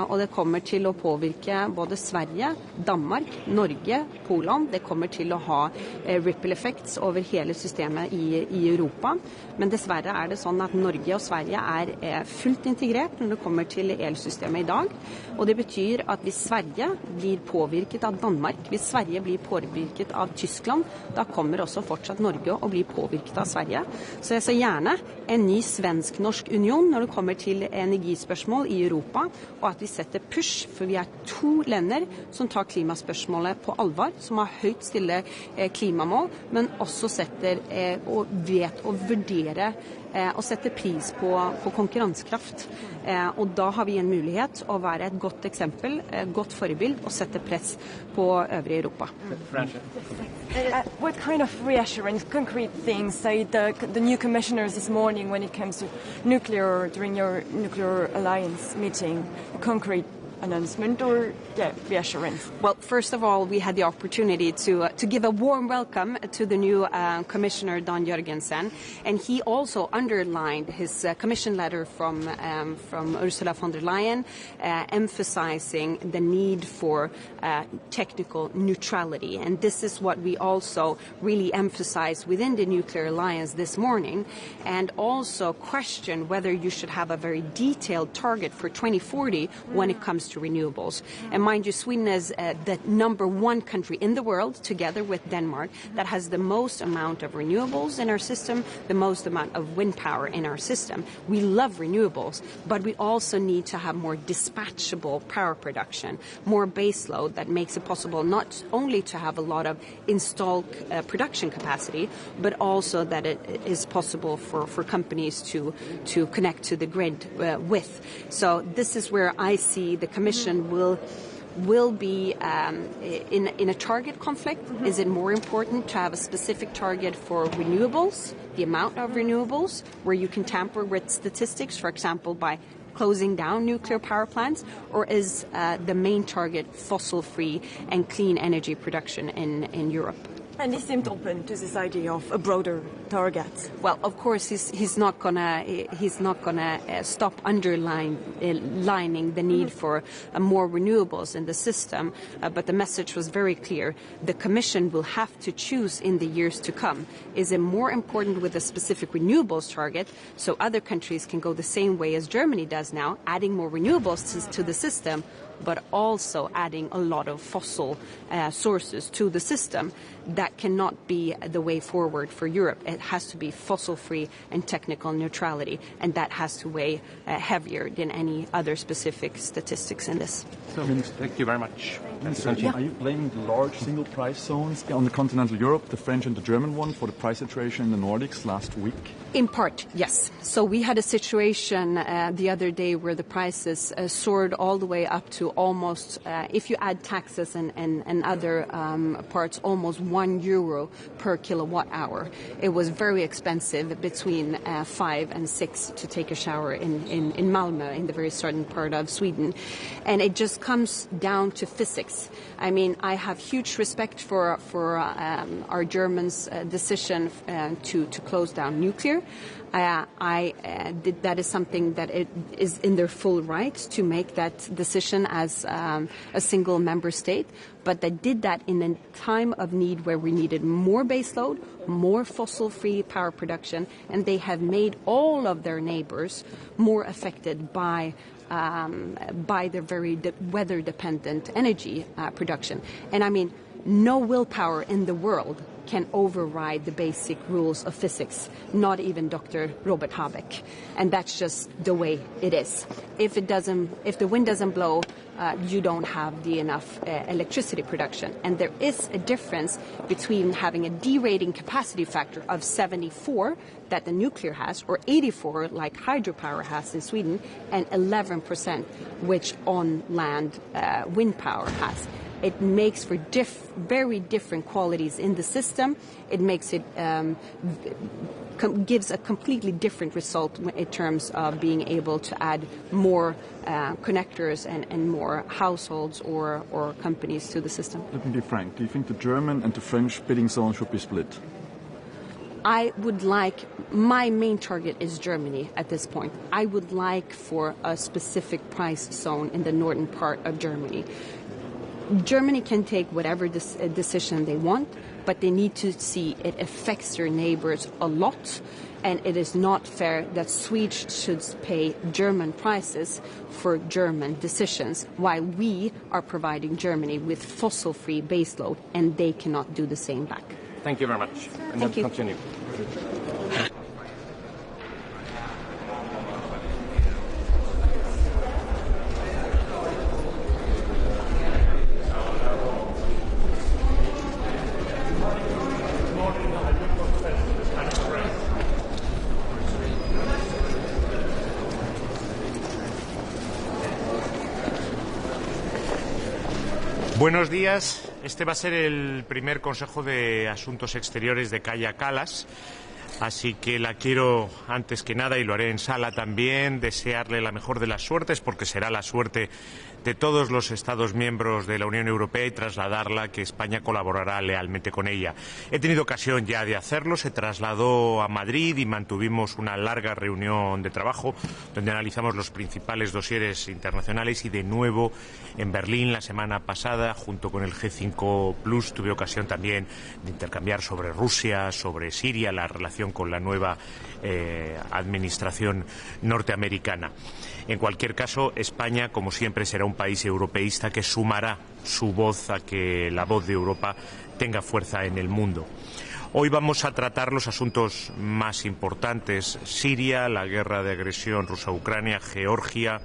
og det kommer til å påvirke både Sverige, Danmark, Norge, Polen. Det kommer til å ha ripple effects over hele systemet i Europa. Men dessverre er det sånn at Norge og Sverige er fullt integrert når det kommer til elsystemet i dag. Og det betyr at hvis Sverige blir påvirket av Danmark, hvis Sverige blir påvirket av Tyskland, da kommer også fortsatt Norge å bli påvirket av Sverige. Så jeg ser gjerne en ny svensk-norsk union når det det kommer til energispørsmål i Europa, og at vi setter push, for vi er 2 länder som tar klimaspørsmålet på alvor, som har høyt stille klimamål, men også setter og vet å vurdere og sette pris på konkurransekraft. Og da har vi en mulighet å være et godt eksempel, et godt forbilde og sette press på øvrige Europa. What kind of reassurance, concrete things say the new commissioners this morning when it comes to nuclear during your nuclear alliance meeting? A concrete announcement or reassurance? Well, first of all, we had the opportunity to give a warm welcome to the new Commissioner Dan Jørgensen, and he also underlined his commission letter from Ursula von der Leyen, emphasizing the need for technical neutrality, and this is what we also really emphasized within the nuclear alliance this morning, and also question whether you should have a very detailed target for 2040 when it comes to renewables. And mind you, Sweden is the #1 country in the world, together with Denmark, that has the most amount of renewables in our system, the most amount of wind power in our system. We love renewables, but we also need to have more dispatchable power production, more baseload that makes it possible not only to have a lot of installed production capacity, but also that it is possible for companies to connect to the grid with. So this is where I see the Commission will be in a target conflict. Is it more important to have a specific target for renewables, the amount of renewables, where you can tamper with statistics, for example, by closing down nuclear power plants, or is the main target fossil-free and clean energy production in Europe? And he seemed open to this idea of a broader target. Well, of course, he's not gonna stop underlining the need for more renewables in the system. But the message was very clear. The Commission will have to choose in the years to come. Is it more important with a specific renewables target, so other countries can go the same way as Germany does now, adding more renewables to the system, but also adding a lot of fossil sources to the system? That cannot be the way forward for Europe. It has to be fossil-free and technical neutrality, and that has to weigh heavier than any other specific statistics in this. Thank you very much. Are you blaming the large single price zones on the continental Europe, the French and the German one, for the price situation in the Nordics last week? In part, yes. So we had a situation the other day where the prices soared all the way up to almost, if you add taxes and other parts, almost €1 per kilowatt hour. It was very expensive, between 5 and 6 to take a shower in Malmö, in the very southern part of Sweden. And it just comes down to physics. I mean, I have huge respect for our Germans' decision to close down nuclear. That is something that it is in their full right to make that decision as a single member state. But they did that in a time of need where we needed more baseload, more fossil-free power production, and they have made all of their neighbors more affected by their very weather-dependent energy production. And I mean, no willpower in the world can override the basic rules of physics, not even Dr. Robert Habeck. And that's just the way it is. If the wind doesn't blow, you don't have enough electricity production. And there is a difference between having a derating capacity factor of 74 that the nuclear has, or 84 like hydropower has in Sweden, and 11% which on land wind power has. It makes for very different qualities in the system. It makes it gives a completely different result in terms of being able to add more connectors and more households or companies to the system. Let me be frank. Do you think the German and the French bidding zones should be split? I would like, my main target is Germany at this point. I would like for a specific price zone in the northern part of Germany. Germany can take whatever decision they want, but they need to see it affects their neighbors a lot, and it is not fair that Swedes should pay German prices for German decisions, while we are providing Germany with fossil-free baseload, and they cannot do the same back. Thank you very much. And Thank you. Continue. Buenos días. Este va a ser el primer Consejo de Asuntos Exteriores de Kaja Kallas, así que la quiero, antes que nada, y lo haré en sala también, desearle la mejor de las suertes, porque será la suerte de todos los Estados miembros de la Unión Europea, y trasladarla que España colaborará lealmente con ella. He tenido ocasión ya de hacerlo, se trasladó a Madrid y mantuvimos una larga reunión de trabajo donde analizamos los principales dosieres internacionales, y de nuevo en Berlín la semana pasada, junto con el G5 Plus, tuve ocasión también de intercambiar sobre Rusia, sobre Siria, la relación con la nueva administración norteamericana. En cualquier caso, España, como siempre, será un país europeísta que sumará su voz a que la voz de Europa tenga fuerza en el mundo. Hoy vamos a tratar los asuntos más importantes: Siria, la guerra de agresión rusa-Ucrania, Georgia.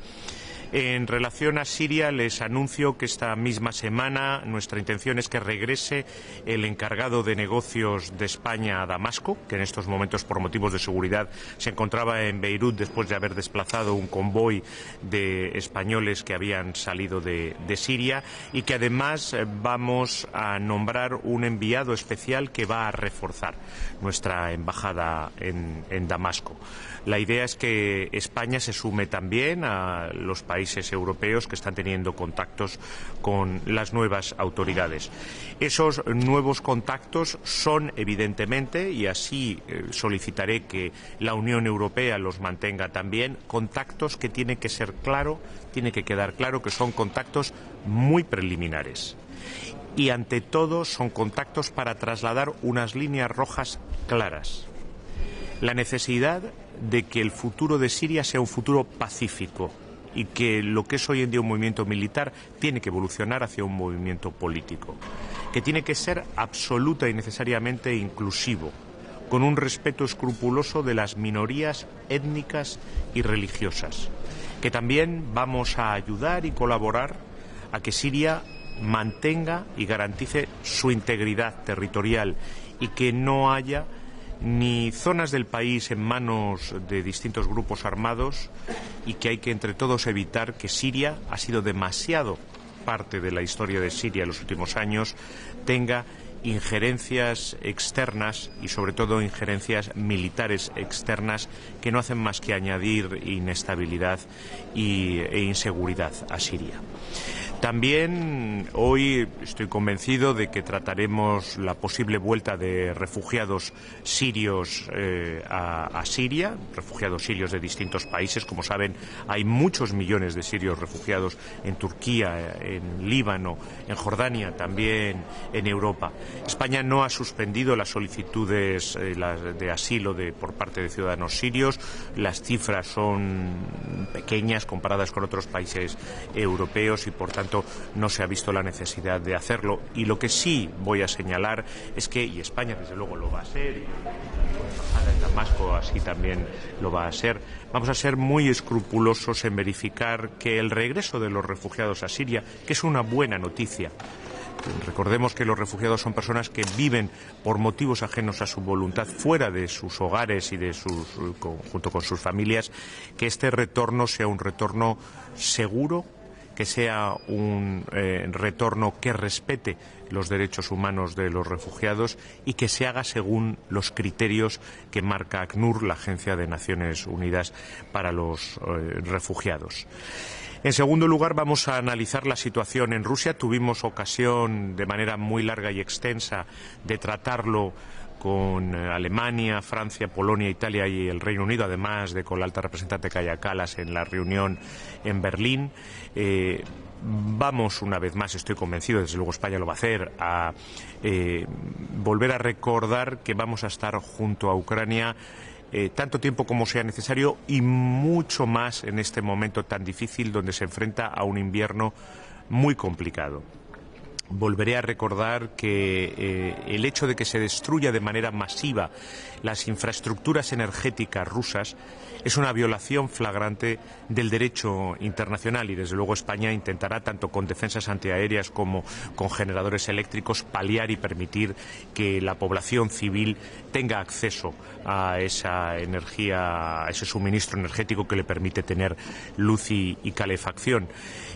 En relación a Siria, les anuncio que esta misma semana nuestra intención es que regrese el encargado de negocios de España a Damasco, que en estos momentos, por motivos de seguridad, se encontraba en Beirut después de haber desplazado un convoy de españoles que habían salido de Siria, y que además vamos a nombrar un enviado especial que va a reforzar nuestra embajada en Damasco. La idea es que España se sume también a los países europeos que están teniendo contactos con las nuevas autoridades. Esos nuevos contactos son, evidentemente, y así solicitaré que la Unión Europea los mantenga también, contactos que tiene que quedar claro que son contactos muy preliminares. Y ante todo son contactos para trasladar unas líneas rojas claras. La necesidad de que el futuro de Siria sea un futuro pacífico, y que lo que es hoy en día un movimiento militar tiene que evolucionar hacia un movimiento político, que tiene que ser absoluta y necesariamente inclusivo, con un respeto escrupuloso de las minorías étnicas y religiosas, que también vamos a ayudar y colaborar a que Siria mantenga y garantice su integridad territorial, y que no haya ni zonas del país en manos de distintos grupos armados, y que hay que entre todos evitar que Siria, ha sido demasiado parte de la historia de Siria en los últimos años, tenga injerencias externas, y sobre todo injerencias militares externas, que no hacen más que añadir inestabilidad e inseguridad a Siria. También hoy estoy convencido de que trataremos la posible vuelta de refugiados sirios a Siria, refugiados sirios de distintos países. Como saben, hay muchos millones de sirios refugiados en Turquía, en Líbano, en Jordania, también en Europa. España no ha suspendido las solicitudes de asilo por parte de ciudadanos sirios. Las cifras son pequeñas comparadas con otros países europeos, y por tanto no se ha visto la necesidad de hacerlo. Y lo que sí voy a señalar es que, y España desde luego lo va a hacer, y la embajada en Damasco así también lo va a ser, vamos a ser muy escrupulosos en verificar que el regreso de los refugiados a Siria, que es una buena noticia, recordemos que los refugiados son personas que viven por motivos ajenos a su voluntad fuera de sus hogares y junto con sus familias, que este retorno sea un retorno seguro, que sea un retorno que respete los derechos humanos de los refugiados, y que se haga según los criterios que marca ACNUR, la Agencia de Naciones Unidas para los Refugiados. En segundo lugar, vamos a analizar la situación en Rusia. Tuvimos ocasión de manera muy larga y extensa de tratarlo con Alemania, Francia, Polonia, Italia y el Reino Unido, además de con la alta representante Kaja Kallas en la reunión en Berlín. Vamos, una vez más, estoy convencido, desde luego España lo va a hacer, a volver a recordar que vamos a estar junto a Ucrania tanto tiempo como sea necesario, y mucho más en este momento tan difícil, donde se enfrenta a un invierno muy complicado. volveré a recordar que el hecho de que se destruya de manera masiva las infraestructuras energéticas rusas es una violación flagrante del derecho internacional y desde luego España intentará tanto con defensas antiaéreas como con generadores eléctricos paliar y permitir que la población civil tenga acceso a esa energía, a ese suministro energético que le permite tener luz y calefacción.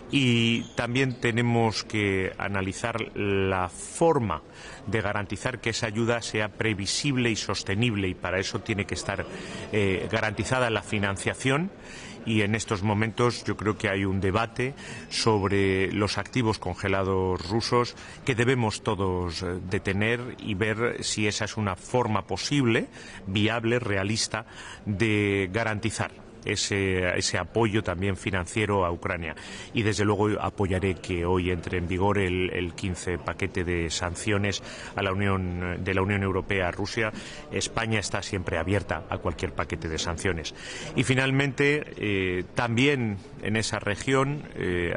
Y también tenemos que analizar la forma de garantizar que esa ayuda sea previsible y sostenible, y para eso tiene que estar garantizada la financiación. Y en estos momentos yo creo que hay un debate sobre los activos congelados rusos que debemos todos detener y ver si esa es una forma posible, viable, realista de garantizar ese apoyo también financiero a Ucrania. Y desde luego apoyaré que hoy entre en vigor el 15 paquete de sanciones de la Unión Europea a Rusia. España está siempre abierta a cualquier paquete de sanciones. Y finalmente, también en esa región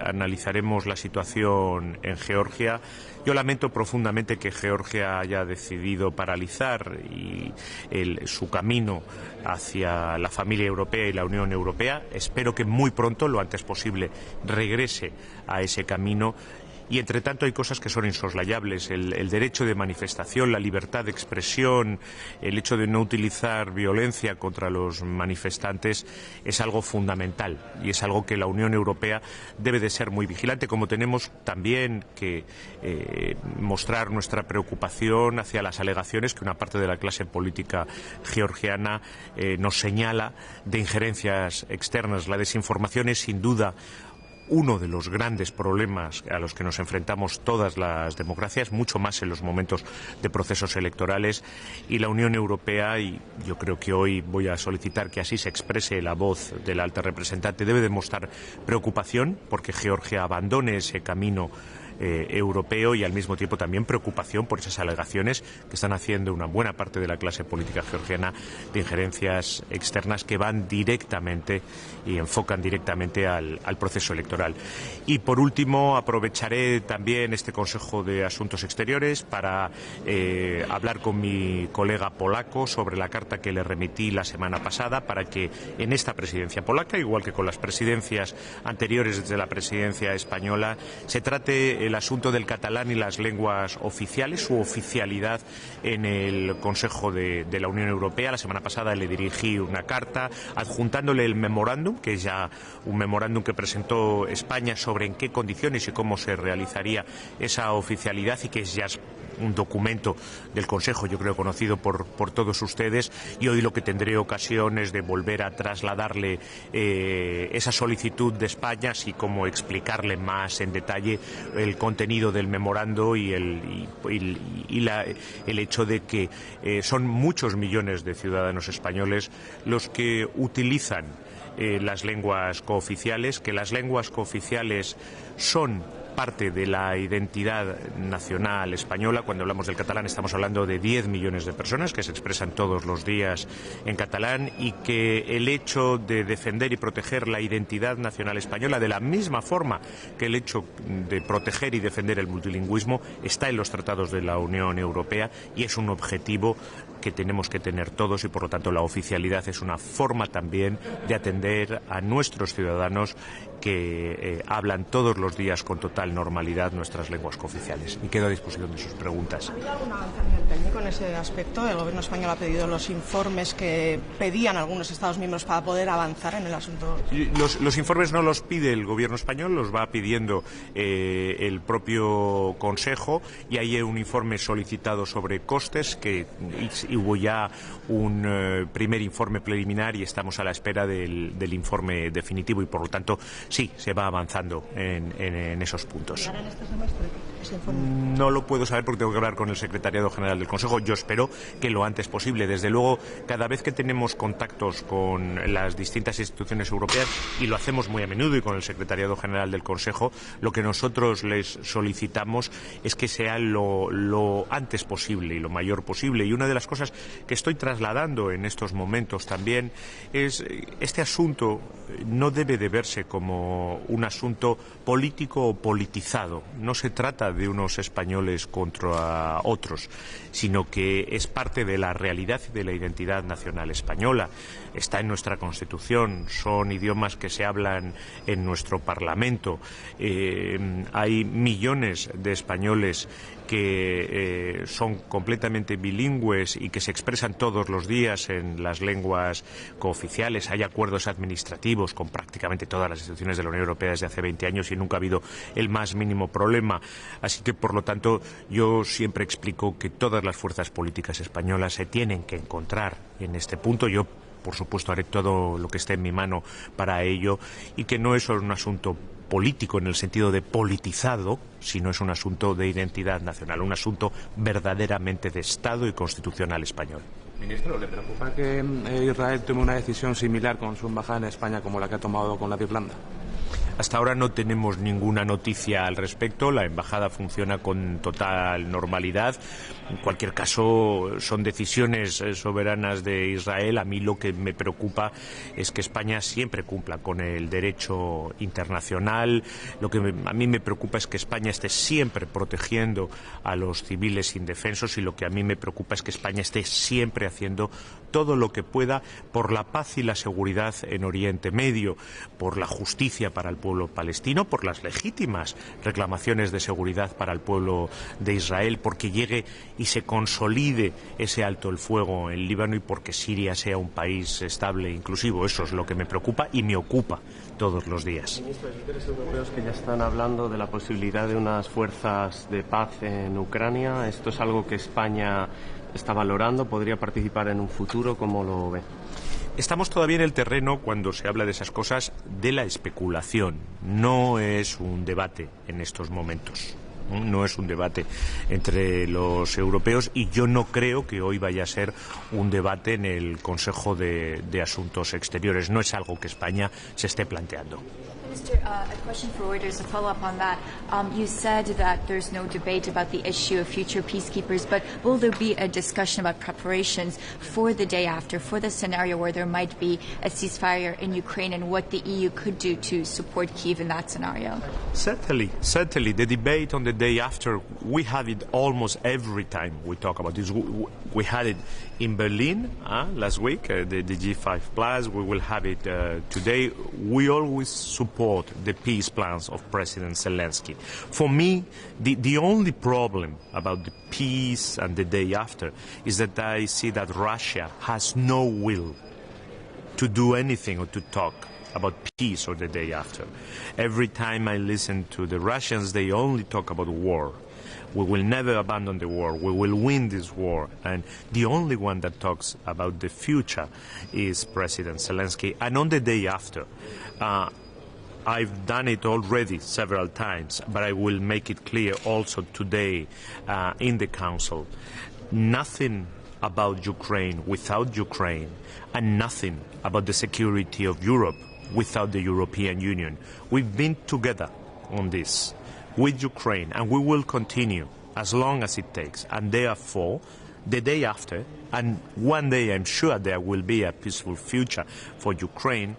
analizaremos la situación en Georgia. Yo lamento profundamente que Georgia haya decidido paralizar su camino hacia la familia europea y la Unión Europea. Espero que muy pronto, lo antes posible, regrese a ese camino. Y, entre tanto, hay cosas que son insoslayables. El derecho de manifestación, la libertad de expresión, el hecho de no utilizar violencia contra los manifestantes es algo fundamental y es algo que la Unión Europea debe de ser muy vigilante, como tenemos también que mostrar nuestra preocupación hacia las alegaciones que una parte de la clase política georgiana nos señala de injerencias externas. La desinformación es, sin duda, uno de los grandes problemas a los que nos enfrentamos todas las democracias, mucho más en los momentos de procesos electorales, y la Unión Europea, y yo creo que hoy voy a solicitar que así se exprese la voz de la alta representante, debe demostrar preocupación porque Georgia abandone ese camino europeo y al mismo tiempo también preocupación por esas alegaciones que están haciendo una buena parte de la clase política georgiana de injerencias externas que van directamente y enfocan directamente al proceso electoral. Y por último, aprovecharé también este Consejo de Asuntos Exteriores para hablar con mi colega polaco sobre la carta que le remití la semana pasada para que en esta presidencia polaca, igual que con las presidencias anteriores desde la presidencia española, se trate el asunto del catalán y las lenguas oficiales, su oficialidad en el Consejo de la Unión Europea. La semana pasada le dirigí una carta adjuntándole el memorándum, que es ya un memorándum que presentó España sobre en qué condiciones y cómo se realizaría esa oficialidad, y que es ya un documento del Consejo, yo creo, conocido por todos ustedes, y hoy lo que tendré ocasión es de volver a trasladarle esa solicitud de España, así como explicarle más en detalle el contenido del memorando y el hecho de que son muchos millones de ciudadanos españoles los que utilizan las lenguas cooficiales, que las lenguas cooficiales son parte de la identidad nacional española. Cuando hablamos del catalán estamos hablando de 10 millones de personas que se expresan todos los días en catalán, y que el hecho de defender y proteger la identidad nacional española, de la misma forma que el hecho de proteger y defender el multilingüismo, está en los tratados de la Unión Europea y es un objetivo que tenemos que tener todos, y por lo tanto la oficialidad es una forma también de atender a nuestros ciudadanos que hablan todos los días con total normalidad nuestras lenguas cooficiales. Y quedo a disposición de sus preguntas. ¿Ha habido algún avance a nivel técnico en ese aspecto? El Gobierno español ha pedido los informes que pedían algunos Estados miembros para poder avanzar en el asunto. Los informes no los pide el Gobierno español, los va pidiendo el propio Consejo, y hay un informe solicitado sobre costes que hubo ya un primer informe preliminar y estamos a la espera del informe definitivo, y por lo tanto sí, se va avanzando en esos puntos. ¿Llegará en este semestre ese informe? No lo puedo saber porque tengo que hablar con el Secretariado General del Consejo. Yo espero que lo antes posible. Desde luego, cada vez que tenemos contactos con las distintas instituciones europeas, y lo hacemos muy a menudo, y con el Secretariado General del Consejo, lo que nosotros les solicitamos es que sea lo antes posible y lo mayor posible. Y una de las cosas que estoy trasladando en estos momentos también es este asunto no debe de verse como un asunto político o politizado. No se trata venganza de unos españoles contra otros, sino que es parte de la realidad y de la identidad nacional española. Está en nuestra Constitución, son idiomas que se hablan en nuestro Parlamento. Hay millones de españoles que son completamente bilingües y que se expresan todos los días en las lenguas cooficiales. Hay acuerdos administrativos con prácticamente todas las instituciones de la Unión Europea desde hace 20 años y nunca ha habido el más mínimo problema. Así que, por lo tanto, yo siempre explico que todas las fuerzas políticas españolas se tienen que encontrar en este punto. Yo, por supuesto, haré todo lo que esté en mi mano para ello, y que no es solo un asunto político en el sentido de politizado, sino es un asunto de identidad nacional, un asunto verdaderamente de Estado y constitucional español. Ministro, ¿le preocupa que Israel tome una decisión similar con su embajada en España como la que ha tomado con la de Irlanda? Hasta ahora no tenemos ninguna noticia al respecto. La embajada funciona con total normalidad. En cualquier caso, son decisiones soberanas de Israel. A mí lo que me preocupa es que España siempre cumpla con el derecho internacional. Lo que a mí me preocupa es que España esté siempre protegiendo a los civiles indefensos, y lo que a mí me preocupa es que España esté siempre haciendo todo lo que pueda por la paz y la seguridad en Oriente Medio, por la justicia para el pueblo palestino, por las legítimas reclamaciones de seguridad para el pueblo de Israel, porque llegue y se consolide ese alto el fuego en Líbano, y porque Siria sea un país estable e inclusivo. Eso es lo que me preocupa y me ocupa todos los días. Ministro, hay líderes europeos que ya están hablando de la posibilidad de unas fuerzas de paz en Ucrania. ¿Esto es algo que España está valorando? ¿Podría participar en un futuro? ¿Cómo lo ve? Estamos todavía en el terreno, cuando se habla de esas cosas, de la especulación. No es un debate en estos momentos. No es un debate entre los europeos, y yo no creo que hoy vaya a ser un debate en el Consejo de Asuntos Exteriores. No es algo que España se esté planteando. Minister, a question for Reuters to follow up on that. You said that there's no debate about the issue of future peacekeepers, but will there be a discussion about preparations for the day after, for the scenario where there might be a ceasefire in Ukraine, and what the EU could do to support Kyiv in that scenario? Certainly. The debate on the day after, we have it almost every time we talk about this. We had it in Berlin last week, the G5 Plus. We will have it today. We always support the peace plans of President Zelensky. For me, the only problem about the peace and the day after is that I see that Russia has no will to do anything or to talk about peace or the day after. Every time I listen to the Russians, they only talk about war. We will never abandon the war. We will win this war. And the only one that talks about the future is President Zelensky. And on the day after, I've done it already several times, but I will make it clear also today in the Council. Nothing about Ukraine without Ukraine, and nothing about the security of Europe without the European Union. We've been together on this with Ukraine, and we will continue as long as it takes. And therefore, the day after, and one day I'm sure there will be a peaceful future for Ukraine,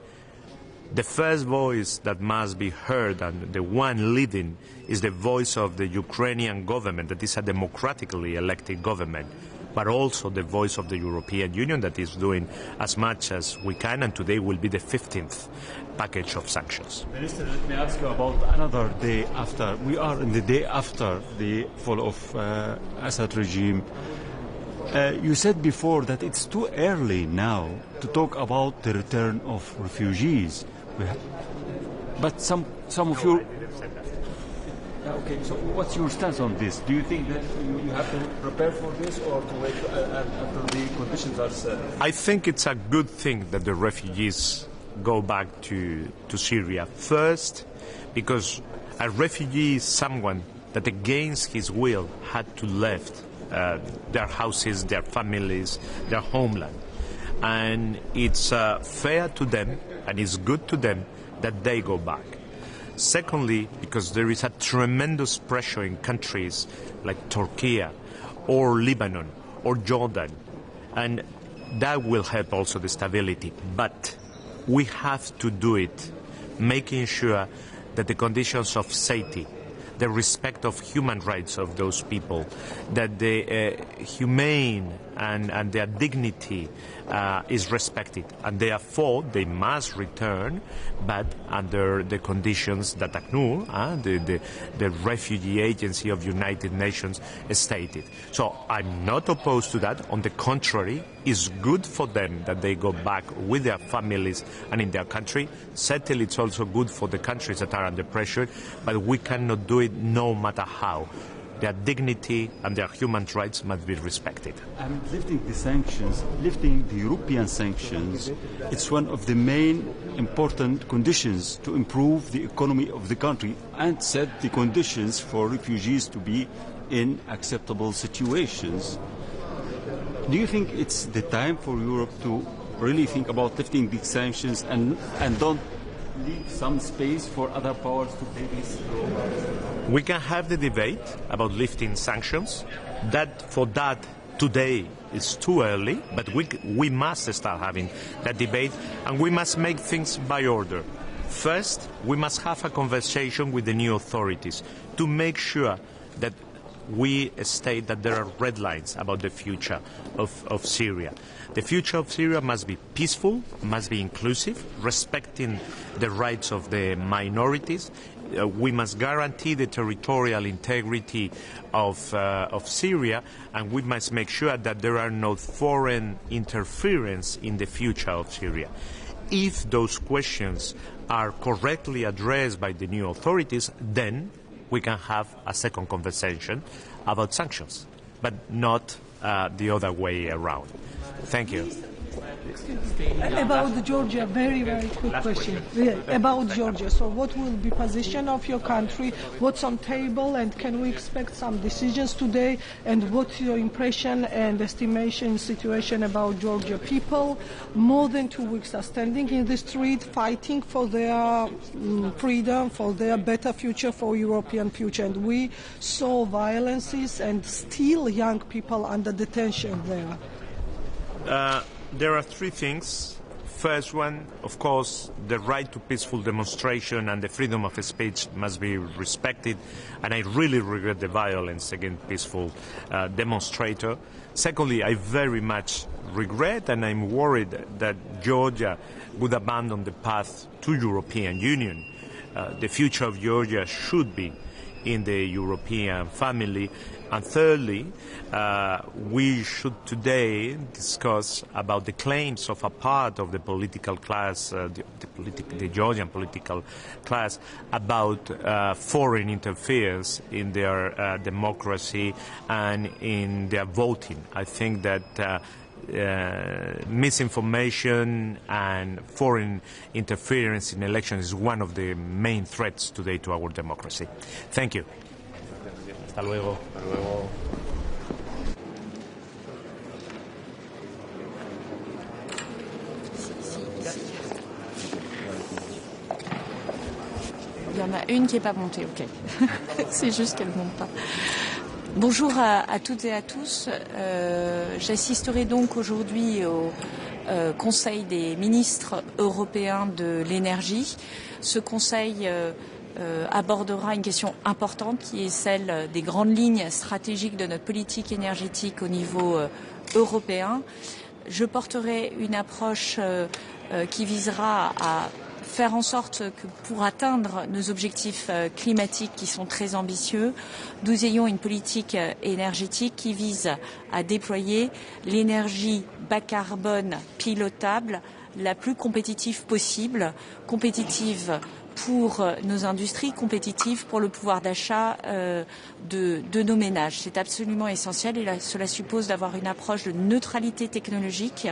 the first voice that must be heard, and the one leading, is the voice of the Ukrainian government, that is a democratically elected government, but also the voice of the European Union, that is doing as much as we can, and today will be the 15th package of sanctions. Minister, let me ask you about another day after. We are in the day after the fall of Assad regime. You said before that it's too early now to talk about the return of refugees. But some of you... Okay, so what's your stance on this? Do you think that you have to prepare for this, or to wait until the conditions are set? I think it's a good thing that the refugees go back to Syria. First, because a refugee is someone that against his will had to leave their houses, their families, their homeland. And it's fair to them, and it's good to them that they go back. Secondly, because there is a tremendous pressure in countries like Turkey or Lebanon or Jordan, and that will help also the stability. But we have to do it making sure that the conditions of safety, the respect of human rights of those people, that the humane and their dignity is respected, and therefore they must return, but under the conditions that ACNUR, the Refugee Agency of United Nations, stated. So I'm not opposed to that. On the contrary, it's good for them that they go back with their families and in their country. Certainly it's also good for the countries that are under pressure, but we cannot do it no matter how. Their dignity and their human rights must be respected. Lifting the sanctions, lifting the European sanctions, it's one of the main important conditions to improve the economy of the country and set the conditions for refugees to be in acceptable situations. Do you think it's the time for Europe to really think about lifting these sanctions and don't leave some space for other powers to play this role? We can have the debate about lifting sanctions. For that today is too early, but we must start having that debate, and we must make things by order. First, we must have a conversation with the new authorities to make sure that we state that there are red lines about the future of Syria. The future of Syria must be peaceful, must be inclusive, respecting the rights of the minorities. We must guarantee the territorial integrity of Syria, and we must make sure that there are no foreign interference in the future of Syria. If those questions are correctly addressed by the new authorities, then we can have a second conversation about sanctions, but not the other way around. Thank you. About Georgia, very, very quick question. About Georgia, so what will be position of your country? What's on table, and can we expect some decisions today? And what's your impression and estimation situation about Georgia people? More than 2 weeks are standing in the street, fighting for their freedom, for their better future, for European future. And we saw violences and still young people under detention there. There are three things. First one, of course, the right to peaceful demonstration and the freedom of speech must be respected, and I really regret the violence against peaceful demonstrators. Secondly, I very much regret and I'm worried that Georgia would abandon the path to European Union. The future of Georgia should be in the European family. And thirdly, we should today discuss about the claims of a part of the political class, the Georgian political class, about foreign interference in their democracy and in their voting. I think that misinformation and foreign interference in elections is one of the main threats today to our democracy. Thank you. Hasta luego. Hasta luego. Il y en a une qui n'est pas montée, ok. C'est juste qu'elle ne monte pas. Bonjour à toutes et à tous. J'assisterai donc aujourd'hui au Conseil des ministres européens de l'énergie. Ce Conseil abordera une question importante qui est celle des grandes lignes stratégiques de notre politique énergétique au niveau européen. Je porterai une approche qui visera à faire en sorte que pour atteindre nos objectifs climatiques qui sont très ambitieux, nous ayons une politique énergétique qui vise à déployer l'énergie bas carbone pilotable la plus compétitive possible, compétitive pour nos industries, compétitives pour le pouvoir d'achat de nos ménages. C'est absolument essentiel et cela suppose d'avoir une approche de neutralité technologique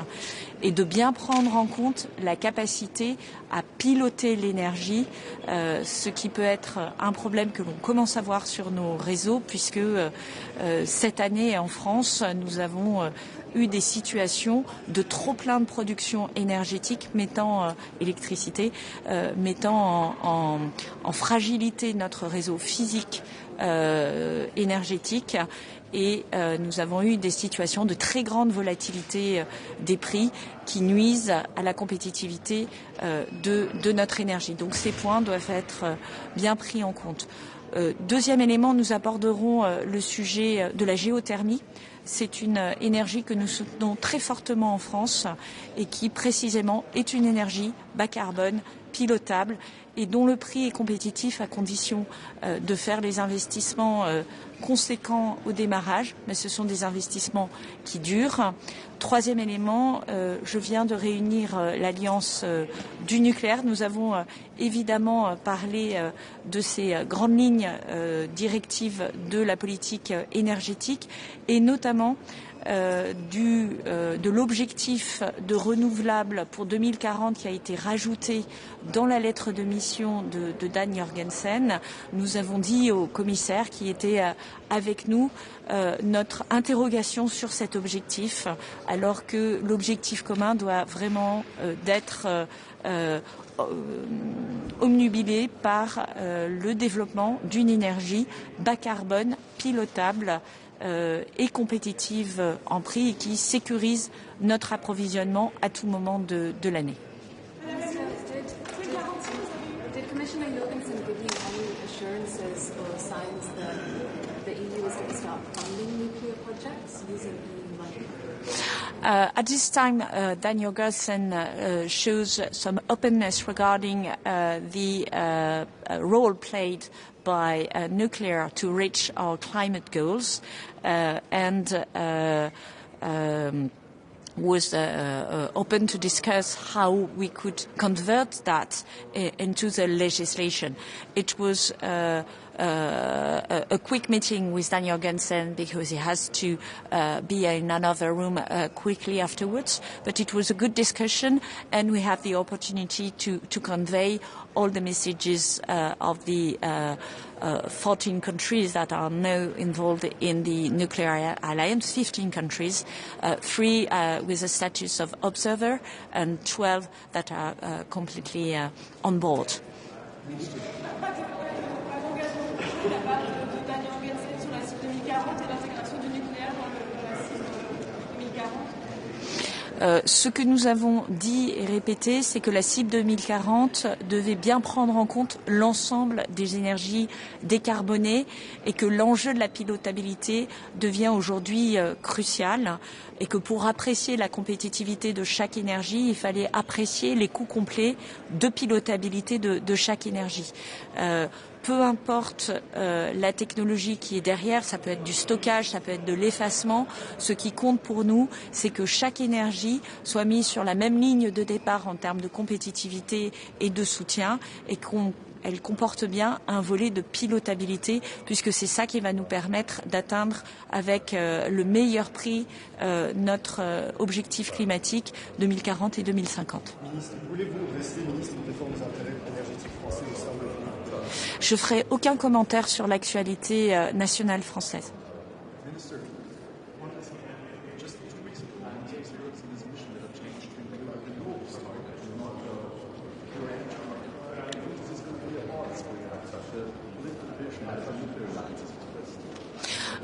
et de bien prendre en compte la capacité à piloter l'énergie, ce qui peut être un problème que l'on commence à voir sur nos réseaux puisque cette année en France, nous avons eu des situations de trop plein de production énergétique mettant mettant en fragilité notre réseau physique énergétique et nous avons eu des situations de très grande volatilité des prix qui nuisent à la compétitivité de notre énergie. Donc ces points doivent être bien pris en compte. Deuxième élément, nous aborderons le sujet de la géothermie. C'est une énergie que nous soutenons très fortement en France et qui précisément est une énergie bas carbone, pilotable et dont le prix est compétitif à condition de faire les investissements conséquents au démarrage, mais ce sont des investissements qui durent. Troisième élément, je viens de réunir l'Alliance du nucléaire. Nous avons évidemment parlé de ces grandes lignes directives de la politique énergétique et notamment de l'objectif de renouvelable pour 2040 qui a été rajouté dans la lettre de mission de Dan Jorgensen. Nous avons dit au commissaire qui était avec nous notre interrogation sur cet objectif, alors que l'objectif commun doit vraiment d'être omnubilé par le développement d'une énergie bas carbone, pilotable et compétitive en prix et qui sécurise notre approvisionnement à tout moment de l'année. At this time, Dan Jorgensen shows some openness regarding the role played by nuclear to reach our climate goals and was open to discuss how we could convert that into the legislation. It was a quick meeting with Dan Jorgensen because he has to be in another room quickly afterwards. But it was a good discussion, and we have the opportunity to convey all the messages of the 14 countries that are now involved in the nuclear alliance, 15 countries, 3 with the status of observer and 12 that are completely on board. Ce que nous avons dit et répété, c'est que la cible 2040 devait bien prendre en compte l'ensemble des énergies décarbonées et que l'enjeu de la pilotabilité devient aujourd'hui crucial et que pour apprécier la compétitivité de chaque énergie, il fallait apprécier les coûts complets de pilotabilité de chaque énergie. Peu importe la technologie qui est derrière, ça peut être du stockage, ça peut être de l'effacement. Ce qui compte pour nous, c'est que chaque énergie soit mise sur la même ligne de départ en termes de compétitivité et de soutien et qu'elle comporte bien un volet de pilotabilité puisque c'est ça qui va nous permettre d'atteindre avec le meilleur prix notre objectif climatique 2040 et 2050. Ministre, voulez-vous rester ministre de défendre les intérêts énergétiques français au sein de l'Union? Je ferai aucun commentaire sur l'actualité nationale française.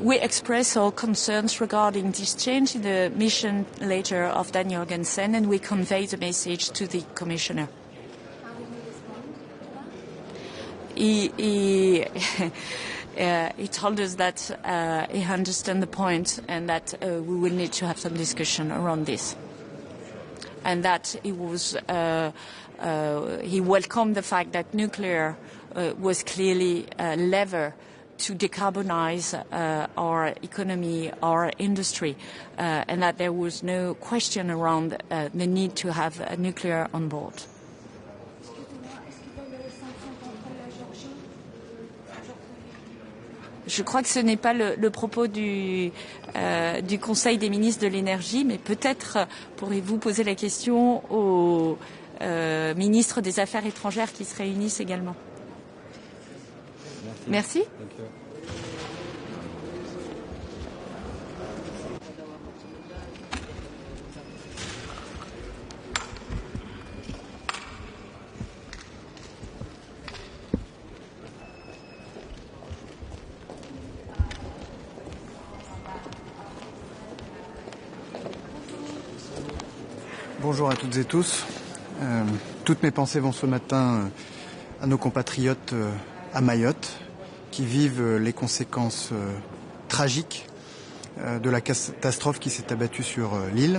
We express our concerns regarding this change in the mission letter of Dan Jorgensen and we convey the message to the Commissioner. He told us that he understands the point and that we will need to have some discussion around this. And that he welcomed the fact that nuclear was clearly a lever to decarbonize our economy, our industry, and that there was no question around the need to have nuclear on board. Je crois que ce n'est pas le propos du Conseil des ministres de l'énergie, mais peut-être pourrez-vous poser la question aux ministres des Affaires étrangères qui se réunissent également. Merci. Bonjour à toutes et tous. Toutes mes pensées vont ce matin à nos compatriotes à Mayotte qui vivent les conséquences tragiques de la catastrophe qui s'est abattue sur l'île.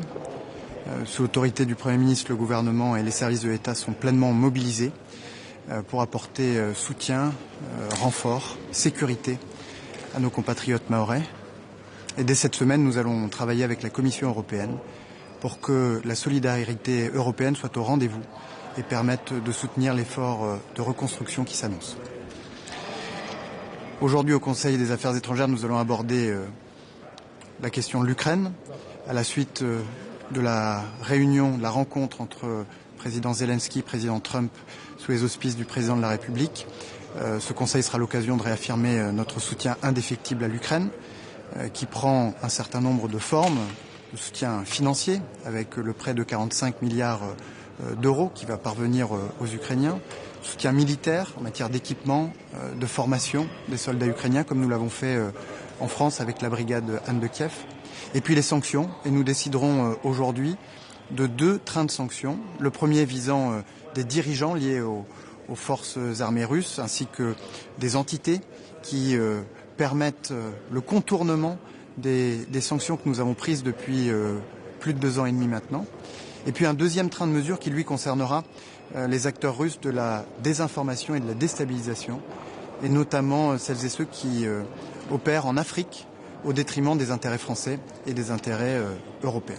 Sous l'autorité du Premier ministre, le gouvernement et les services de l'État sont pleinement mobilisés pour apporter soutien, renfort, sécurité à nos compatriotes mahorais. Et dès cette semaine, nous allons travailler avec la Commission européenne pour que la solidarité européenne soit au rendez-vous et permette de soutenir l'effort de reconstruction qui s'annonce. Aujourd'hui, au Conseil des Affaires étrangères, nous allons aborder la question de l'Ukraine, à la suite de la réunion, de la rencontre entre président Zelensky et président Trump sous les auspices du président de la République. Ce Conseil sera l'occasion de réaffirmer notre soutien indéfectible à l'Ukraine, qui prend un certain nombre de formes, de soutien financier, avec le prêt de 45 milliards d'euros qui va parvenir aux Ukrainiens, soutien militaire en matière d'équipement, de formation des soldats ukrainiens, comme nous l'avons fait en France avec la brigade Anne de Kiev. Et puis les sanctions, et nous déciderons aujourd'hui de 2 trains de sanctions. Le premier visant des dirigeants liés aux forces armées russes, ainsi que des entités qui permettent le contournement des sanctions que nous avons prises depuis plus de 2 ans et demi maintenant. Et puis un deuxième train de mesures qui, lui, concernera les acteurs russes de la désinformation et de la déstabilisation, et notamment celles et ceux qui opèrent en Afrique au détriment des intérêts français et des intérêts européens.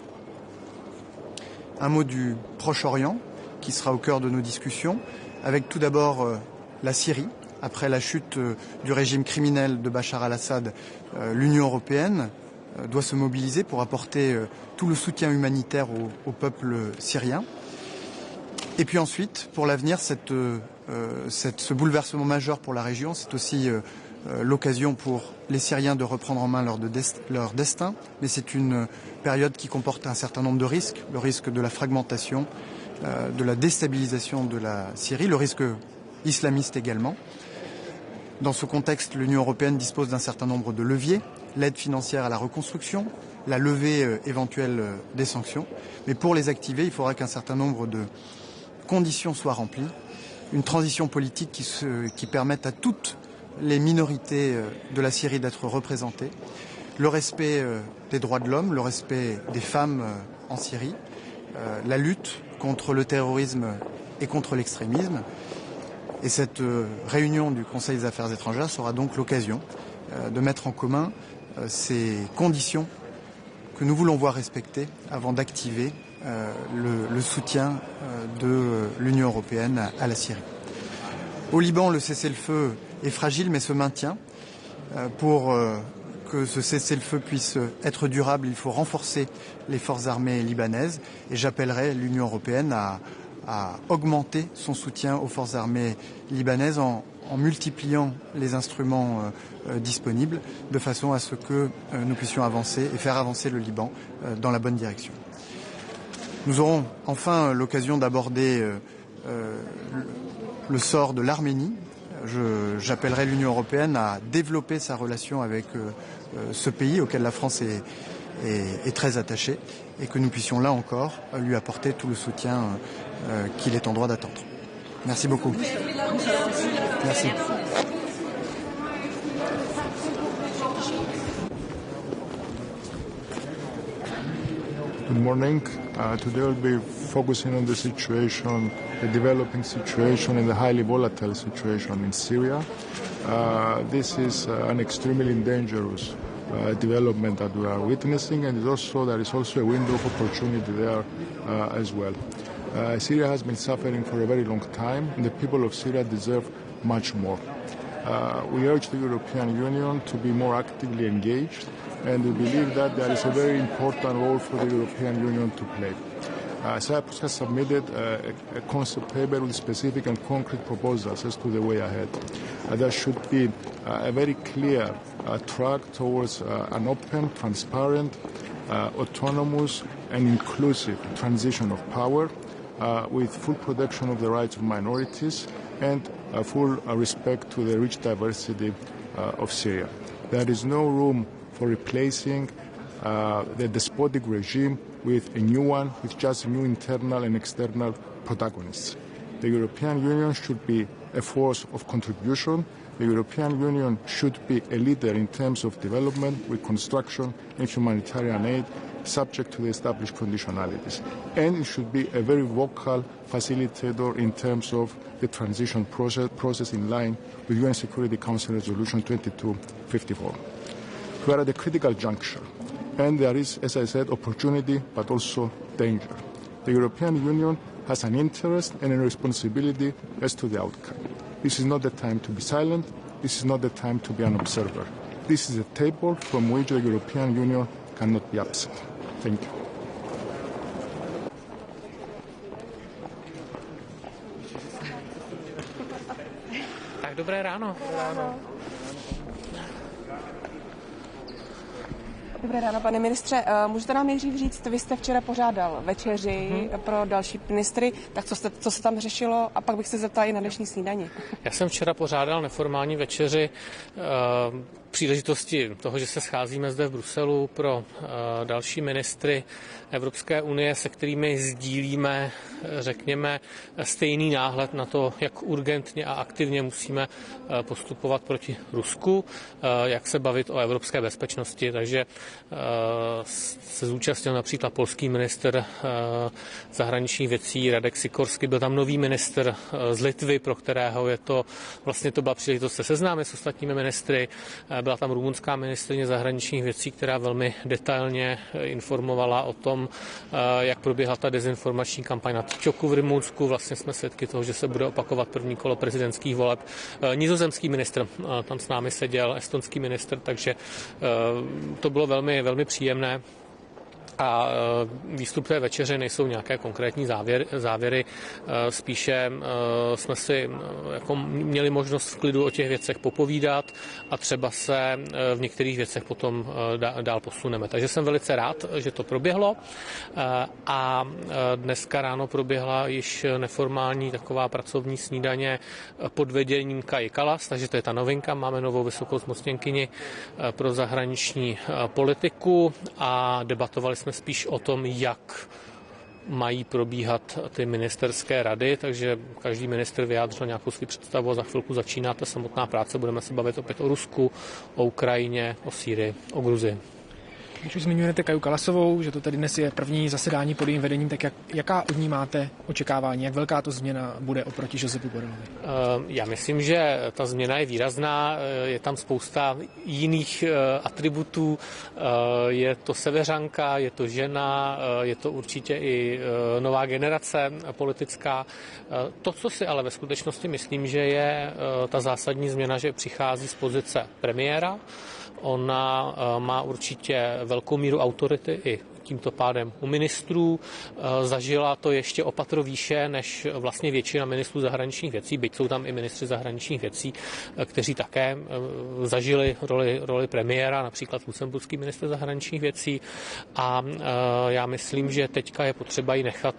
Un mot du Proche-Orient, qui sera au cœur de nos discussions, avec tout d'abord la Syrie. Après la chute du régime criminel de Bachar al-Assad, l'Union européenne doit se mobiliser pour apporter tout le soutien humanitaire au peuple syrien. Et puis ensuite, pour l'avenir, ce bouleversement majeur pour la région, c'est aussi l'occasion pour les Syriens de reprendre en main leur destin. Mais c'est une période qui comporte un certain nombre de risques. Le risque de la fragmentation, de la déstabilisation de la Syrie, le risque islamiste également. Dans ce contexte, l'Union européenne dispose d'un certain nombre de leviers, l'aide financière à la reconstruction, la levée éventuelle des sanctions. Mais pour les activer, il faudra qu'un certain nombre de conditions soient remplies. Une transition politique qui permette à toutes les minorités de la Syrie d'être représentées, le respect des droits de l'homme, le respect des femmes en Syrie, la lutte contre le terrorisme et contre l'extrémisme. Et cette réunion du Conseil des Affaires étrangères sera donc l'occasion de mettre en commun ces conditions que nous voulons voir respectées avant d'activer le soutien de l'Union européenne à la Syrie. Au Liban, le cessez-le-feu est fragile mais se maintient. Pour que ce cessez-le-feu puisse être durable, il faut renforcer les forces armées libanaises et j'appellerai l'Union européenne à augmenter son soutien aux forces armées libanaises en multipliant les instruments disponibles de façon à ce que nous puissions avancer et faire avancer le Liban dans la bonne direction. Nous aurons enfin l'occasion d'aborder le sort de l'Arménie. J'appellerai l'Union européenne à développer sa relation avec ce pays auquel la France est très attachée et que nous puissions là encore lui apporter tout le soutien qu'il est en droit d'attendre. Merci beaucoup. Merci. Good morning. Today we'll be focusing on the situation, the developing situation and the highly volatile situation in Syria. This is an extremely dangerous development that we are witnessing, and there is also a window of opportunity there as well. Syria has been suffering for a very long time, and the people of Syria deserve much more. We urge the European Union to be more actively engaged, and we believe that there is a very important role for the European Union to play. Cyprus has submitted a concept paper with specific and concrete proposals as to the way ahead. There should be a very clear track towards an open, transparent, autonomous and inclusive transition of power with full protection of the rights of minorities and full respect to the rich diversity of Syria. There is no room for replacing the despotic regime with a new one, with just new internal and external protagonists. The European Union should be a force of contribution The European Union should be a leader in terms of development, reconstruction and humanitarian aid, subject to the established conditionalities. And it should be a very vocal facilitator in terms of the transition process in line with UN Security Council Resolution 2254. We are at a critical juncture, and there is, as I said, opportunity but also danger. The European Union has an interest and a responsibility as to the outcome. This is not the time to be silent. This is not the time to be an observer. This is a table from which the European Union cannot be absent. Thank you. Tak dobré ráno. Dobré ráno, pane ministře. Můžete nám nejdřív říct, vy jste včera pořádal večeři pro další ministry, tak co se tam řešilo, a pak bych se zeptala i na dnešní snídani. Já jsem včera pořádal neformální večeři příležitosti toho, že se scházíme zde v Bruselu pro další ministry Evropské unie, se kterými sdílíme, řekněme, stejný náhled na to, jak urgentně a aktivně musíme postupovat proti Rusku, jak se bavit o evropské bezpečnosti. Takže se zúčastnil například polský ministr zahraničních věcí Radek Sikorsky, byl tam nový ministr z Litvy, pro kterého je to vlastně to byla příležitost se seznámit s ostatními ministry. Byla tam rumunská ministryně zahraničních věcí, která velmi detailně informovala o tom, jak proběhla ta dezinformační kampaň na TikToku v Rumunsku. Vlastně jsme svědky toho, že se bude opakovat první kolo prezidentských voleb. Nizozemský ministr tam s námi seděl, estonský ministr, takže to bylo velmi, velmi příjemné. A výstup té večeře nejsou nějaké konkrétní závěry, spíše jsme si jako měli možnost v klidu o těch věcech popovídat a třeba se v některých věcech potom dál posuneme. Takže jsem velice rád, že to proběhlo a dneska ráno proběhla již neformální taková pracovní snídaně pod vedením Kaji Kallas, takže to je ta novinka, máme novou vysokou zmocněnkyni pro zahraniční politiku a debatovali jsme spíš o tom, jak mají probíhat ty ministerské rady, takže každý ministr vyjádřil nějakou svou představu a za chvilku začíná ta samotná práce. Budeme se bavit opět o Rusku, o Ukrajině, o Sýrii, o Gruzii. Když už zmiňujete Kaju Kallasovou, že to tady dnes je první zasedání pod jejím vedením, tak jaká od ní máte očekávání? Jak velká to změna bude oproti Josepu Borrelovi? Já myslím, že ta změna je výrazná. Je tam spousta jiných atributů. Je to seveřanka, je to žena, je to určitě i nová generace politická. To, co si ale ve skutečnosti myslím, že je ta zásadní změna, že přichází z pozice premiéra. Ona má určitě velkou míru autority i tímto pádem u ministrů. Zažila to ještě o patro výše než vlastně většina ministrů zahraničních věcí, byť jsou tam i ministři zahraničních věcí, kteří také zažili roli premiéra, například lucemburský ministr zahraničních věcí. A já myslím, že teďka je potřeba jí nechat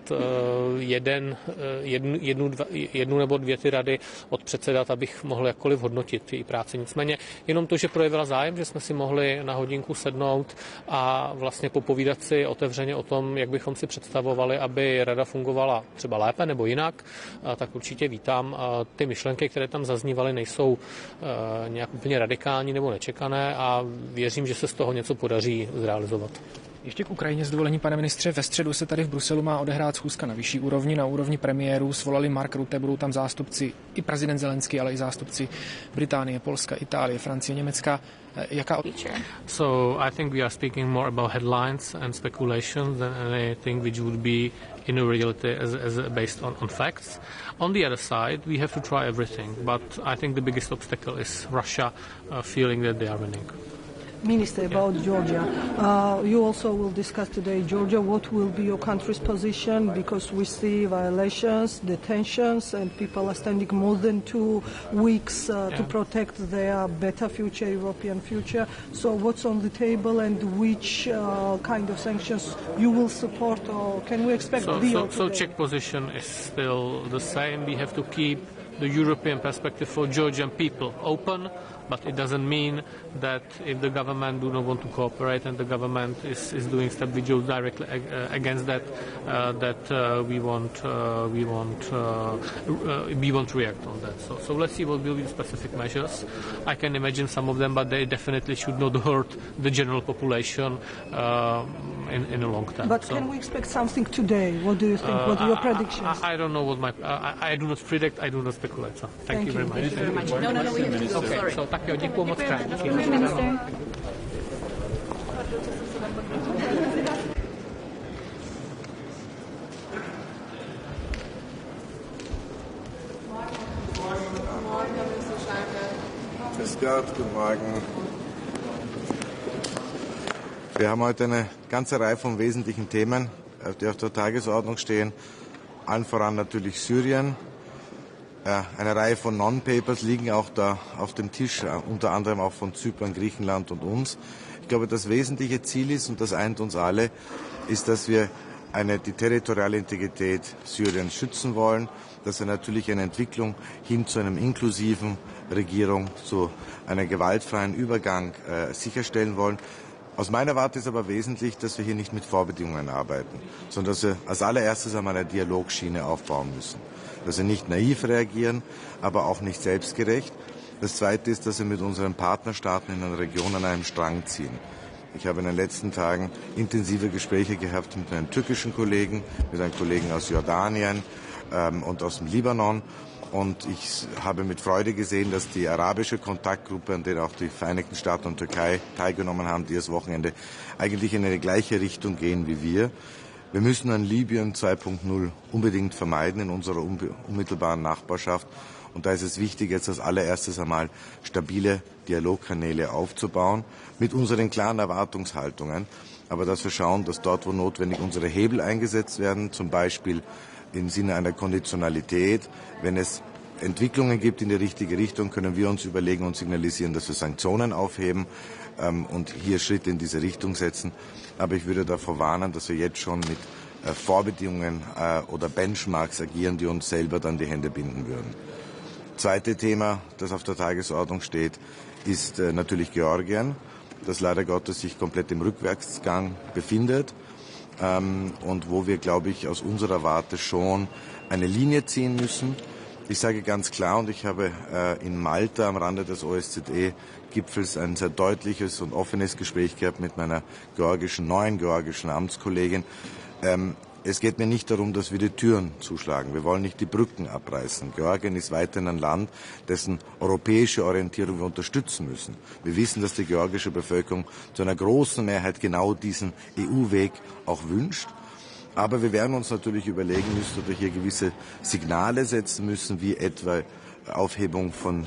jednu nebo dvě ty rady odpředsedat, abych mohl jakkoliv hodnotit její práci. Nicméně jenom to, že projevila zájem, že jsme si mohli na hodinku sednout a vlastně popovídat si otevřeně o tom, jak bychom si představovali, aby rada fungovala třeba lépe nebo jinak, tak určitě vítám. Ty myšlenky, které tam zaznívaly, nejsou nějak úplně radikální nebo nečekané a věřím, že se z toho něco podaří zrealizovat. Ještě k Ukrajině s dovolením, pane ministře, ve středu se tady v Bruselu má odehrát schůzka na vyšší úrovni, na úrovni premiérů, svolali Mark Rutte, budou tam zástupci i prezident Zelenský, ale i zástupci Británie, Polska, Itálie, Francie, Německa. So I think we are speaking more about headlines and speculations than anything which would be in a reality as based on facts. On the other side, we have to try everything, but I think the biggest obstacle is Russia feeling that they are winning. Minister, about Georgia. You also will discuss today Georgia. What will be your country's position? Because we see violations, detentions, and people are standing more than 2 weeks to protect their better future, European future. So what's on the table and which kind of sanctions you will support, or can we expect So Czech position is still the same. We have to keep the European perspective for Georgian people open, but it doesn't mean that if the government do not want to cooperate and the government is doing step videos directly against that, we won't react on that. So let's see what will be the specific measures. I can imagine some of them, but they definitely should not hurt the general population in a long time. But can we expect something today? What do you think? What are your predictions? I don't know what I do not predict. I do not speculate. So thank you very much. Thank you very much. No, we have to go. Okay, Sorry. so tak jo, děkuju moc krát. Minister. Grüß Gott, guten Morgen. Wir haben heute eine ganze Reihe von wesentlichen Themen, die auf der Tagesordnung stehen. Allen voran natürlich Syrien. Eine Reihe von Non-Papers liegen auch da auf dem Tisch, unter anderem auch von Zypern, Griechenland und uns. Ich glaube, das wesentliche Ziel ist, und das eint uns alle, ist, dass wir die territoriale Integrität Syriens schützen wollen, dass wir natürlich eine Entwicklung hin zu einer inklusiven Regierung, zu einem gewaltfreien Übergang sicherstellen wollen. Aus meiner Warte ist aber wesentlich, dass wir hier nicht mit Vorbedingungen arbeiten, sondern dass wir als allererstes einmal eine Dialogschiene aufbauen müssen. Dass wir nicht naiv reagieren, aber auch nicht selbstgerecht. Das Zweite ist, dass wir mit unseren Partnerstaaten in der Region an einem Strang ziehen. Ich habe in den letzten Tagen intensive Gespräche gehabt mit meinen türkischen Kollegen, mit einem Kollegen aus Jordanien und aus dem Libanon. Und ich habe mit Freude gesehen, dass die arabische Kontaktgruppe, an der auch die Vereinigten Staaten und Türkei teilgenommen haben, dieses Wochenende eigentlich in eine gleiche Richtung gehen wie wir. Wir müssen ein Libyen 2.0 unbedingt vermeiden in unserer unmittelbaren Nachbarschaft. Und da ist es wichtig, jetzt als allererstes einmal stabile Dialogkanäle aufzubauen, mit unseren klaren Erwartungshaltungen. Aber dass wir schauen, dass dort, wo notwendig, unsere Hebel eingesetzt werden, zum Beispiel im Sinne einer Konditionalität. Wenn es Entwicklungen gibt in die richtige Richtung, können wir uns überlegen und signalisieren, dass wir Sanktionen aufheben und hier Schritte in diese Richtung setzen. Aber ich würde davor warnen, dass wir jetzt schon mit Vorbedingungen oder Benchmarks agieren, die uns selber dann die Hände binden würden. Zweite Thema, das auf der Tagesordnung steht, ist natürlich Georgien, das leider Gottes sich komplett im Rückwärtsgang befindet. Und wo wir, glaube ich, aus unserer Warte schon eine Linie ziehen müssen. Ich sage ganz klar, und ich habe in Malta am Rande des OSZE-Gipfels ein sehr deutliches und offenes Gespräch gehabt mit meiner neuen georgischen Amtskollegin. Es geht mir nicht darum, dass wir die Türen zuschlagen. Wir wollen nicht die Brücken abreißen. Georgien ist weiterhin ein Land, dessen europäische Orientierung wir unterstützen müssen. Wir wissen, dass die georgische Bevölkerung zu einer großen Mehrheit genau diesen EU-Weg auch wünscht. Aber wir werden uns natürlich überlegen müssen, ob wir hier gewisse Signale setzen müssen, wie etwa Aufhebung von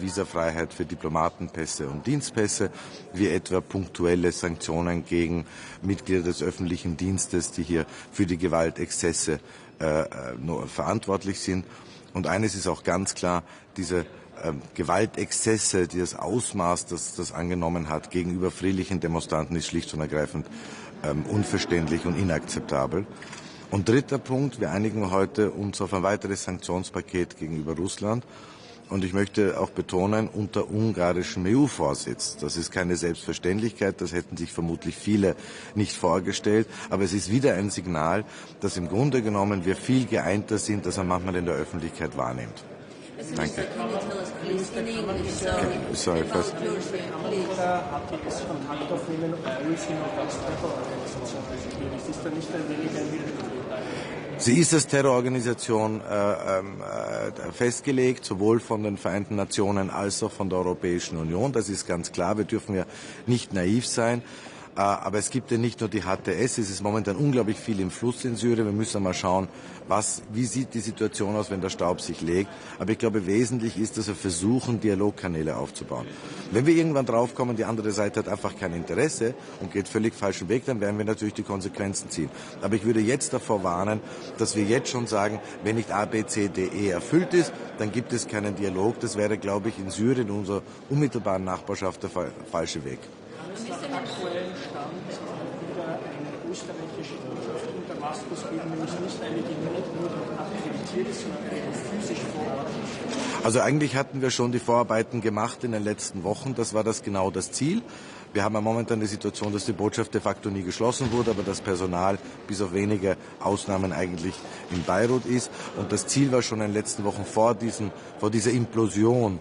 Visafreiheit für Diplomatenpässe und Dienstpässe, wie etwa punktuelle Sanktionen gegen Mitglieder des öffentlichen Dienstes, die hier für die Gewaltexzesse verantwortlich sind. Und eines ist auch ganz klar, diese Gewaltexzesse, das Ausmaß, das angenommen hat gegenüber friedlichen Demonstranten, ist schlicht und ergreifend unverständlich und inakzeptabel. Und dritter Punkt, wir einigen heute uns auf ein weiteres Sanktionspaket gegenüber Russland. Und ich möchte auch betonen, unter ungarischem EU-Vorsitz. Das ist keine Selbstverständlichkeit, das hätten sich vermutlich viele nicht vorgestellt. Aber es ist wieder ein Signal, dass im Grunde genommen wir viel geeinter sind, als man manchmal in der Öffentlichkeit wahrnimmt. Danke. Sorry, first. Sie ist als Terrororganisation festgelegt, sowohl von den Vereinten Nationen als auch von der Europäischen Union. Das ist ganz klar. Wir dürfen ja nicht naiv sein. Aber es gibt ja nicht nur die HTS, es ist momentan unglaublich viel im Fluss in Syrien. Wir müssen mal schauen, wie sieht die Situation aus, wenn der Staub sich legt. Aber ich glaube, wesentlich ist, dass wir versuchen, Dialogkanäle aufzubauen. Wenn wir irgendwann draufkommen, die andere Seite hat einfach kein Interesse und geht völlig falschen Weg, dann werden wir natürlich die Konsequenzen ziehen. Aber ich würde jetzt davor warnen, dass wir jetzt schon sagen, wenn nicht A, B, C, D, E erfüllt ist, dann gibt es keinen Dialog. Das wäre, glaube ich, in Syrien, in unserer unmittelbaren Nachbarschaft, der falsche Weg. Aktuellen Stand wieder eine österreichische Botschaft unter Damaskus geht, nämlich nicht eine genehmigt wurde und akkreditiert ist, sondern eine physisch vor Ort. Also eigentlich hatten wir schon die Vorarbeiten gemacht in den letzten Wochen. Das war genau das Ziel. Wir haben ja momentan die Situation, dass die Botschaft de facto nie geschlossen wurde, aber das Personal bis auf wenige Ausnahmen eigentlich in Beirut ist. Und das Ziel war schon in den letzten Wochen vor dieser Implosion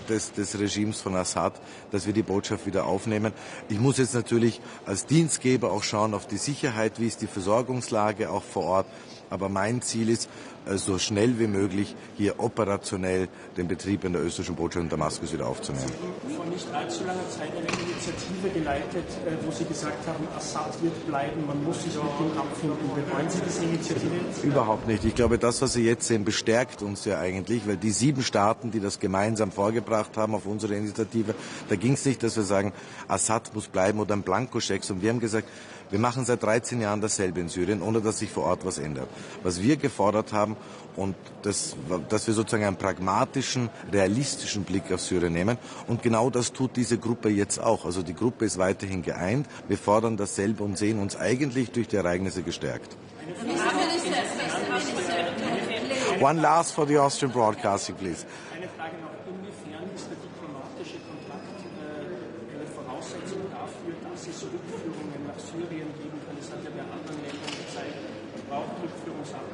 des Regimes von Assad, dass wir die Botschaft wieder aufnehmen. Ich muss jetzt natürlich als Dienstgeber auch schauen auf die Sicherheit, wie ist die Versorgungslage auch vor Ort. Aber mein Ziel ist, so schnell wie möglich hier operationell den Betrieb in der österreichischen Botschaft in Damaskus wieder aufzunehmen. Sie haben vor nicht allzu langer Zeit eine Initiative geleitet, wo Sie gesagt haben, Assad wird bleiben, man muss sich mit ihm abfinden. Bereuen Sie diese Initiative jetzt? Überhaupt nicht. Ich glaube, das, was Sie jetzt sehen, bestärkt uns ja eigentlich, weil die 7 Staaten, die das gemeinsam vorgebracht haben auf unsere Initiative, da ging es nicht, dass wir sagen, Assad muss bleiben oder ein Blankoscheck, sondern wir haben gesagt, wir machen seit 13 Jahren dasselbe in Syrien, ohne dass sich vor Ort was ändert. Was wir gefordert haben, und dass wir sozusagen einen pragmatischen, realistischen Blick auf Syrien nehmen. Und genau das tut diese Gruppe jetzt auch. Also die Gruppe ist weiterhin geeint. Wir fordern dasselbe und sehen uns eigentlich durch die Ereignisse gestärkt. One last for the Austrian broadcasting, please. Eine Frage noch, inwiefern ist der diplomatische Kontakt eine Voraussetzung dafür, dass es Rückführungen nach Syrien geben kann? Das hat ja bei anderen Ländern gezeigt, man braucht Rückführungsabkommen.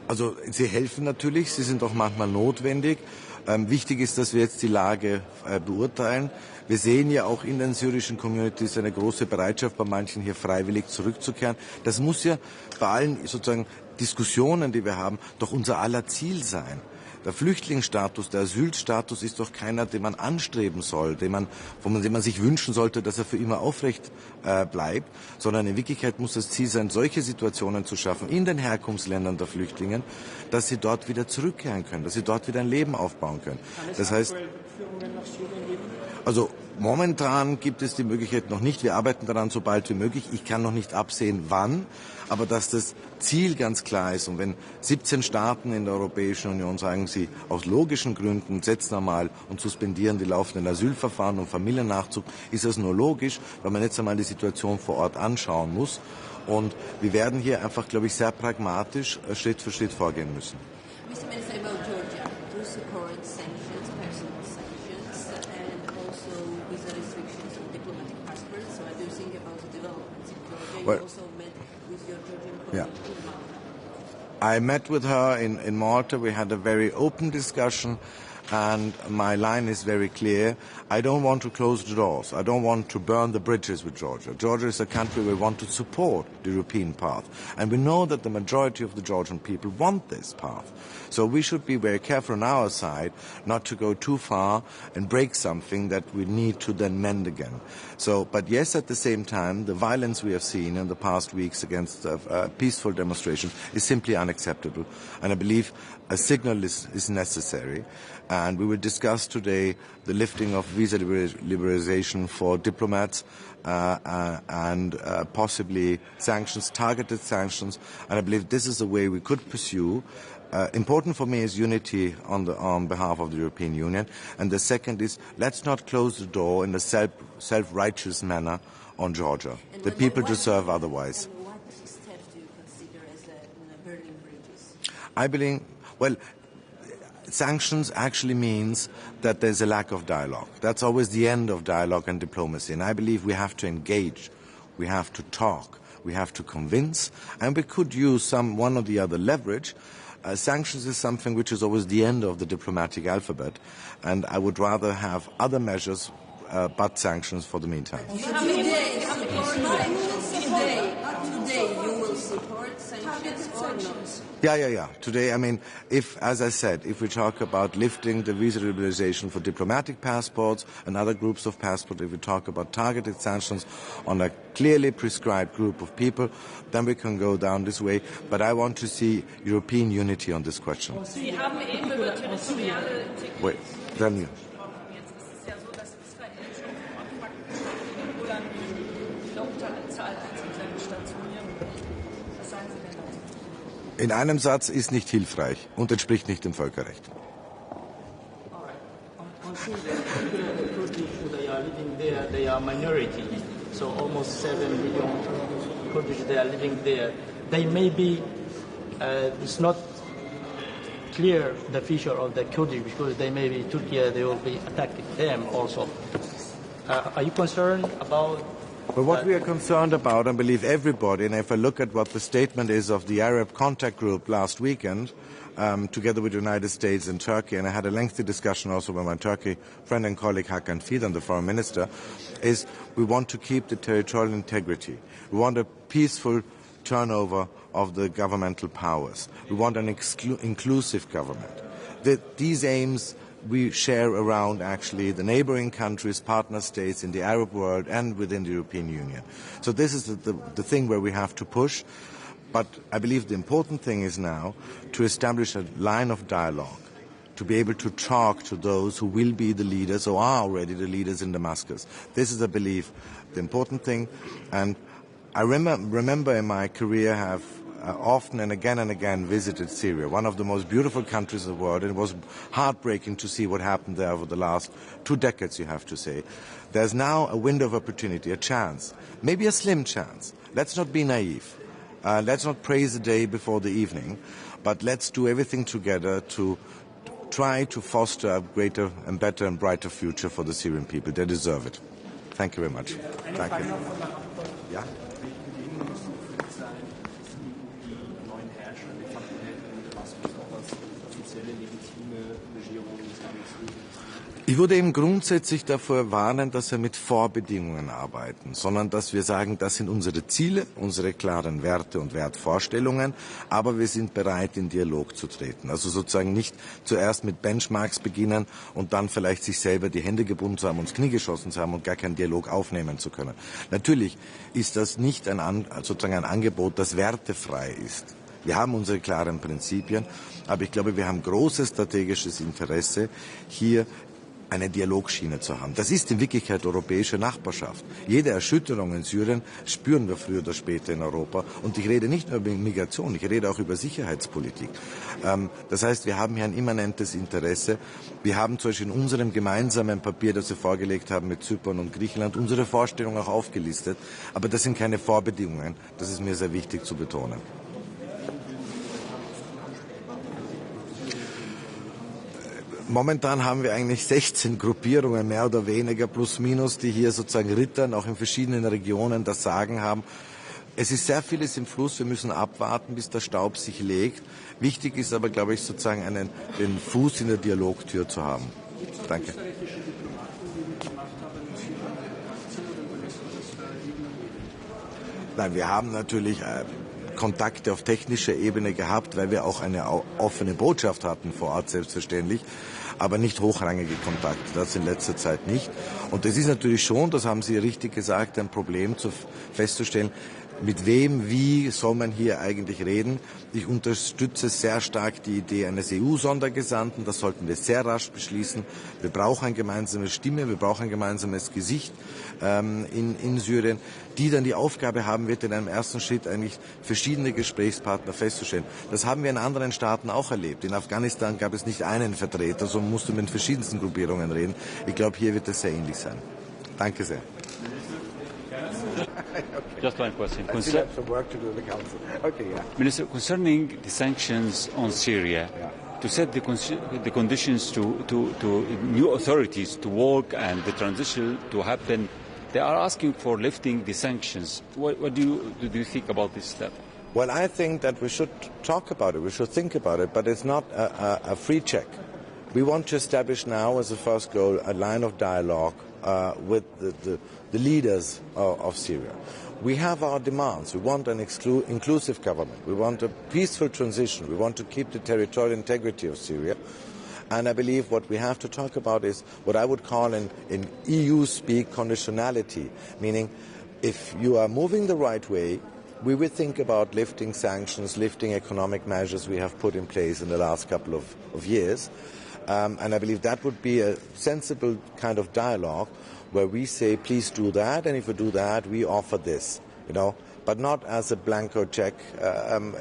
Also sie helfen natürlich, sie sind auch manchmal notwendig. Wichtig ist, dass wir jetzt die Lage beurteilen. Wir sehen ja auch in den syrischen Communities eine große Bereitschaft bei manchen hier freiwillig zurückzukehren. Das muss ja bei allen sozusagen Diskussionen, die wir haben, doch unser aller Ziel sein. Der Flüchtlingsstatus, der Asylstatus ist doch keiner, den man anstreben soll, den man sich wünschen sollte, dass er für immer aufrecht bleibt, sondern in Wirklichkeit muss das Ziel sein, solche Situationen zu schaffen in den Herkunftsländern der Flüchtlinge, dass sie dort wieder zurückkehren können, dass sie dort wieder ein Leben aufbauen können. Das heißt, also momentan gibt es die Möglichkeit noch nicht. Wir arbeiten daran so bald wie möglich. Ich kann noch nicht absehen, wann. Aber dass das Ziel ganz klar ist und wenn 17 Staaten in der Europäischen Union sagen, sie aus logischen Gründen setzen einmal und suspendieren die laufenden Asylverfahren und Familiennachzug, ist das nur logisch, weil man jetzt einmal die Situation vor Ort anschauen muss. Und wir werden hier einfach, glaube ich, sehr pragmatisch Schritt für Schritt vorgehen müssen. Mr. Minister, about Georgia, do you support sanctions, personal sanctions, and also visa restrictions on diplomatic passports? So I do think about the developments in Georgia. Well, you also met with your Georgian colleague in Malta. I met with her in Malta. We had a very open discussion. And my line is very clear. I don't want to close the doors. I don't want to burn the bridges with Georgia. Georgia is a country we want to support the European path. And we know that the majority of the Georgian people want this path. So we should be very careful on our side not to go too far and break something that we need to then mend again. So, but yes, at the same time, the violence we have seen in the past weeks against peaceful demonstrations is simply unacceptable. And I believe a signal is necessary. And we will discuss today the lifting of visa liberalization for diplomats and possibly sanctions, targeted sanctions. And I believe this is the way we could pursue. Important for me is unity on behalf of the European Union. And the second is, let's not close the door in a self-righteous manner on Georgia. The people deserve otherwise. And what steps do you consider as burning bridges? I believe, well, sanctions actually means that there's a lack of dialogue. That's always the end of dialogue and diplomacy. And I believe we have to engage, we have to talk, we have to convince, and we could use one or the other leverage. Sanctions is something which is always the end of the diplomatic alphabet, and I would rather have other measures but sanctions for the meantime. Today, you will support sanctions or not? Yeah. Today, I mean, as I said, if we talk about lifting the visa liberalization for diplomatic passports and other groups of passports, if we talk about targeted sanctions on a clearly prescribed group of people, then we can go down this way. But I want to see European unity on this question. Wait, then. In einem Satz ist nicht hilfreich und entspricht nicht dem Völkerrecht. They are living there, they are minority, so almost 7 million Kurdish, they are living there. They may be, it's not clear the future of the Kurdish because they may be Turkey, they will be attacking them also. Are you concerned about? But what we are concerned about, I believe everybody, and if I look at what the statement is of the Arab Contact Group last weekend, together with the United States and Turkey, and I had a lengthy discussion also with my Turkey friend and colleague Hakan Fidan, the foreign minister, is we want to keep the territorial integrity. We want a peaceful turnover of the governmental powers. We want an inclusive government. These aims we share around actually the neighboring countries, partner states in the Arab world and within the European Union. So this is the thing where we have to push. But I believe the important thing is now to establish a line of dialogue, to be able to talk to those who will be the leaders or are already the leaders in Damascus. This is, I believe, the important thing. And I remember in my career have often and again visited Syria, one of the most beautiful countries in the world, and it was heartbreaking to see what happened there over the last 2 decades, you have to say. There's now a window of opportunity, a chance, maybe a slim chance. Let's not be naive. Let's not praise the day before the evening, but let's do everything together to try to foster a greater and better and brighter future for the Syrian people. They deserve it. Thank you very much. Thank you. Yeah? Ich würde eben grundsätzlich davor warnen, dass wir mit Vorbedingungen arbeiten, sondern dass wir sagen, das sind unsere Ziele, unsere klaren Werte und Wertvorstellungen, aber wir sind bereit, in Dialog zu treten. Also sozusagen nicht zuerst mit Benchmarks beginnen und dann vielleicht sich selber die Hände gebunden zu haben, ins Knie geschossen zu haben und gar keinen Dialog aufnehmen zu können. Natürlich ist das nicht sozusagen ein Angebot, das wertefrei ist. Wir haben unsere klaren Prinzipien, aber ich glaube, wir haben großes strategisches Interesse, hier eine Dialogschiene zu haben. Das ist in Wirklichkeit europäische Nachbarschaft. Jede Erschütterung in Syrien spüren wir früher oder später in Europa. Und ich rede nicht nur über Migration, ich rede auch über Sicherheitspolitik. Das heißt, wir haben hier ein immanentes Interesse. Wir haben zum Beispiel in unserem gemeinsamen Papier, das wir vorgelegt haben mit Zypern und Griechenland, unsere Vorstellungen auch aufgelistet. Aber das sind keine Vorbedingungen. Das ist mir sehr wichtig zu betonen. Momentan haben wir eigentlich 16 Gruppierungen, mehr oder weniger, plus minus, die hier sozusagen rittern, auch in verschiedenen Regionen das Sagen haben. Es ist sehr vieles im Fluss, wir müssen abwarten, bis der Staub sich legt. Wichtig ist aber, glaube ich, sozusagen den Fuß in der Dialogtür zu haben. Danke. Nein, wir haben natürlich Kontakte auf technischer Ebene gehabt, weil wir auch eine offene Botschaft hatten vor Ort, selbstverständlich, aber nicht hochrangige Kontakte, das in letzter Zeit nicht. Und es ist natürlich schon, das haben Sie richtig gesagt, ein Problem festzustellen, mit wem, wie soll man hier eigentlich reden. Ich unterstütze sehr stark die Idee eines EU-Sondergesandten. Das sollten wir sehr rasch beschließen. Wir brauchen eine gemeinsame Stimme, wir brauchen ein gemeinsames Gesicht in Syrien, die dann die Aufgabe haben wird, in einem ersten Schritt eigentlich verschiedene Gesprächspartner festzustellen. Das haben wir in anderen Staaten auch erlebt. In Afghanistan gab es nicht einen Vertreter, sondern musste mit verschiedensten Gruppierungen reden. Ich glaube, hier wird es sehr ähnlich sein. Danke sehr. Just one question. I still have some work to do in the Council. Okay, yeah. Minister, concerning the sanctions on Syria, to set the conditions to new authorities to work and the transition to happen, they are asking for lifting the sanctions. What do you think about this step? Well, I think that we should talk about it, we should think about it, but it's not a free check. We want to establish now, as a first goal, a line of dialogue with the leaders of Syria. We have our demands. We want an inclusive government. We want a peaceful transition. We want to keep the territorial integrity of Syria. And I believe what we have to talk about is what I would call in EU speak conditionality, meaning if you are moving the right way, we will think about lifting sanctions, lifting economic measures we have put in place in the last couple of years. And I believe that would be a sensible kind of dialogue where we say, please do that, and if you do that, we offer this, but not as a blanco check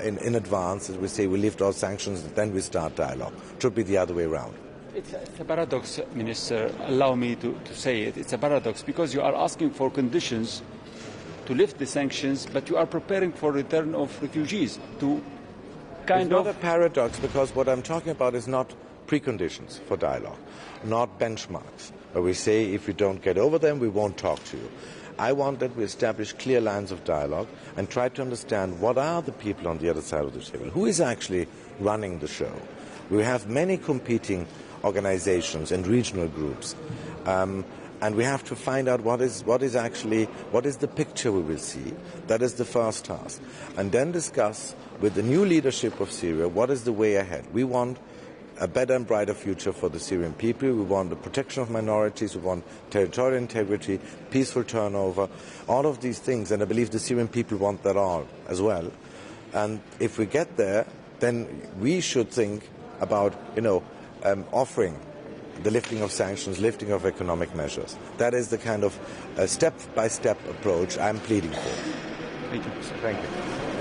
in advance, as we say we lift all sanctions, and then we start dialogue. It should be the other way around. It's a paradox, Minister. Allow me to say it. It's a paradox because you are asking for conditions to lift the sanctions, but you are preparing for return of refugees to It's not a paradox, because what I'm talking about is not preconditions for dialogue, not benchmarks, where we say if you don't get over them, we won't talk to you. I want that we establish clear lines of dialogue and try to understand what are the people on the other side of the table, who is actually running the show. We have many competing organizations and regional groups, and we have to find out what is the picture we will see. That is the first task, and then discuss with the new leadership of Syria what is the way ahead. We want a better and brighter future for the Syrian people. We want the protection of minorities. We want territorial integrity, peaceful turnover, all of these things. And I believe the Syrian people want that all as well. And if we get there, then we should think about, offering the lifting of sanctions, lifting of economic measures. That is the kind of step-by-step approach I'm pleading for. Thank you. Thank you.